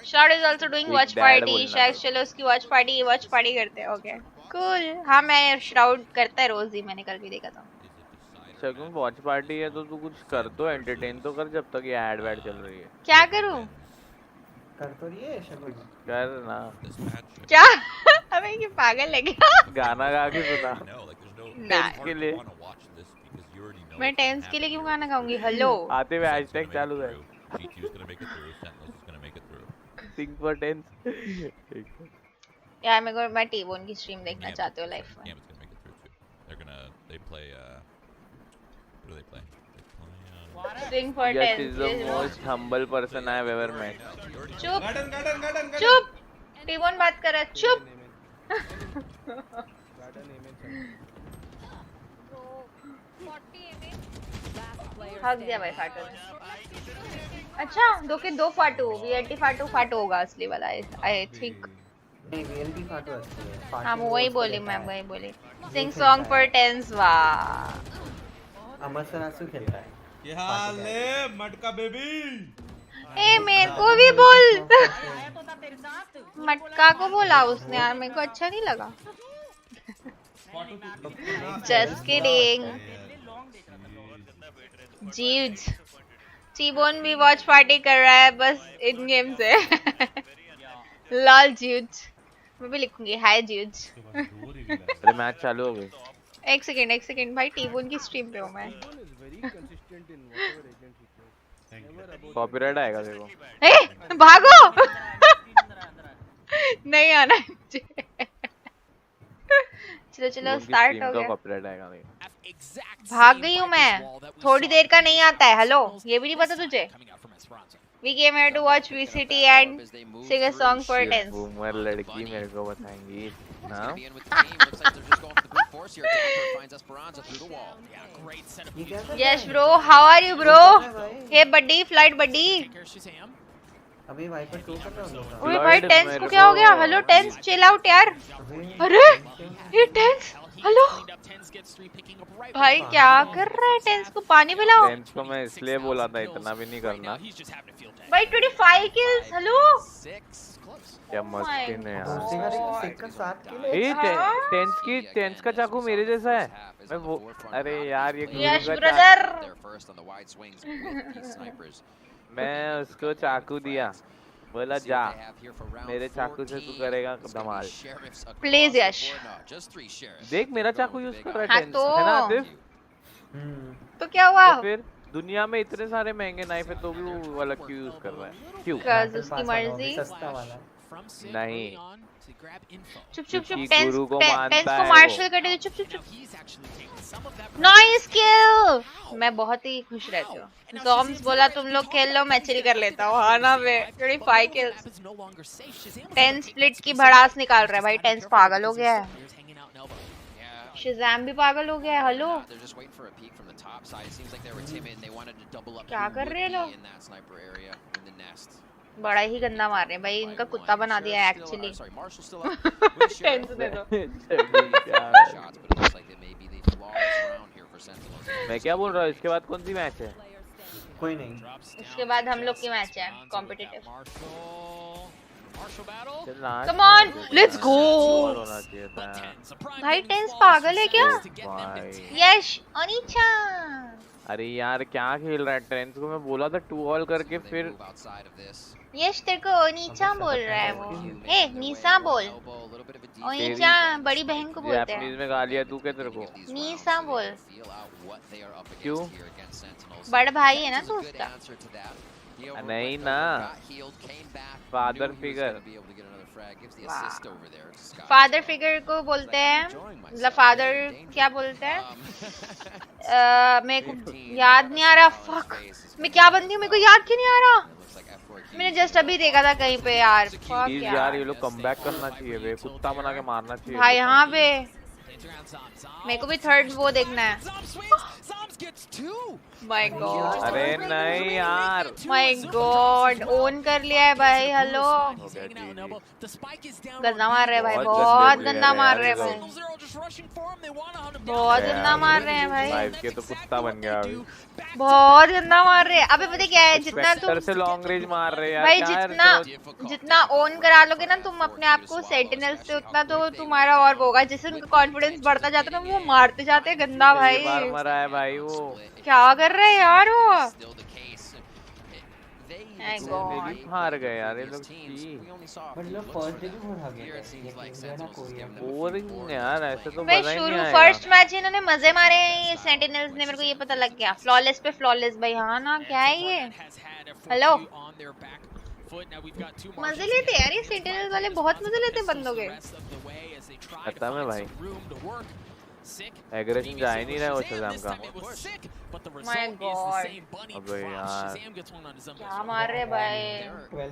Shard is also doing watch party शायद चलो उसकी वॉच पार्टी करते हैं ओके कूल हाँ मैं श्राउड करता है रोज ही मैंने कल भी देखा था शगुन वॉच पार्टी है तो तू कुछ कर तो एंटरटेन तो कर जब तक ये एड वैड चल रही है क्या करूं कर तो रही है शगुन कर ना क्या अबे ये पागल है क्या गाना गा के सुना ना के लिए मैं टेंस के लिए क्यों गाना गाऊंगी हेलो आते हुए हैशटैग चालू है Think for tens. यार मेरे को मैं टीबोन की स्ट्रीम देखना चाहती हूँ लाइफ में. Gambit's gonna make it through too. They play what do they play? Swing for Yash tens. is the most humble person I have ever met. चुप. चुप. टीबोन बात कर रहा है. चुप. भाग दिया भाई फाटू ने. अच्छा 2 के 2 फाटू. वीएलटी फाटू होगा असली वाला. I think. नहीं वीएलटी फाटू अच्छी है. हाँ वही बोली मैं वही बोली. Sing song for TenZ. वाह. अमर सनासु खेलता है. क्या हाल है मटका बेबी? ए मेरे को भी बोल. मटका को बोला उसने यार. मेरे को अच्छा नहीं लगा. Just kidding. जीव्स. टीबोन भी वॉच पार्टी कर रहा है बस इन गेम से. लाल जीव्स. मैं भी लिखूंगी हाय जीव्स. अरे मैच चालू हो गई. एक सेकंड भाई टीबोन की स्ट्रीम पे हूँ मैं. कॉपीराइट आएगा देखो. ए भागो. नहीं आना. चलो स्टार्ट हो गया. कॉपीराइट आएगा नहीं. भाग गई हूँ मैं. थोड़ी देर का नहीं आता है. हेलो ये भी नहीं पता तुझे. We came here to watch VCT and sing a song for tens. Boomer लड़की मेरे को बताएंगी ना. Yes bro, how are you bro? Hey buddy, flight buddy. अभी वाइपर शो कर रहा हूँ. ओए भाई टेंस को क्या हो गया? हेलो टेंस चिल आउट यार. अरे ये टेंस. हेलो भाई क्या कर रहा है? टेंस को पानी पिलाओ. टेंस को मैं इसलिए बोला था इतना भी नहीं करना. भाई 25 kills. हेलो क्या मस्ती ने यार. ये टेंस का चाकू मेरे जैसा है. मैं वो अरे यार ये यश ब्रदर. मैं उसको चाकू दिया. बोला जा मेरे चाकू से तू करेगा धमाल. प्लीज यश. देख मेरा चाकू यूज कर रहा है. हाँ, टेंस है ना आतिफ. तो क्या हुआ? तो फिर दुनिया में इतने सारे महंगे नाइफ है तो भी वो वाला क्यों यूज कर रहा है? क्यों? उसकी मर्जी. सस्ता वाला नहीं. चुप टेंस को मार्शल कर दे. चुप. नाइस किल. मैं बहुत ही खुश रहती हूँ. ज़ॉम्स बोला तुम लोग खेल लो मैं चिल कर लेता हूँ. हाँ ना वे 25 kills. टेंस स्प्लिट की भड़ास निकाल रहा है भाई. टेंस पागल हो गया है. शज़ैम भी पागल हो गया है. हेलो क्या कर रहे हैं लोग? बड़ा ही गंदा मार रहे हैं भाई. इनका कुत्ता बना दिया है एक्चुअली. टेंस दे दो. मैं क्या बोल रहा हूँ? इसके बाद कौन सी मैच है? कोई नहीं. इसके बाद हम लोग की मैच है competitive. Come on let's go. भाई टेंस पागल है क्या? यश अनीचा. अरे यार क्या खेल रहा है टेंस को. मैं बोला था 2 ऑल करके फिर यश तेरे को ओनीचा बोल रहा है वो. ए नीसा बोल. ओनीचा बड़ी बहन को बोलते हैं. जापानीज में गालियां तू क्या तेरे को? नीसा बोल. क्यों? बड़ा भाई है ना तू उसका. नहीं ना. Father figure. फादर फिगर को बोलते हैं. मतलब फादर क्या बोलते हैं? मेरे को याद नहीं आ रहा. फक मैं क्या बनती हूँ? मेरे को याद क्यों नहीं आ रहा? मैंने जस्ट अभी देखा था कहीं पे यार. यार ये लोग कमबैक करना चाहिए बे. कुत्ता बना के मारना चाहिए भाई. हाँ बे मेरे को भी थर्ड वो देखना है. My God. अरे नहीं यार. माय गॉड ओन कर लिया है भाई. हेलो गंदा मार रहे हैं भाई. बहुत गंदा मार रहे हैं भाई. बहुत गंदा मार रहे हैं भाई. के तो कुत्ता बन गया अभी. बहुत गंदा मार रहे हैं. अबे पता क्या है? जितना तुम से लॉन्ग रेंज मार रहे हैं भाई. जितना ओन करा लोगे ना तुम अपने आप को सेंटिनल्स से उतना तो तुम्हारा और होगा. जैसे उनका कॉन्फिडेंस बढ़ता जाता है ना वो मारते जाते हैं गंदा भाई. मरा है भाई वो. क्या कर रहे हैं यार वो? हार गए यार ये लोग. बोरिंग यार. ऐसे तो मजा ही नहीं आएगा. फर्स्ट मैच इन्होंने मजे मारे हैं सेंटिनल्स ने. मेरे को ये पता लग गया. फ्लॉलेस पे फ्लॉलेस भाई. हाँ ना क्या है ये? हेलो मजे लेते यार ये सेंटिनल वाले बहुत मजे लेते बंदों के। पता है भाई एग्रेशन जा ही नहीं रहा है वो शज़ाम का। My God अबे यार क्या मार रहे भाई।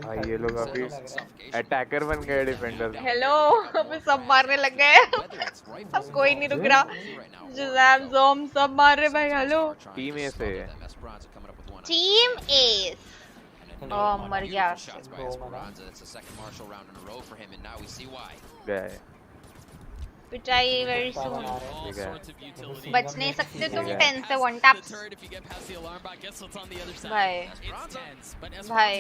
भाई ये लोग अभी अटैकर बन गए डिफेंडर। हेलो अबे सब मारने लग गए अब कोई नहीं रुक रहा। शज़ाम ज़ोम सब मार रहे भाई। हेलो टीम ए से टीम एस। ओह मर गया गए पिटाई वेरी सून। बच नहीं सकते तुम 10 से 1 टैप। भाई भाई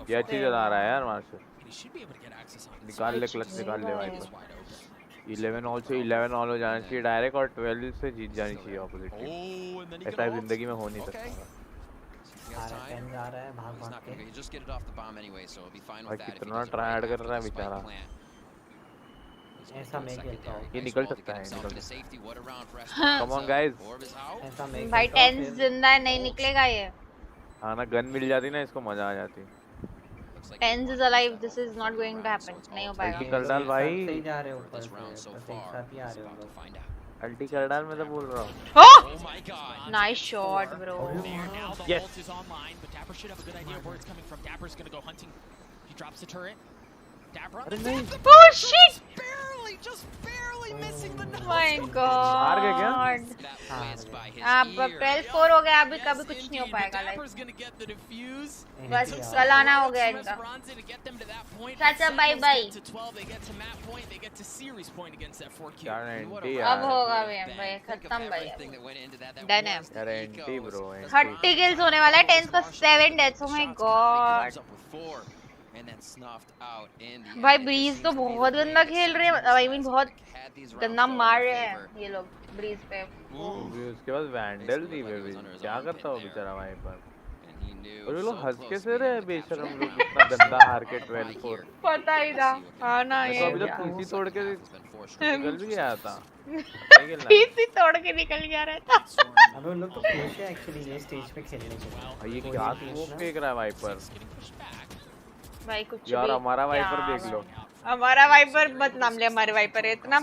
ये अच्छी चला रहा है यार वहाँ से। निकाल ले क्लच निकाल ले भाई। 11 ऑल्सो 11 ऑल हो जाना चाहिए डायरेक्ट और 12 से जीत जानी चाहिए ऑपोजिट टीम। ऐसा जिंदगी में हो नहीं सकता। भाई कितना ट्राई हार्ड कर रहा है बेचारा। ऐसा मैं खेलता हूँ। ये निकल सकता है कम ऑन गाइस। भाई 10 जिंदा नहीं निकलेगा ये। हाँ ना गन मिल जाती ना इसको मजा आ जाती। 10 is alive. This is not going to happen. नहीं हो पाएगा। अल्टी कर डाल भाई। सही जा रहे हो ऊपर से बस एक साथ ही आ रहे हो। अल्टी कर डाल मैं तो बोल रहा हूँ। Oh! Nice shot, bro. Yes. अरे नहीं। Oh shit! My God. हार गए क्या? अब 12-4 हो गया अभी कभी कुछ नहीं हो पाएगा लाइफ। बस कल आना हो गया इनका। चाचा बाय बाय। अब होगा भाई खत्म भाई। डन है। Guarantee bro. 30 किल्स होने वाला है 10 का 7 डेथ्स। Oh my God. भाई ब्रीज तो बहुत गंदा खेल रहे हैं। आई मीन बहुत गंदा मार रहे हैं ये लोग ब्रीज पे। उसके बाद वैंडल थी बेबी क्या करता हो बेचारा वहीं पर। और ये लोग हंस के से रहे बेशरम लोग इतना गंदा हार के 12-4। पता ही था। हाँ ना ये अभी तो पीसी तोड़ के निकल भी गया था। पीसी तोड़ के निकल गया रहता। अबे उन लोग तो खुश है एक्चुअली ये स्टेज पे खेलने के लिए। भाई ये क्या स्मोक फेंक रहा है वाइपर। भाई कुछ यार हमारा वाइपर देख लो। हमारा वाइपर मत नाम ले। हमारे वाइपर है इतना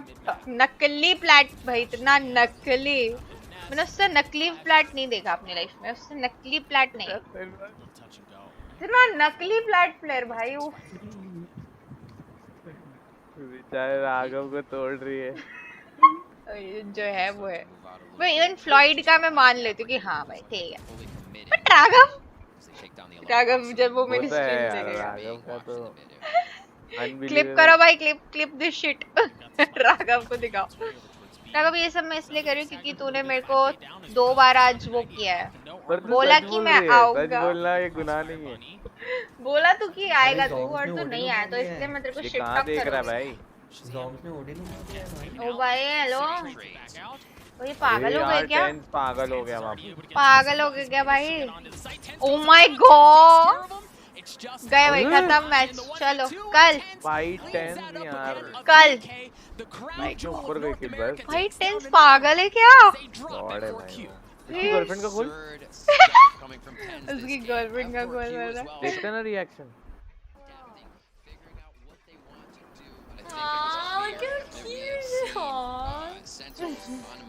नकली प्लैट भाई इतना नकली। मैंने उससे नकली प्लैट नहीं देखा अपनी लाइफ में। उससे नकली प्लैट नहीं इतना नकली प्लैट प्लेयर भाई। बेचारे राघव को तोड़ रही है। जो है वो है भाई। इवन फ्लॉइड का मैं मान लेती हूँ कि हाँ भाई ठीक है बट राघव जब वो मेरी स्ट्रीम देखेगा क्लिप करो भाई क्लिप दिस शिट। राघव को दिखाओ। राघव ये सब मैं इसलिए कर रही हूँ क्योंकि तूने मेरे को 2 बार आज वो किया है। बोला कि मैं आऊंगा। बोलना ये गुनाह नहीं है। बोला तू कि आएगा तू और तू नहीं आया तो इसलिए मैं तेरे को शिट टॉक देख रहा है भाई। ओ भाई हेलो ये पागल हो गए क्या? पागल हो गया पागल हो गए क्या भाई? ओ माय गॉड गए भाई खत्म मैच। चलो कल भाई 10 यार कल भाई के ऊपर गई किल बस। भाई 10 पागल है क्या? गॉड है भाई। उसकी गर्लफ्रेंड का गोल उसकी गर्लफ्रेंड का गोल वाला देखते ना reaction. Aww, look how cute! Aww.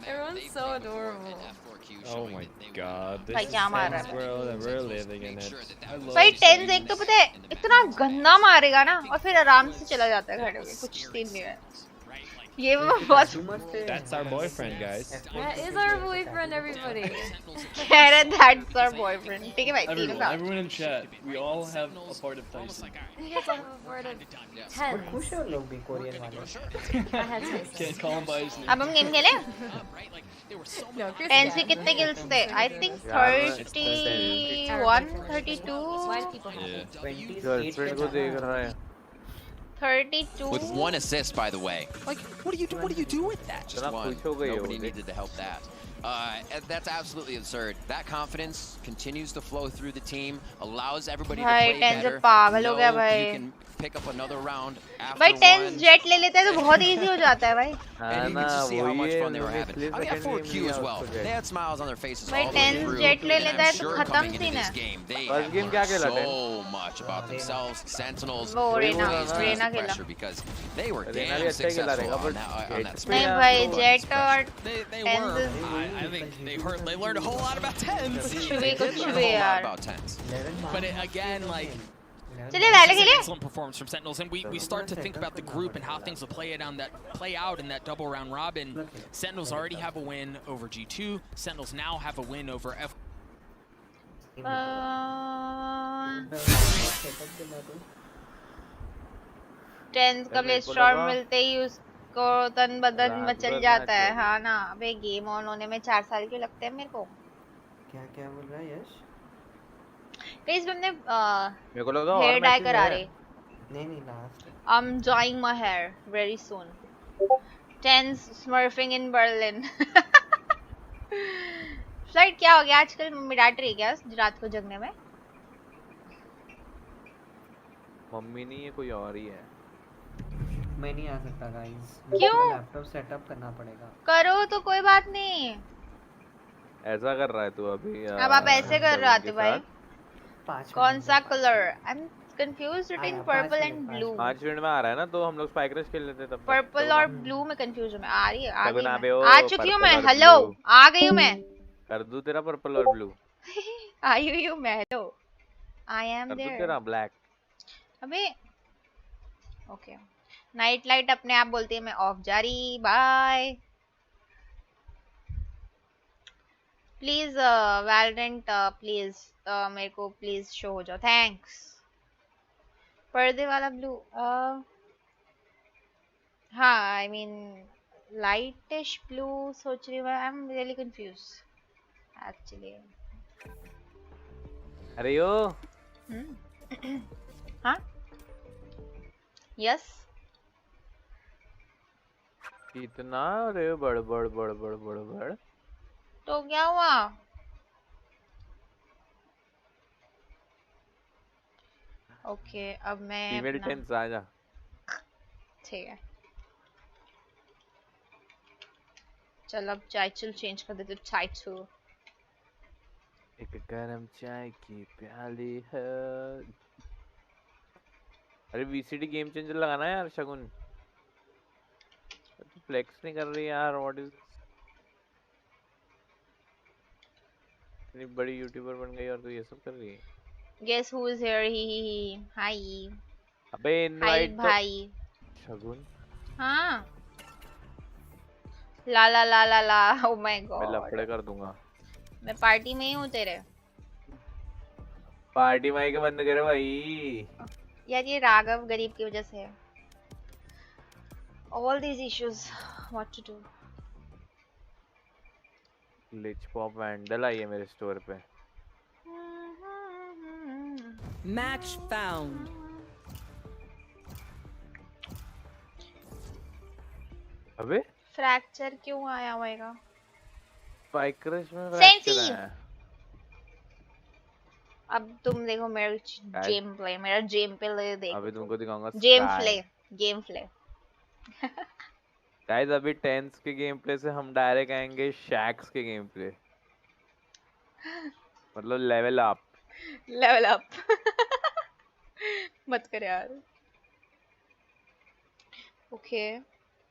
Everyone's so adorable. Oh my god, this भाई is क्या मार रहा Ten's world and we're living in it. भाई 10 एक तो पता है इतना गंदा मारेगा ना और फिर आराम से चला जाता है खड़े होके। कुछ सीन नहीं है ये बहुत। That's our boyfriend, guys. That is our boyfriend, everybody. कह रहे that's our boyfriend। ठीक है भाई तीनों का। Everyone in chat, we all have a part of Tyson. Yes, I have a part of 10. खुश है लोग भी कोरियन वाले। I had Tyson. Can't call him by his name. अब हम गेम खेलें? No, Chris 10 से कितने kills थे? I think 31, 32. गर्लफ्रेंड को देख रहा है। 32 with 1 assist by the way. Like what do you do with that? Just one. Nobody needed to help that. That's absolutely absurd. That confidence continues to flow through the team, allows everybody to भाई play टेंस better. पागल हो गया Know भाई. you can pick up another round after भाई टेंस one. जेट ले लेते हैं तो बहुत इजी हो जाता है भाई. And you can just see how much fun they were having. I mean, F4Q as well. They had smiles on their faces भाई all the way TenZ through. Jett ले And लेता I'm है तो sure खत्म coming into सीन this है. game, they First have game learned क्या खेला so much about themselves. Sentinels, वो they Raina always face Raina the खेला. pressure because they were Raina भी damn अच्छा खेला successful रहेगा on that but spot. नहीं भाई जेट और They TenZ were. I think they learned a whole lot about tens. कुछ भी A lot यार. about tens. But again, like. चलिए पहले खेलिए. Excellent performance from Sentinels, and we start to think about the group and how things will play out in that double round robin. Sentinels already have a win over G2. Sentinels now have a win over F. TenZ का प्ले स्टॉर्म मिलते ही उसको तन बदन मचल जाता है. हाँ ना. अबे गेम ऑन होने में 4 साल क्यों लगते हैं मेरे को. क्या क्या बोल रहा है यश. प्लीज हमने मेरे को लगा हेयर डाई करा रहे. नहीं last. I'm dyeing my hair very soon. Tens smurfing in Berlin. Flight क्या हो गया आजकल. मिडाटरी क्या रात को जगने में. मम्मी नहीं है कोई और ही है. मैं नहीं आ सकता गाइस. क्यों. लैपटॉप सेटअप करना पड़ेगा. करो तो कोई बात नहीं. ऐसा कर रहा है तू अभी. अब आप ऐसे कर रहे थे भाई. कौन सा colour. I'm confused between purple and blue. 5 minute में आ रहा है ना तो हम लोग स्पाइक रश खेल लेते तब. पर्पल और ब्लू में कंफ्यूज हूं मैं. आ रही है आ गई मैं. आ आ चुकी हूं मैं. हेलो आ गई हूं मैं. कर दूं तेरा पर्पल और ब्लू. आई हुई हूं मैं. हेलो आई एम कर दूं देयर. तेरा ब्लैक. अबे ओके. नाइट लाइट अपने आप बोलती है मैं ऑफ जा रही. बाय. प्लीज वैलोरेंट प्लीज मेरे को प्लीज शो हो जाओ. थैंक्स. पर्दे वाला ब्लू. हाँ आई मीन लाइटिश ब्लू सोच रही हूँ. I am really confuse actually. अरे यो. हाँ यस. कितना रे बड़ बड़ बड़ बड़ बड़ बड़. तो क्या हुआ. ओके अब मैं फीमेल टेंस आ जा. ठीक है चल अब चाय चल चेंज कर देते. चाय चू. एक गरम चाय की प्याली है. अरे वीसीडी गेम चेंजर लगाना है यार शगुन. तू फ्लेक्स नहीं कर रही यार. What is. इतनी बड़ी यूट्यूबर बन गई और तू ये सब कर रही है. Guess who is here? He. Hi. अबे इनवाइट तो. भाई. शगुन. हाँ. ला ला ला ला ला. Oh my God. मैं लफड़े कर दूंगा. मैं पार्टी में ही हूँ तेरे. पार्टी माई के बंद करे भाई. यार ये राघव गरीब की वजह से है. All these issues. What to do? लिच पॉप वैंडल आई है मेरे स्टोर पे. Match found. अबे फ्रैक्चर क्यों आया होएगा. स्पाइक क्रश में फ्रैक्चर है. अब तुम देखो मेरा गेम प्ले. मेरा गेम प्ले देखो. अभी तुमको दिखाऊंगा गेम प्ले. गाइस अभी टेंस के गेम प्ले से हम डायरेक्ट आएंगे शैक्स के गेम प्ले. मतलब लेवल अप. मत कर यार. ओके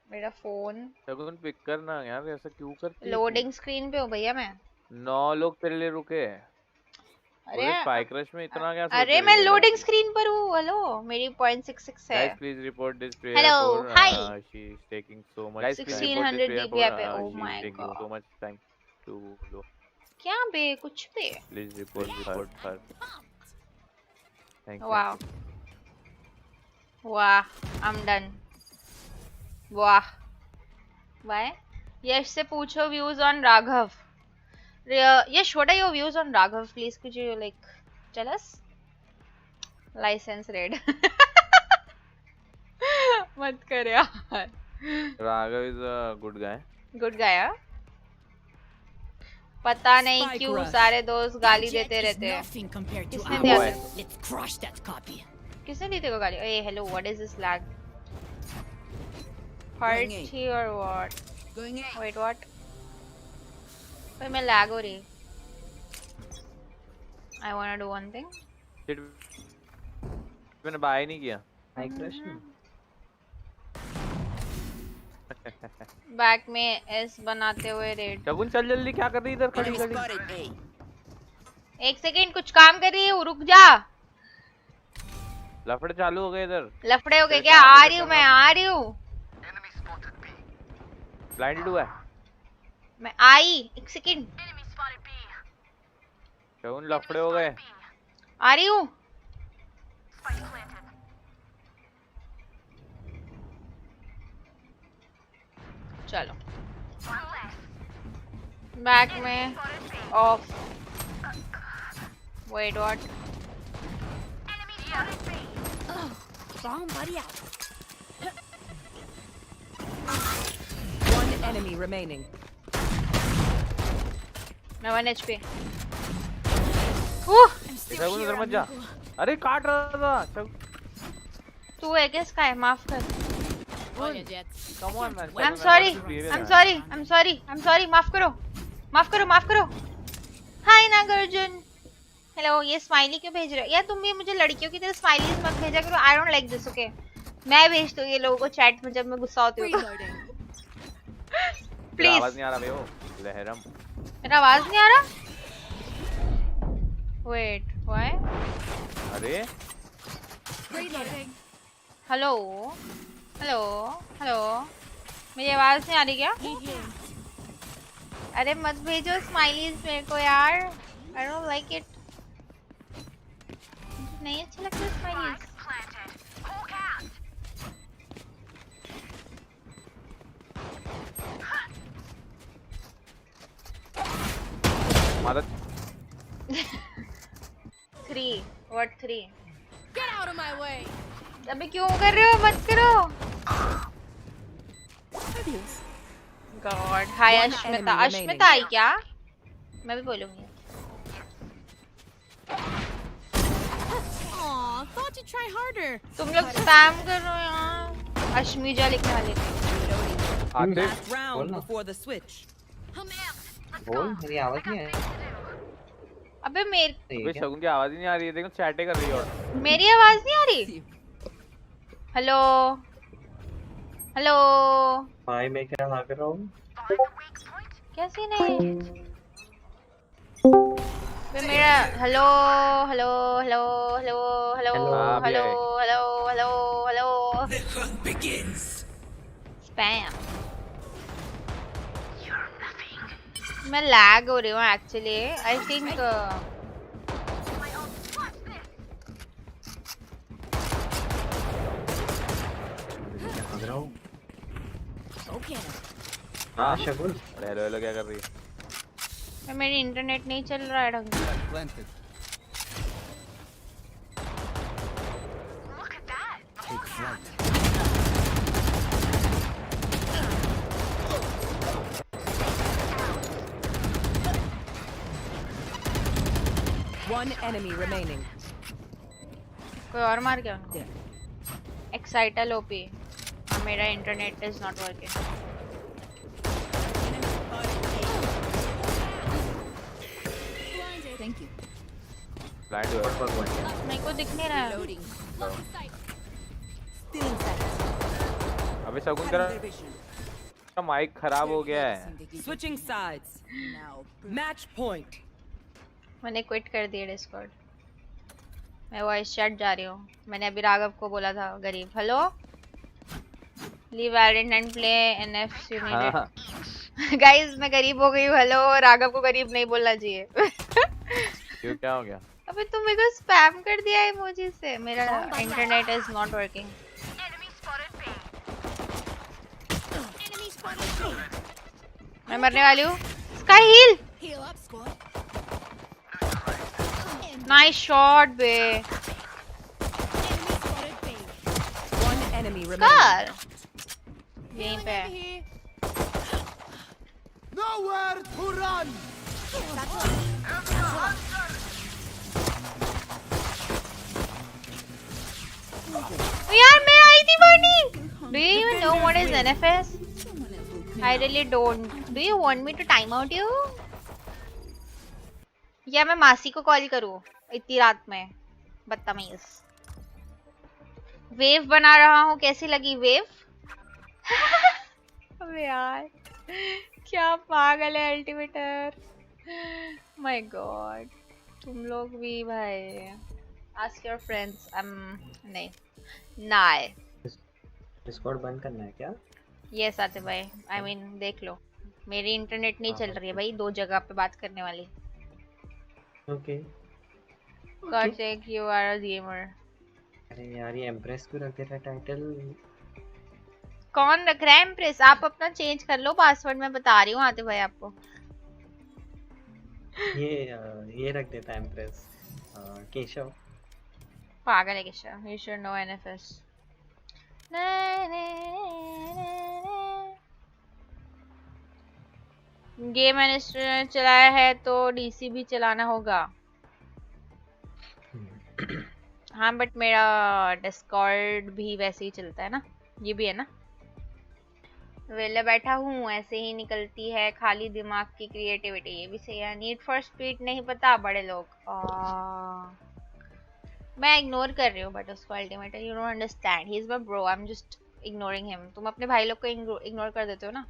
मेरा फोन. शगुन पिक करना यार. ऐसा क्यों करती है. लोडिंग स्क्रीन पे हो भैया मैं. 9 लोग तेरे लिए रुके. अरे स्पाइक रश में इतना क्या. अरे मैं लोडिंग स्क्रीन पर हूँ. हेलो मेरी 0.66 है. Guys please report this player. Hello hi. She is taking so much. 1600 DPI पे. Oh my god. So much time to low. क्या बे कुछ बे. Please report her. Thank you. वाह वाह. I am done. वाह. व्हाई. यश से पूछो views on Raghav. Yash, what are your views on Raghav? Please, could you like tell us? License read. मत कर यार. Raghav is a good guy. Good guy, huh? पता नहीं क्यों सारे दोस्त गाली देते रहते हैं। किसने दिया तेरे को? किसने दी तेरे को गाली? ए hello, what is this lag? Hurt here or what? Wait, what? भाई मैं लैग हो रही। I wanna do one thing. मैंने बाय नहीं किया। बैक में एस बनाते हुए रेड। शगुन चल जल्दी, क्या कर रही है इधर खड़ी खड़ी? एक सेकंड, कुछ काम कर रही है, रुक जा। लफड़े चालू हो गए इधर। लफड़े हो गए क्या? आ रही हूँ, मैं आ रही हूँ। ब्लाइंडेड हुआ है। मैं आई, एक सेकंड। शगुन लफड़े हो गए। आ रही हूँ। चलो बैक में off. Wait what? One enemy remaining. मैं 1 HP। शगुन उधर मत जा। अरे काट रहा था। तू है क्या? इसका है, माफ कर। Come on man. I'm sorry. I'm sorry. I'm sorry. I'm sorry. माफ करो, माफ करो, माफ करो। हाय नागार्जुन। हेलो, ये स्माइली क्यों भेज रहे हो यार? तुम भी मुझे लड़कियों की तरह स्माइलीज मत भेजा करो। I don't like this, okay? मैं भेजती हूँ ये लोगों को चैट में जब मैं गुस्सा होती हूँ। प्लीज। आवाज नहीं आ रहा बे वो लहरम। मेरा आवाज नहीं आ रहा? Wait, why? अरे हेलो हेलो हेलो, मेरी आवाज नहीं आ रही क्या? अरे मत भेजो स्माइलीज मेरे को यार। I don't like it. नहीं अच्छे लगते स्माइलीज। मदद 3 what 3? Get out of my way. अबे क्यों कर रहे हो? मत करो। गॉड। हाय अश्मिता। अश्मिता आई क्या? मैं भी बोलूंगी। Aw, thought you'd try harder. तुम लोग स्पैम कर रहे हो यार। अश्मीजा लिखने वाले थे। Last round before the switch. बोल, मेरी आवाज नहीं है। अबे अबे शगुन की आवाज ही नहीं आ रही है। देखो चैटे कर रही है और मेरी आवाज नहीं आ रही। Hello hello. भाई मैं क्या हाँ कर रहा हूँ? कैसे नहीं? मेरा hello hello hello hello hello hello hello hello hello. Spam. मैं लैग हो रही हूँ एक्चुअली। आई थिंक हाँ शगुन। हेलो हेलो क्या कर रही है? मेरी इंटरनेट नहीं चल रहा है ढंग से। One enemy remaining. कोई और मार क्या? एक्साइटल ओपी। मेरा internet is not working. Thank you. Blind हुआ। मेरे को दिख नहीं रहा है। अबे शगुन तेरा माइक खराब हो गया है। Switching sides. Match point. मैंने क्विट कर दिया डिस्कॉर्ड। मैं वॉइस चैट जा रही हूँ। मैंने अभी राघव को बोला था गरीब। Hello leave Valorant and play NF united. Guys मैं गरीब हो गई हूँ। हेलो राघव को गरीब नहीं बोलना चाहिए। क्यों क्या हो गया? अबे तुम मेरे को स्पैम कर दिया इमोजी से। मेरा इंटरनेट इज नॉट वर्किंग। मैं मरने वाली हूँ। Sky heal. नाइस शॉट बे। One enemy remaining. यहीं पे। Nowhere to run. यार मैं आई थी बनी. Do you even know what is NFS? I really don't. Do you want me to time out you? या मैं मासी को कॉल करूँ इतनी रात में? बदतमीज. वेव बना रहा हूँ, कैसी लगी वेव? अबे यार क्या पागल है अल्टीमेटर. माय गॉड तुम लोग भी भाई. Ask your friends. नहीं नाय. डिस्कॉर्ड बंद करना है क्या? यस आते भाई. आई मीन देख लो मेरी इंटरनेट नहीं चल रही है भाई, दो जगह पे बात करने वाली. Okay. God sake you are a gamer. अरे यार ये एम्प्रेस क्यों रख देता है टाइटल? कौन रख रहा है एम्प्रेस? आप अपना चेंज कर लो पासवर्ड. मैं बता रही हूँ आते भाई आपको. ये रख देता है एम्प्रेस. केशव पागल है Keshav. You should know NFS. Game मैंने चलाया है तो डीसी भी चलाना होगा. हाँ बट मेरा डिस्कॉर्ड भी वैसे ही चलता है ना. ये भी है ना. वेले बैठा हूँ ऐसे ही निकलती है खाली दिमाग की क्रिएटिविटी. ये भी सही है. नीड फॉर स्पीड नहीं पता बड़े लोग. मैं इग्नोर कर रही हूँ बट उसको ultimately you don't understand. He is my bro. I am just ignoring him. तुम अपने भाई लोग को इग्नोर कर देते हो ना.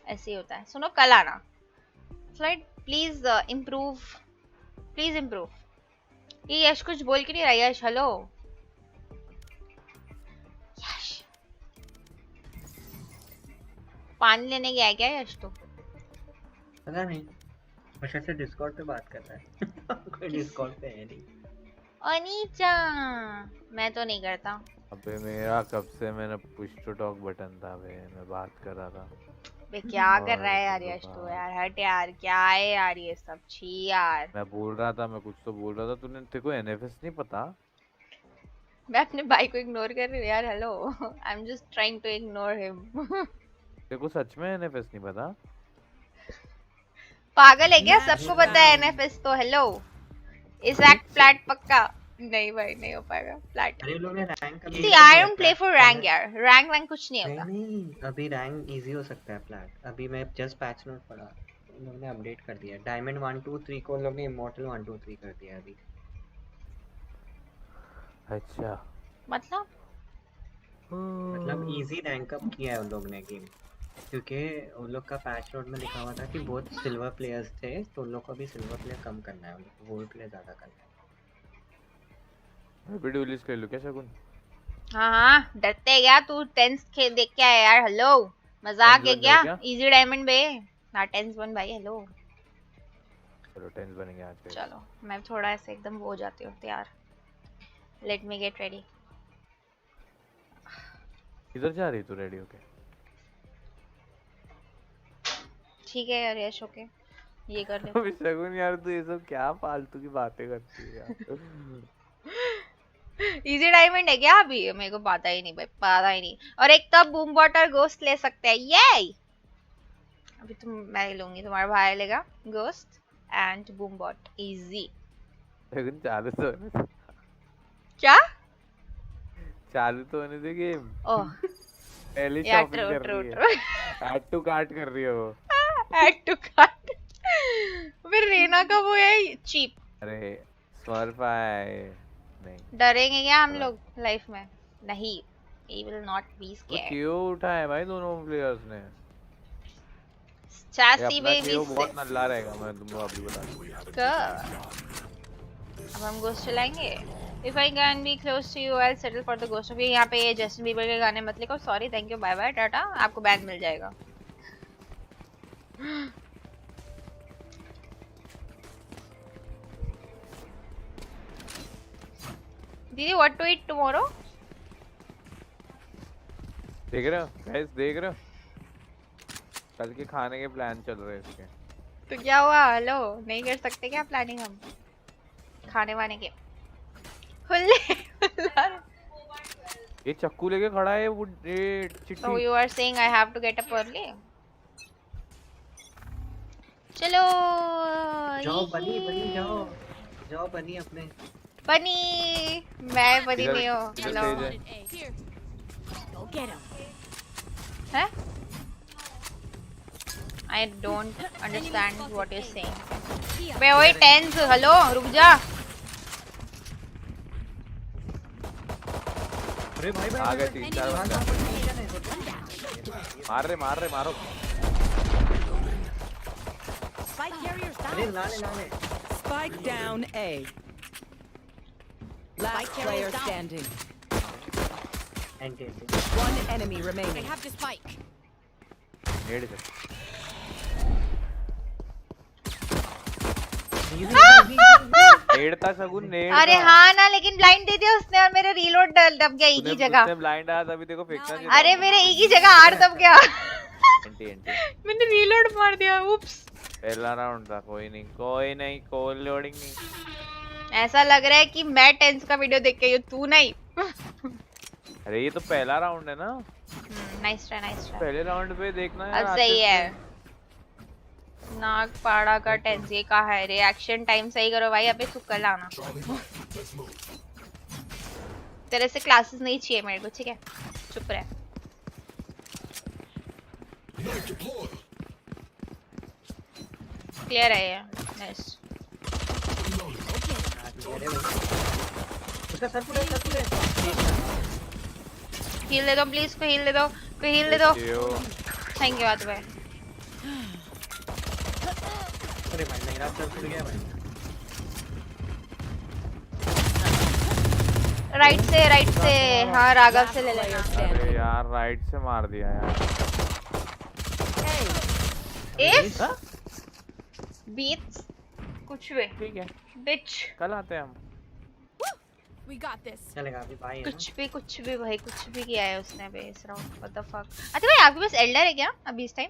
ऐसे ही होता है. सुनो कल आना. Flight please improve. Please improve. ये यश कुछ बोल के नहीं रहा. यश हेलो. यश पानी लेने गया है क्या यश? तो पता नहीं. बस ऐसे डिस्कॉर्ड पे बात कर रहा है. कोई डिस्कॉर्ड पे है नहीं. अनीचा मैं तो नहीं करता. अबे मेरा कब से मैंने पुश टू टॉक बटन था बे. मैं बात कर रहा था. बे क्या कर रहा है यार यश तू? यार हट यार. क्या है यार ये सब? छी यार. मैं बोल रहा था. मैं कुछ तो बोल रहा था. तूने तेरे को एनएफएस नहीं पता? मैं अपने भाई को इग्नोर कर रही हूँ यार. Hello I am just trying to ignore him. तेरे को सच में एनएफएस नहीं पता? पागल है क्या? सबको पता है एनएफएस तो. हेलो इस एक्ट फ्लैट पक्का. नहीं भाई नहीं हो पाएगा फ्लैट. अरे लोग ने rank see I don't play for rank यार. रैंक कुछ नहीं होता. नहीं अभी रैंक इजी हो सकता है फ्लैट. अभी मैं जस्ट पैच नोट पढ़ा. उन लोगों ने अपडेट कर दिया. डायमंड 1 2 3 को उन लोगों ने इमॉर्टल 1 2 3 कर दिया अभी. अच्छा मतलब इजी रैंक अप किया है उन लोगों ने गेम. क्योंकि उन लोग का पैच नोट में लिखा हुआ था कि बहुत सिल्वर प्लेयर्स थे तो उन लोग को अभी सिल्वर प्लेयर कम करना है. उन लोग को गोल्ड प्लेयर ज्यादा करना है. वीडियो रिलीज कर लो क्या शगुन? हाँ डरते क्या तू? टेंस देख के आया यार. हेलो मजाक है क्या? इजी डायमंड बे ना. टेंस बन भाई. हेलो चलो टेंस बनेंगे आज के. चलो मैं थोड़ा ऐसे एकदम वो हो जाती हूँ तैयार. Let me get ready. किधर जा रही तू रेडी होके? ठीक है यार यश ओके ये कर ले. अबे शगुन यार तू ये सब क्या फालतू की बातें करती है यार. इजी डायमंड है क्या अभी? मेरे को पता ही नहीं भाई. पता ही नहीं. और एक तब बूम वाटर गोस्ट ले सकते हैं. ये अभी मैं लूंगी. तुम्हारा भाई लेगा ghost and boom bot. Easy. Shagun चालू तो क्या चालू तो होने दे गेम. ओह पहले शॉपिंग कर रही है. ऐड टू कार्ट कर रही है वो. Add to cart. फिर रेना का वो है चीप. अरे स्मर्फ आए. नहीं डरेंगे क्या हम लोग लाइफ में? नहीं. He will not be scared. क्यों उठाए भाई दोनों प्लेयर्स ने? चासी बेबी बहुत नल्ला रहेगा. मैं तुमको अभी बता दूं. अब हम गोस्ट चलाएंगे. If I can be close to you, I'll settle for the ghost of you. यहाँ पे ये जस्टिन बीबर के गाने मत लिखो. Sorry thank you bye bye tata. आपको बैन मिल जाएगा. दीदी what to eat tomorrow? देख रहे हो गाइस? देख रहे हो कल के खाने के प्लान चल रहे हैं इसके. तो क्या हुआ? हेलो नहीं कर सकते क्या प्लानिंग हम खाने वाने के? ये चक्कू लेके खड़ा है वो चिट्टी. So you are saying I have to get up early? चलो जाओ बनी जाओ जाओ बनी अपने बनी मैं बनी नहीं हूँ हेलो हैं I don't understand what you're saying बे ओए टेंस हेलो रुक जा अरे भाई आ गए 3-4 बंदे मार रहे मारो Spike carriers down. अरे लाले Spike down A. Last player standing. One enemy remaining. I have the spike. नेड से नेड था सगुन नेड अरे हाँ ना लेकिन ब्लाइंड दे दिया उसने और मेरे रीलोड दब गया एक ही जगह उसने ब्लाइंड आया तभी देखो फेंकना चाहिए अरे मेरे एक ही जगह आर दब गया एंटी मैंने रीलोड मार दिया उप्स पहला राउंड था कोई नहीं कोई लोडिंग नहीं ऐसा लग रहा है कि मैं टेंस का वीडियो देख के हूँ तू नहीं अरे ये तो पहला राउंड है ना नाइस ट्राई पहले राउंड पे देखना है अब सही है नाग पाड़ा का टेंस ये कहा है रिएक्शन टाइम सही करो भाई अबे तू कल आना तेरे से क्लासेस नहीं चाहिए मेरे को ठीक है चुप रह क्लियर है ये नाइस हील दे दो प्लीज को हील दे दो थैंक यू आते भाई अरे भाई मेरा सर फूट गया भाई राइट से हाँ राघव से ले लेना अरे यार राइट से मार दिया यार बीट्स कुछ भी ठीक है बिच कल आते हैं हम We got this. चलेगा अभी भाई कुछ भी भाई कुछ भी किया है उसने बे इस राउंड व्हाट द फक अच्छा भाई आपके पास एल्डर है क्या अभी इस टाइम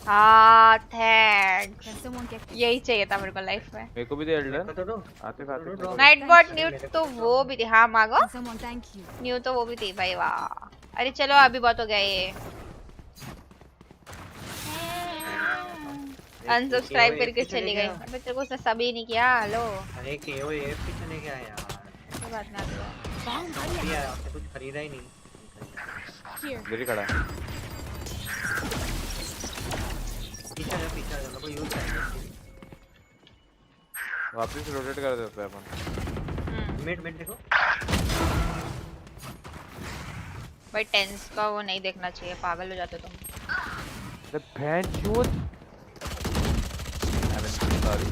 हाँ थैंक्स यही चाहिए था मेरे को लाइफ में मेरे को भी दे एल्डर आते नाइट बॉट न्यू तो वो भी थी हाँ मांगो न्यू तो वो भी थी भाई वाह अरे चलो अभी बहुत हो गया ये अनसब्सक्राइब करके चली गई अबे तेरे को उसने सब ही नहीं किया हेलो अरे केओ ये पे चले गया यार कोई बात ना यार आपने कुछ खरीदा ही नहीं मेरी खड़ा है पीछे चलो कोई यूज करेंगे वापस रोटेट कर देते हैं अपन मिड देखो भाई टेंस का वो नहीं देखना चाहिए पागल हो जाते तुम The Panchwood. Sorry.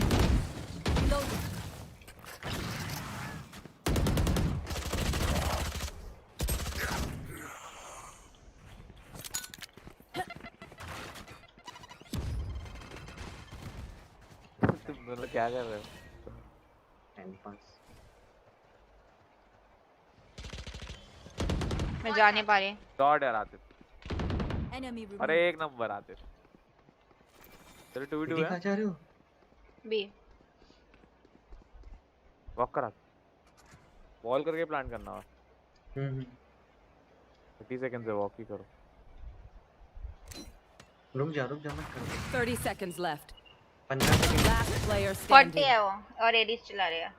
तुम दोनों क्या कर रहे हो? मैं जा नहीं पा रही। डॉट यार आते। अरे एक नंबर आते। तेरे 2v2 है? जा रहे हो? बी। वॉक करा। बॉल करके प्लान करना है। 30 सेकंड से वॉक ही करो। रुक जा मत करो। 30 seconds left. 15 second. Last player 40 standing. है वो और एडिस चला रहा है।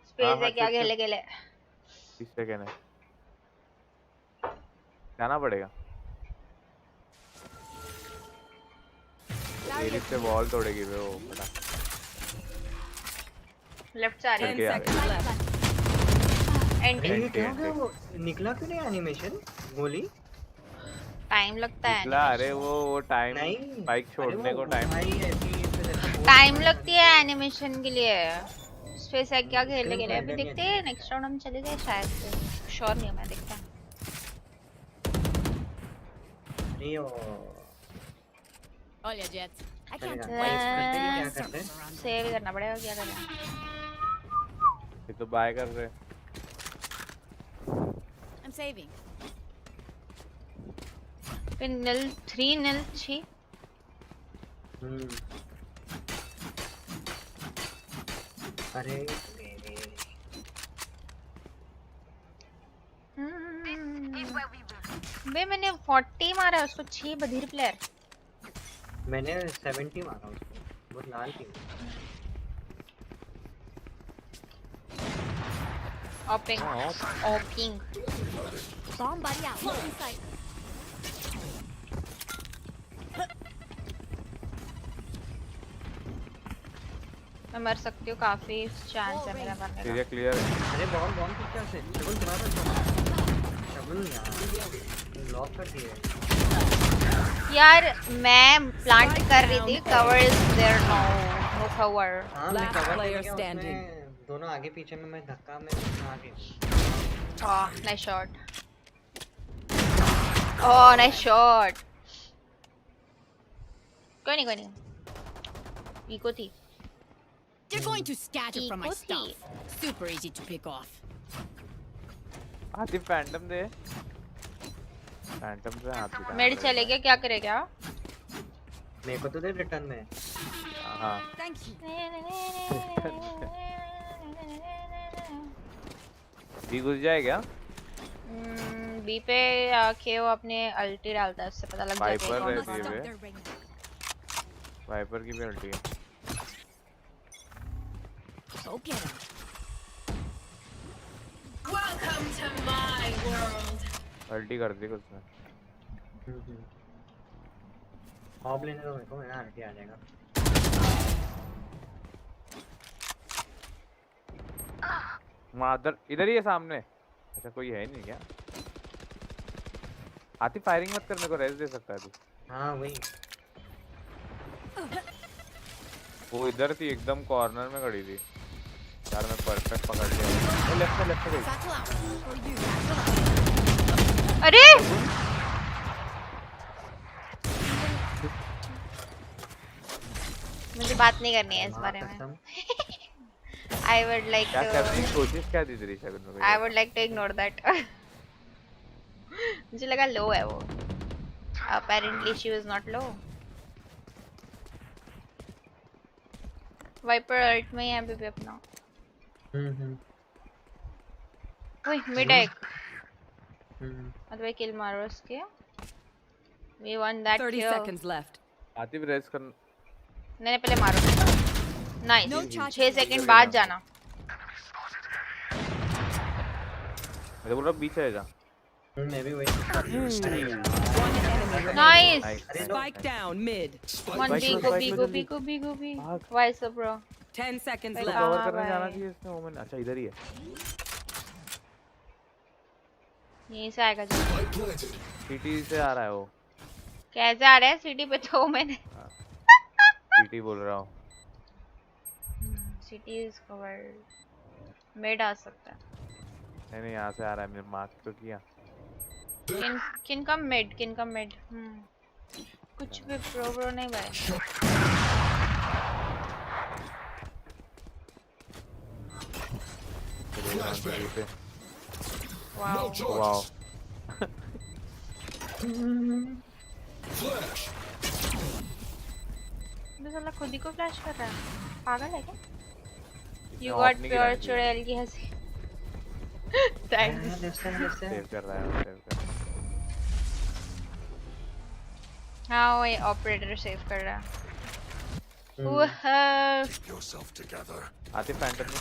स्पेस है क्या खेले 30 सेकंड है। जाना पड़ेगा। एडिस से बॉल तोड़ेगी वो फटा। लेफ्ट से आ रही है। एंटी निकला क्यों नहीं एनिमेशन गोली? टाइम लगता है। निकला अरे वो टाइम बाइक छोड़ने को टाइम लगती है एनिमेशन के लिए। स्पेस है क्या खेलने के लिए अभी देखते हैं नेक्स्ट राउंड हम चले जाए शायद से श्योर नहीं मैं देखता हूं। Olha Jets. I क्या can't करते हैं? सेव करना पड़ेगा क्या करें? ये तो बाय कर रहे। I'm saving. फिर 3-6 अरे बे मैंने 40 मारा उसको 6 बधिर प्लेयर मैंने 70 मारा उसको, वो लाल थी। Opping. Opping. Bomb buddy out. Look inside. मैं मर सकती हूँ, काफी चांस है मेरा मरने का। ये क्लियर है। अरे बॉम्ब बॉम्ब किस क्या से शगुन चला था शगुन यार लॉक कर दिए यार मैं प्लांट कर रही थी, cover is there now, no cover. हां मैं कवर स्टैंडिंग दोनों आगे पीछे में, मैं धक्का में आगे। Oh nice shot, oh nice shot. कोई नहीं इको थी। You're going to scatter from my stuff. Super easy to pick off. आती फैंटम दे। फैंटम से आती। मेड चले गया, क्या करेगा? मेरे को तो दे रिटर्न में। हाँ। Thank you. बी घुस जाए क्या? बी पे आके वो अपने अल्टी डालता है, उससे पता लग जाता है वाइपर रहती है बे। वाइपर की भी अल्टी है। Okay. Welcome to my world. अल्टी कर दी उसने। ऑफ लेने दो मेरे को, मेरा अल्टी आ जाएगा। मादर इधर ही है सामने। अच्छा कोई है नहीं क्या? आती फायरिंग मत कर, मेरे को रेस दे सकता है तू। हाँ वही। वो इधर थी, एकदम कॉर्नर में खड़ी थी यार, मैं परफेक्ट पकड़ लिया। वो लेफ्ट में गई। अरे मुझे बात नहीं करनी है इस बारे में। I would like क्या to करने की कोशिश क्या थी तेरी शगुन में? I would like to ignore that. मुझे लगा लो है वो। Apparently she was not low. Viper ult में है अभी भी अपना। ओए मिड है। अरे किल मारो उसके। We won that 30 kill. seconds left. आती भी रेस कर। नहीं पहले मारो। नाइस। 6 सेकंड बाद जाना। मैं बोल रहा बीच है जा। मैं भी वही। Nice. Spike down mid. One B. Why so bro? 10 seconds left. Cover करने जाना चाहिए इसमें ओमन। अच्छा इधर ही है। यहीं से आएगा जो। सिटी से आ रहा है वो। कैसे आ रहा है सिटी पे तो मैंने। सिटी बोल रहा हूँ। City is covered. मिड आ सकता है। नहीं यहाँ से आ रहा है, मेरे मार्क तो किया। किन का मिड। कुछ भी प्रो नहीं भाई। वाओ मैं साला खुद ही को फ्लैश कर रहा है, पागल है क्या? You got pure चुड़ैल की हंसी। Thanks. सेव कर रहा है, सेव कर। हाँ वो ऑपरेटर सेव कर रहा है। आते फैंटम में।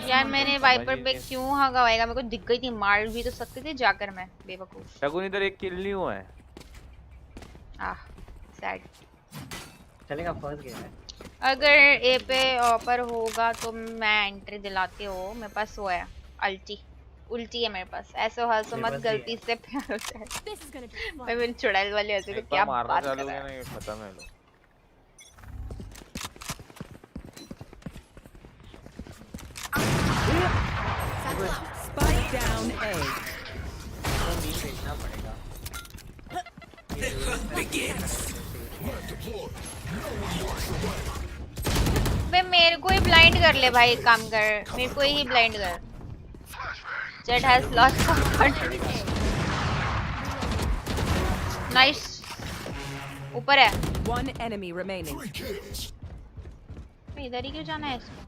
यार मैंने वाइपर पे क्यों हगाएगा, मेरे को दिख गई थी, मार भी तो सकते थे जाकर मैं, बेवकूफ। शगुन इधर एक किल नहीं हुआ है। सैड। चलेगा फर्स्ट गेम है। अगर ए पे ऑफर होगा तो मैं एंट्री दिलाती हूँ, मेरे पास वो है उल्टी है मेरे पास। ऐसे हंसो मत, गलती से प्यार होता है। मैं मेरी चुड़ैल वाली हंसी को क्या बात कर रहा है। खत्म है लो। Spike down A. बे मेरे को ही ब्लाइंड कर ले भाई, काम कर, मेरे को ही ब्लाइंड कर। Jet has lost of country. Nice. ऊपर है। One enemy remaining. इधर ही क्यों जाना है इसको?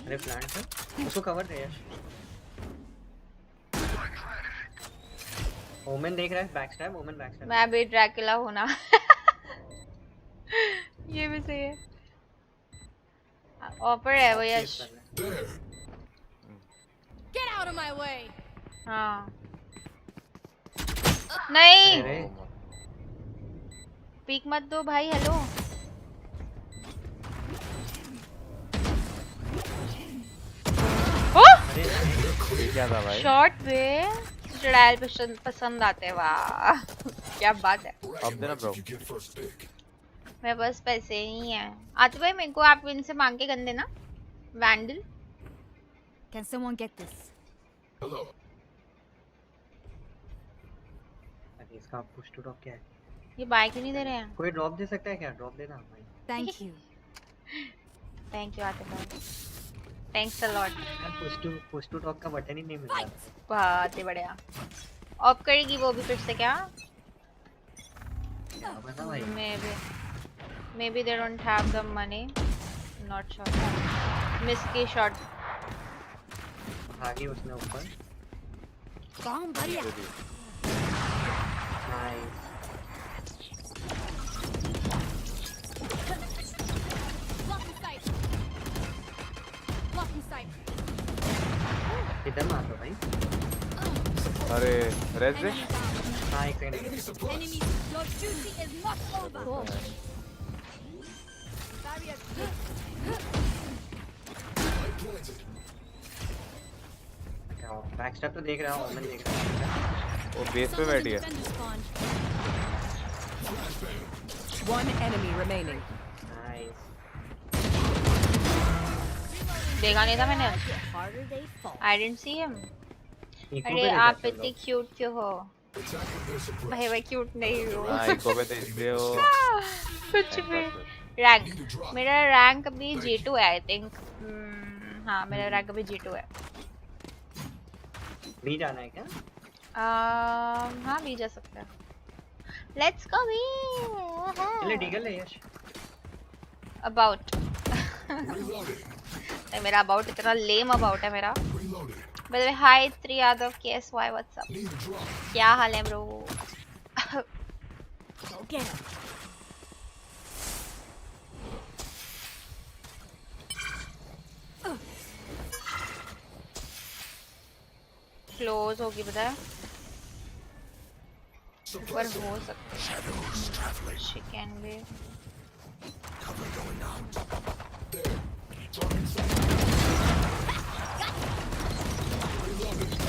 अरे प्लांट है, उसको कवर दे यार। ओमेन देख रहा है, बैकस्टैब, ओमेन बैकस्टैब। मैं भी ड्रैकुला हूं ना। ये भी सही है। ऑफर है वो यश। Get out of my way. हाँ नहीं पीक मत दो भाई। हेलो क्या था भाई? शॉर्ट पे चढ़ायल पसंद आते हैं। वाह क्या बात है। अब देना ब्रो। मेरे पास पैसे ही हैं। आते भाई मेरे को आप इनसे मांग के गंदे ना vandal. Can someone get this? Hello. अरे इसका पुश टू ड्रॉप क्या है? ये बाइक क्यों नहीं दे रहे हैं? कोई ड्रॉप दे सकता है क्या? ड्रॉप देना भाई। Thank you. थैंक यू आते भाई। Thanks a lot. Push to drop का बटन ही नहीं मिल रहा। बहुत ही बढ़िया। ऑफ करेगी वो भी फिर से क्या? क्या पता भाई। Maybe they don't have the money. Not sure. Miss की शॉट। भागी उसने ऊपर। Bomb बढ़िया। नाइस। इधर मार दो भाई। अरे रेस दे। हाँ एक second. Enemy, your duty is not over. Backstab तो देख रहा हूँ, मैं देख रहा हूँ। वो बेस पे बैठ गया। One enemy remaining. नाइस। देखा नहीं था मैंने। I didn't see him. अरे आप इतनी क्यूट क्यों हो? भाई मैं क्यूट नहीं हूँ। हाँ इको पे तो इसलिए वो कुछ भी। रैंक मेरा रैंक अभी G2 है आई थिंक। हाँ मेरा रैंक अभी G2 है। भी जाना है क्या? हाँ भी जा सकते हैं। Let's go भी। चले डीगल ले यश। About मेरा अबाउट इतना लेम अबाउट है मेरा। By the way, hi 3 Yadav KSY, what's up? क्या हाल है bro? क्लोज होगी पता है? पर हो सकता है। She can be.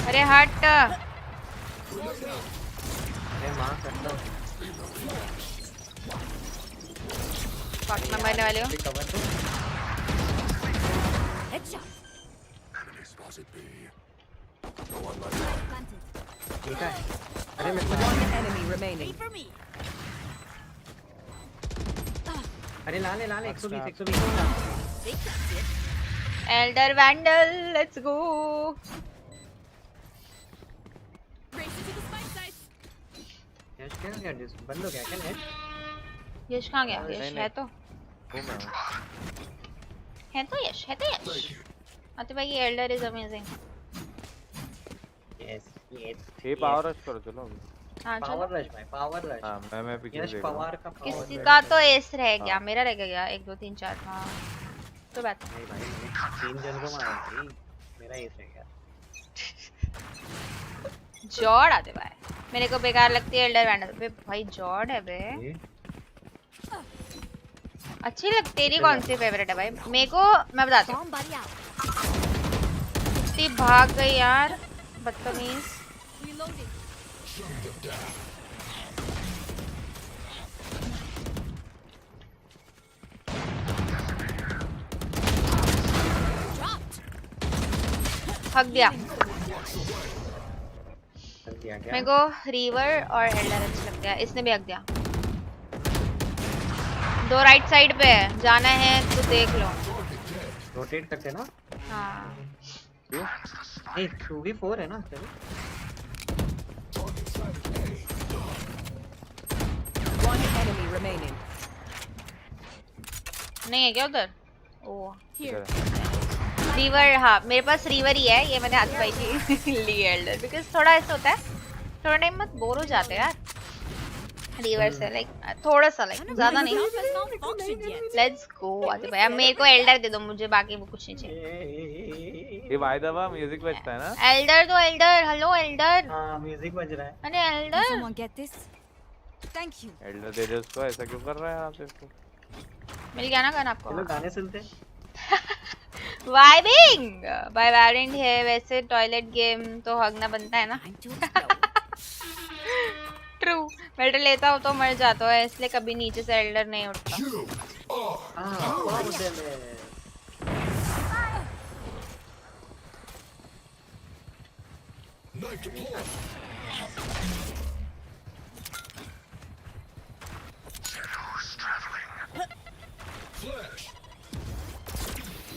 अरे हट। अरे मां करता हूँ। पाक में मरने वाले हो। ठीक है। अरे मैं One enemy remaining. अरे ला ले 120 एल्डर वैंडल लेट्स गो। यश क्या गया? बंद हो गया क्या नेट? यश कहाँ गया? यश है तो यश है तो यश। आते भाई ये एल्डर इज अमेजिंग। यस ये पावर रश करो चलो। हाँ चलो। पावर रश भाई, पावर रश। हाँ मैं पीछे यश देख पावर का किसी का तो एस रह गया। मेरा रह गया 1 2 3 4। हाँ तो बात नहीं भाई 3 जन को मारा भाई। मेरा एस रह गया। जॉड आते भाई। मेरे को बेकार लगती है एल्डर वैंडल। बे भाई जॉड है बे। अच्छी लगती। तेरी कौन सी फेवरेट है भाई? मेरे को मैं बताती हूँ। कितनी भाग गई यार बदतमीज। हक दिया। मेरे को रिवर और एल्डर अच्छा लगता है। इसने भी हक दिया। 2 राइट साइड पे है। जाना है तो देख लो। रोटेट करते ना। हाँ क्यों? नहीं 2v4 है ना। चलो One enemy remaining. नहीं है क्या उधर? ओ रिवर। हाँ मेरे पास रिवर ही है। ये मैंने हाथ पाई थी ली एल्डर बिकॉज थोड़ा ऐसा होता है थोड़ा टाइम मत बोर हो जाते यार रिवर से लाइक थोड़ा सा लाइक ज्यादा नहीं लेट्स गो आते भाई अब मेरे को एल्डर दे दो मुझे बाकी वो कुछ नहीं चाहिए ये भाई दबा म्यूजिक बजता है ना एल्डर तो एल्डर हेलो एल्डर हाँ म्यूजिक बज रहा है अरे एल्डर एल्डर दे दे उसको ऐसा क्यों कर रहा है आप इसको मिल गया ना गाना आपको चलो गाने सुनते वाइबिंग बाय वैलेंट है वैसे टॉयलेट गेम तो हगना बनता है ना ट्रू मेल्टर लेता हो तो मर जाता है इसलिए कभी नीचे से एल्डर नहीं उठता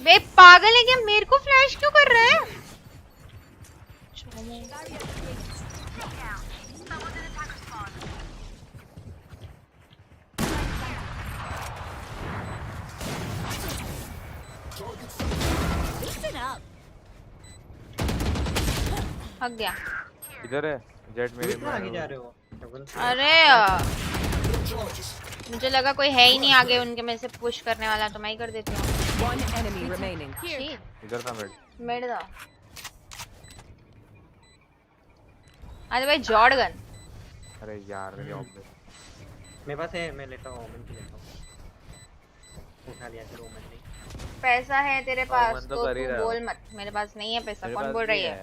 बे पागल है क्या मेरे को फ्लैश क्यों कर रहा है हग गया इधर है जेट मेरे में आगे जा रहे हो अरे मुझे लगा कोई है ही नहीं आगे उनके में से पुश करने वाला तो मैं ही कर देती हूँ One enemy remaining. इधर था मेड दा अरे भाई जॉर्डगन अरे यार मेरी ऑब्वियस मेरे पास है मैं लेता हूँ ओमन की लेता हूँ उठा लिया चलो ओमन नहीं पैसा है तेरे पास तो तू बोल मत मेरे पास नहीं है पैसा कौन बोल रही है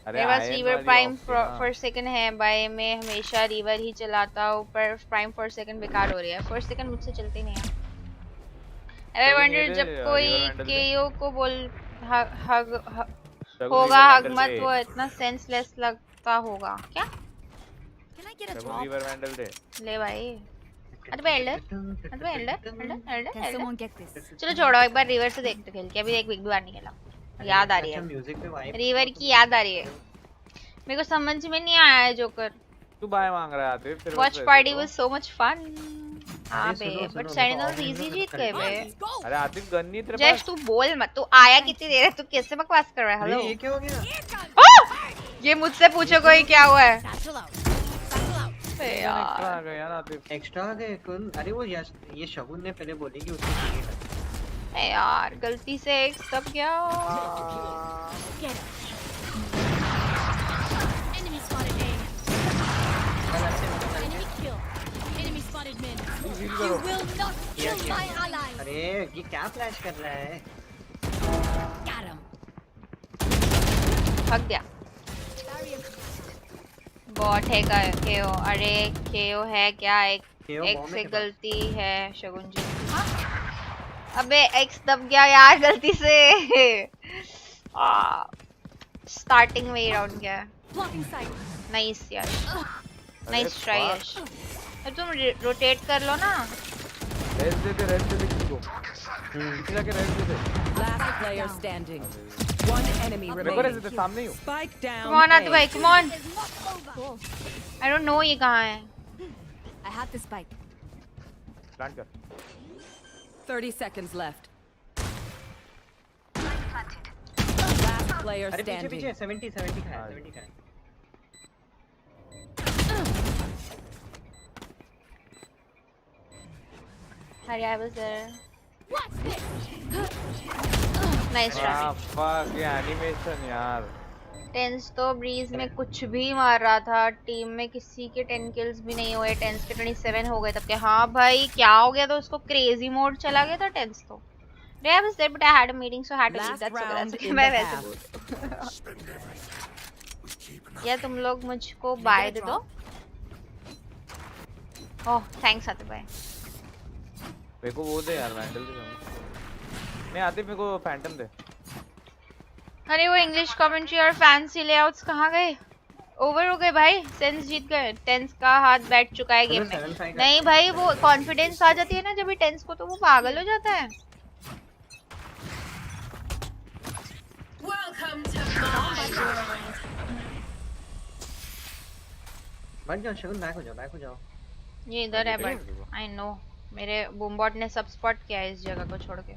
मेरे पास रिवर प्राइम फॉर सेकंड है भाई मैं हमेशा रिवर ही चलाता हूँ पर प्राइम फॉर सेकंड बेकार हो रही है फॉर सेकंड मुझसे चलती नहीं है अरे वंडर जब कोई केओ को बोल हग होगा हग मत वो इतना सेंसलेस लगता होगा क्या रिवर वैंडल दे ले भाई अरे भाई एल्डर चलो छोड़ो एक बार रिवर से देखते खेल के अभी एक बिग बार नहीं खेला याद आ रही है रिवर की याद आ रही है मेरे को समझ में नहीं आया है जोकर तू बाय मांग रहा है फिर watch party was so much fun हां बे बट सेंटिनल्स इजी जीत गए बे अरे आतिफ गन नहीं तेरे पास जस्ट तू बोल मत तू आया कितनी देर है तू कैसे बकवास कर रहा है हेलो ये क्या हो गया ये मुझसे पूछो कोई क्या हुआ है एक्स्ट्रा आ गए कौन अरे वो ये शगुन ने पहले बोली कि उसको चाहिए यार गलती से एक सब गया अरे ये क्या फ्लैश कर रहा है भाग गया बॉट है का केओ अरे केओ है क्या एक से गलती है शगुन जी अबे एक्स दब गया यार गलती से स्टार्टिंग में ही राउंड गया नाइस यार नाइस ट्राई यश तुम रोटेट कर लो ना रेस्ट दे किसको पिछला के rest the last player standing one enemy remaining दे सामने ही स्पाइक डाउन कम ऑन आते भाई come on I don't know ये कहां है I have the spike plant कर 30 seconds left. Last player अरे standing. पीछे 70 का है Harry, I was there. Nice try. fuck ये एनिमेशन यार टेंस तो ब्रीज में कुछ भी मार रहा था टीम में किसी के 10 किल्स भी नहीं हुए टेंस के 27 हो गए तब के हाँ भाई क्या हो गया तो उसको क्रेजी मोड चला गया था टेंस तो I was there but I had a meeting so I had to leave that's okay मैं वैसे बोल या तुम लोग मुझको बाय दे दो ओह थैंक्स आते भाई मेरे को वो दे यार वैंडल दे नहीं आते मेरे को फैंटम दे अरे वो इंग्लिश कमेंट्री और फैंसी लेआउट्स कहाँ गए ओवर हो गए भाई सेंस जीत गए टेंस का हाथ बैठ चुका है गेम में नहीं भाई वो कॉन्फिडेंस आ जाती है ना जब भी टेंस को तो वो पागल हो जाता है बैठ जाओ शगुन बैक हो जाओ ये इधर है बट आई नो मेरे बूमबॉट ने सब स्पॉट किया है इस जगह को छोड़ के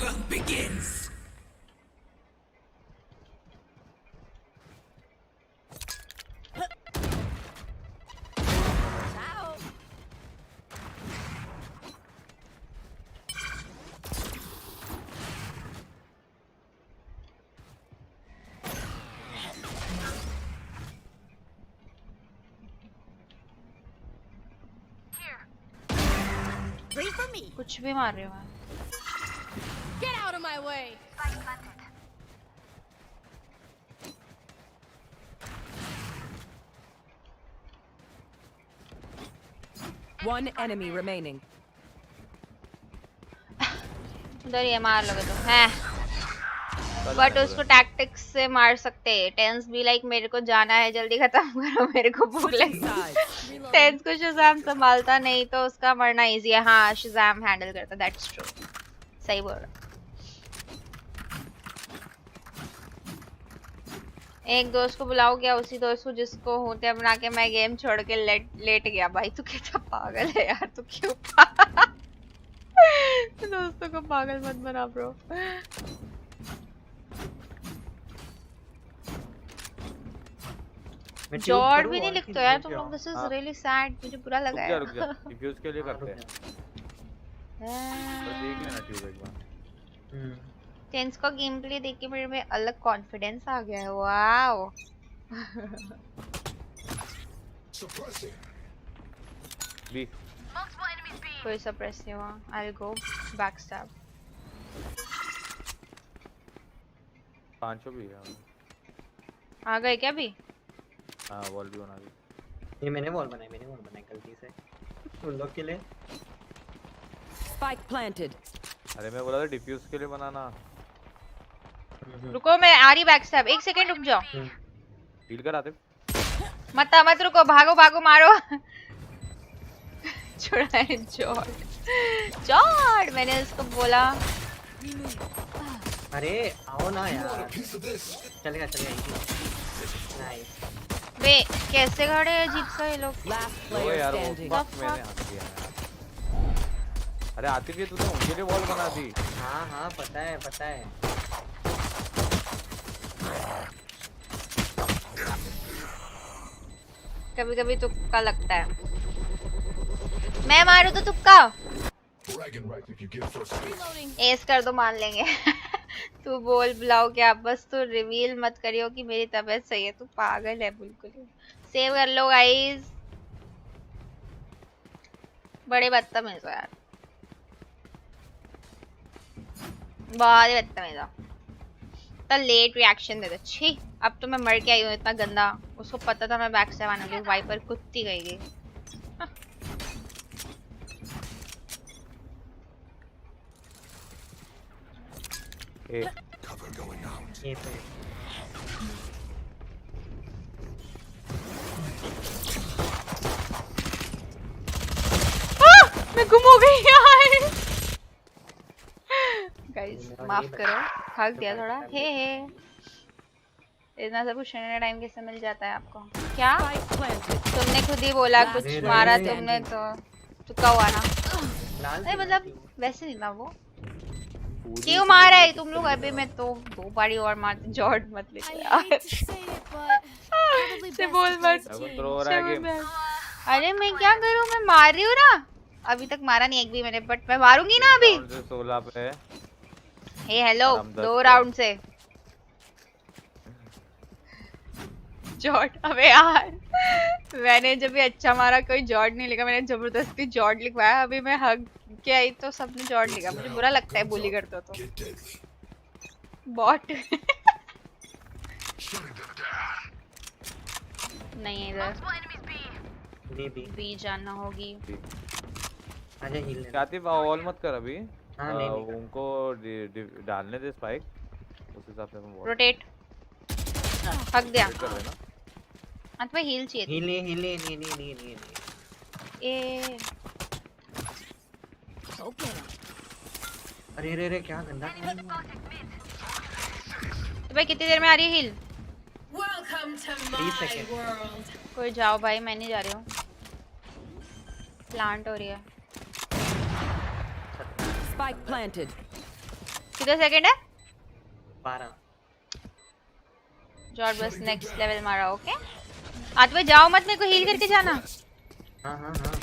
hunt begins. कुछ भी मार रही हूँ मैं। Get out of my way. One enemy remaining. उधर ये मार लोगे तो हैं। बट उसको टैक्टिक्स से मार सकते हैं। टेंस भी लाइक मेरे को जाना है, जल्दी खत्म करो, मेरे को भूख लगी। टेंस को शज़ाम संभालता नहीं तो उसका मरना इजी है। हाँ शज़ाम हैंडल करता, दैट्स ट्रू, सही बोल रहा। एक दोस्त को बुलाओ क्या, उसी दोस्त को जिसको होते बना के मैं गेम छोड़ के लेट गया। भाई तू कितना पागल है यार, तू क्यों दोस्तों को पागल मत बना ब्रो। जॉर्ड भी नहीं लिखते यार तुम लोग, दिस इज रियली सैड, मुझे बुरा लगा है। रुक जा डिफ्यूज के लिए करते हैं, बस देख लेना ट्यूब एक बार। टेंस का गेम प्ले देख के मेरे में अलग कॉन्फिडेंस आ गया है। वाओ बी कोई सप्रेस नहीं हुआ। I will go back stab. पांचों भी है। आ गए क्या भी? हां वॉल भी बना दी। ये मैंने वॉल बनाई गलती से उन लोग के लिए। Spike planted. अरे मैं बोला था डिफ्यूज के लिए बनाना। रुको मैं आ रही बैक स्टैब, एक सेकंड रुक जाओ। हील कर आते मत रुको, भागो भागो मारो। छोड़ा है जॉर्ड मैंने उसको बोला। अरे आओ ना यार, चलेगा नाइस। बे कैसे खड़े हैं जीत सा ये लोग। यार मैंने हाथ दिया यार। अरे आतिफ ये तूने उनके लिए वॉल बना दी। हाँ पता है कभी कभी तुक्का लगता है। मैं मारूं तो तुक्का एस कर दो, मान लेंगे। तू बोल बुलाओ क्या, बस तू रिवील मत करियो कि मेरी तबीयत सही है। तू पागल है बिल्कुल। सेव कर लो गाइस। बड़े बदतमीज हो यार, बहुत ही बदतमीज हो। तो लेट रिएक्शन दे दो। छी अब तो मैं मर के आई हूँ इतना गंदा। उसको पता था मैं बैक से आने वाली। वाइपर कुत्ती गई। मैं गुम हो गई यार। गाइस माफ करो, थक दिया थोड़ा। हे इतना सब पूछने टाइम कैसे मिल जाता है आपको? क्या तुमने खुद ही बोला कुछ मारा तुमने तो चुका हुआ ना। नहीं मतलब वैसे नहीं था वो। क्यों मारा है तुम लोग? अभी मैं तो 2 बारी और मारती। जॉर्ड मत लेते यार। से बोल मत। अरे मैं क्या करूं, मैं मार रही हूँ ना। अभी तक मारा नहीं एक भी मैंने, बट मैं मारूंगी ना अभी। 16 पे। हे हेलो 2 राउंड से। जॉर्ड अबे यार मैंने जब भी अच्छा मारा कोई जॉर्ड नहीं लिखा। मैंने जबरदस्ती जॉर्ड लिखवाया। अभी मैं हग के आई तो सबने जॉर्ड लिखा। मुझे बुरा लगता है bully करते हो तो। बॉट नहीं इधर बी जाना होगी। आजा हिल ले। आतिफ वॉल मत कर अभी। नहीं उनको डालने दे स्पाइक, उस हिसाब से हम रोटेट हक दिया। अंत में हील चाहिए। हील ए अरे क्या गंदा। तो भाई कितनी देर में आ रही है हील? 3 सेकंड। कोई जाओ भाई, मैं नहीं जा रही हूँ। प्लांट हो रही है। Spike planted. कितने सेकंड है? 12। जॉर्ज बस नेक्स्ट लेवल मारा। ओके आत्मा जाओ मत, मेरे को हील करके जाना। हाँ हाँ हाँ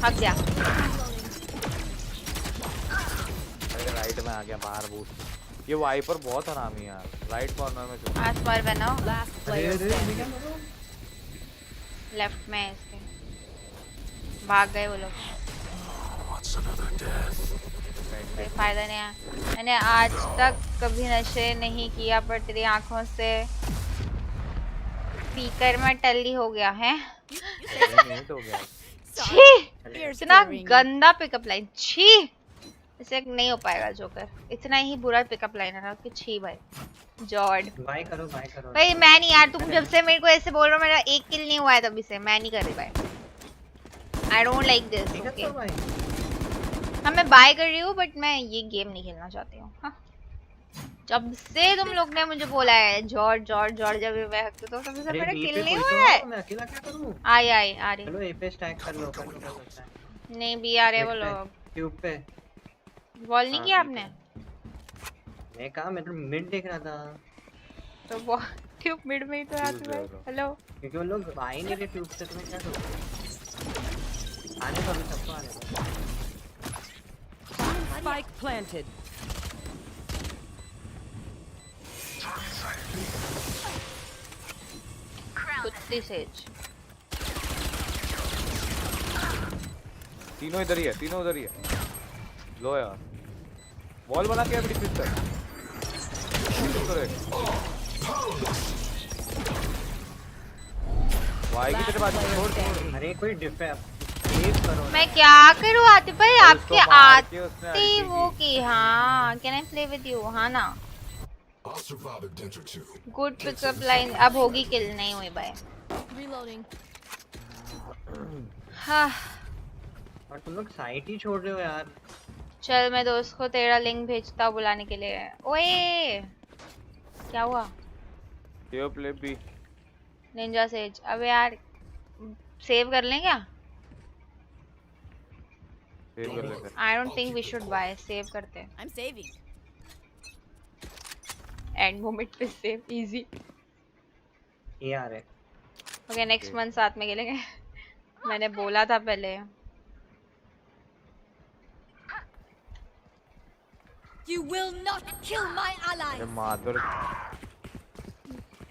हक जा। राइट में आ गया बाहर बूस्ट। ये वाइपर बहुत हरामी यार। राइट कॉर्नर में चुप। आस पार बनाओ। लेफ्ट में इसके भाग गए वो लोग। कोई फायदा नहीं है। मैंने आज तक कभी नशे नहीं किया पर तेरी आंखों से स्पीकर में टल्ली हो गया है। छी इतना गंदा पिकअप लाइन। छी इसे नहीं हो पाएगा जोकर। इतना ही बुरा पिकअप लाइन है कि छी भाई। जॉर्ड बाय करो भाई। मैं नहीं यार, तुम जब से मेरे को ऐसे बोल रहे हो मेरा एक किल नहीं हुआ है तभी से मैं नहीं कर रही भाई। I don't like this. Okay हाँ मैं बाय कर रही हूँ बट मैं ये गेम नहीं खेलना चाहती हूँ। हाँ जब से तुम लोग ने मुझे बोला है जॉर्ज जॉर्ज जॉर्ज जब मैं हकते तो तभी से मेरा किल नहीं हुआ है। मैं अकेला क्या करूँ? आई आ रही। चलो ए पे स्टैक कर लो नहीं भी आ रहे वो लोग। ट्यूब पे बॉल नहीं किया आपने? मैं कहा मैं तो मिड देख रहा था। तो वो ट्यूब मिड में ही तो आती है। हेलो क्योंकि वो लोग आ ही नहीं रहे ट्यूब से। तुम्हें क्या करूँ? आने दो अभी सबको आने दो। Spike planted. कुत्ती सेज। तीनों इधर ही है। तीनों उधर ही है। लो यार बॉल बना के अपनी पिच पर। वाई की तेरे पास छोड़। अरे कोई डिफेक्ट करो। मैं क्या करूँ आतिफ भाई? आपके आती वो की। हाँ can I play with you? हाँ ना गुड पिकअप लाइन। अब होगी किल। नहीं हुई भाई। हाँ और तुम लोग साइट ही छोड़ रहे हो यार। चल मैं दोस्त को तेरा लिंक भेजता हूँ बुलाने के लिए। ओए क्या हुआ? Yo play B ninja says. अबे यार सेव कर लें क्या? सेव कर लेते। I don't think we should buy. Save करते हैं। I'm saving. एंड मोमेंट पे सेव इजी। ये आ रहे। ओके नेक्स्ट मंथ साथ में खेलेंगे। मैंने बोला था पहले। You will not kill my allies. मादर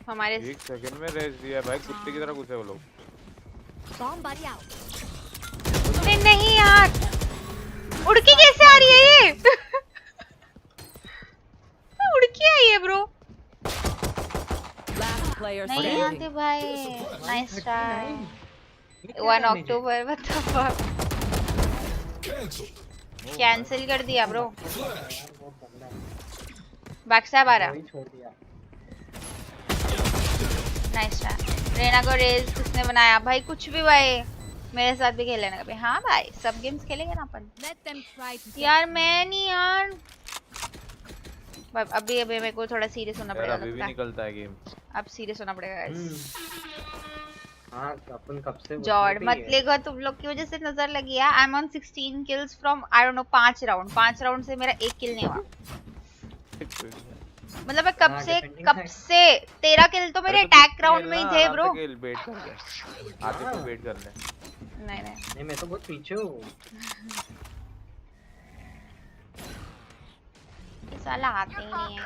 हमारे एक सेकंड में रेस दिया भाई। कुत्ते की तरह घुसे वो लोग। Bomb buddy out. नहीं यार उड़ के कैसे आ रही है ये? उड़ के आई है ब्रो। नहीं आते भाई। Nice try. 1 October what the fuck. Cancel कर दिया ब्रो। बैकस्टैब आ रहा। Nice try. रेना को रेज किसने बनाया भाई? कुछ भी भाई मेरे साथ भी खेल लेना कभी। हाँ भाई सब गेम्स खेलेंगे ना अपन। यार मैं नहीं यार अभी मेरे को थोड़ा सीरियस होना पड़ेगा। अभी भी निकलता है गेम। अब सीरियस होना पड़ेगा गाइस। हाँ अपन कब से जॉर्ड मत लेगा तुम लोग की वजह से नजर लगी है। I am on 16 kills from I don't no 5 round. 5 round से मेरा एक किल नहीं हुआ। मतलब मैं कब से 13 किल तो मेरे अटैक राउंड में ही थे ब्रो। वेट कर ले। आगे तो वेट कर ले। नहीं मैं तो बहुत पीछे हूँ। ये साला आते ही नहीं है।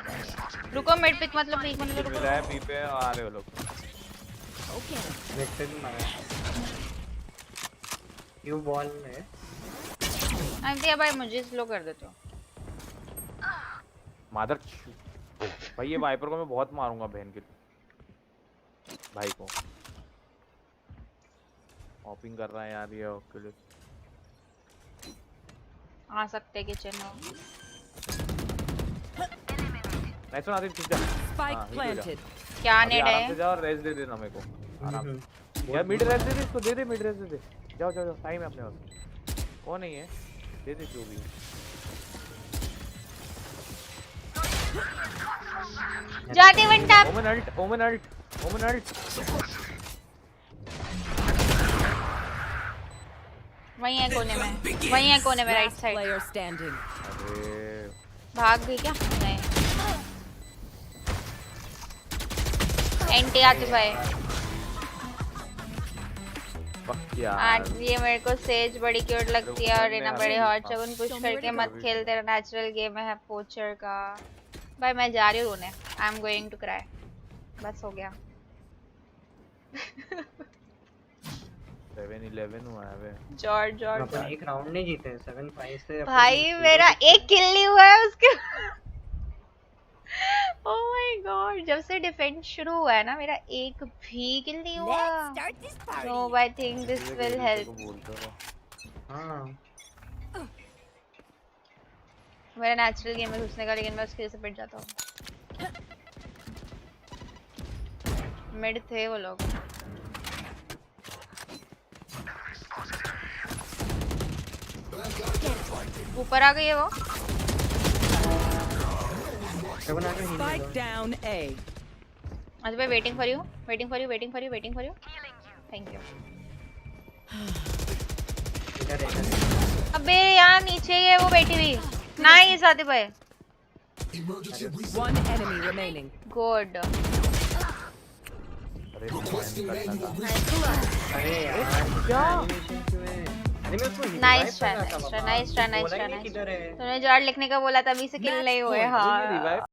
रुको मिड पिक मतलब पीक मतलब रुको। बी पे आ रहे हो लोग। ओके वेक्टर भी मारा। यू बॉल में आंटी भाई मुझे स्लो कर दे तो। मादर भाई ये वाइपर को मैं बहुत मारूंगा बहन के भाई को। हॉपिंग कर रहा है यार ये ओके। आ सकते किचन में। नाइस वन आदित्य जा। Spike planted. क्या नेड है? आराम से जाओ रेस दे देना मेरे को आराम से। यार मिड रेस दे दे इसको। दे दे मिड रेस दे दे। जाओ जाओ जाओ टाइम है अपने पास। कौन नहीं है? दे दे जो भी। जाते वन टैप। ओमन अल्ट। वहीं है कोने में राइट साइड। Player standing. अरे भाग गई क्या? नहीं। एंटी आतिफ भाई। आज ये मेरे को सेज बड़ी क्यूट लगती है और इना बड़े हॉट शगुन पुश करके मत खेल, तेरा नेचुरल गेम है पोचर का। भाई मैं जा रही हूँ रोने। I am going to cry. बस हो गया। 7-11 हुआ है बे। जॉर्ज अपन एक राउंड नहीं जीते 7-5 से। भाई मेरा एक किल नहीं हुआ है उसके। ओह माय गॉड, जब से डिफेंस शुरू हुआ है ना मेरा एक भी किल नहीं हुआ। No I think this will help. हां मेरा नेचुरल गेम में घुसने का, लेकिन मैं उसके से पिट जाता हूँ। मिड थे वो लोग। ऊपर आ गई है वो। Spike down A. आज भाई waiting for you. Thank you. अबे यार नीचे ही है वो बैठी हुई। नाइस आतिफ भाई। One enemy remaining. गुड। अरे यार क्या नाइस ट्राई। तूने जॉर्ज लिखने का बोला तभी से किल नहीं हुए। हाँ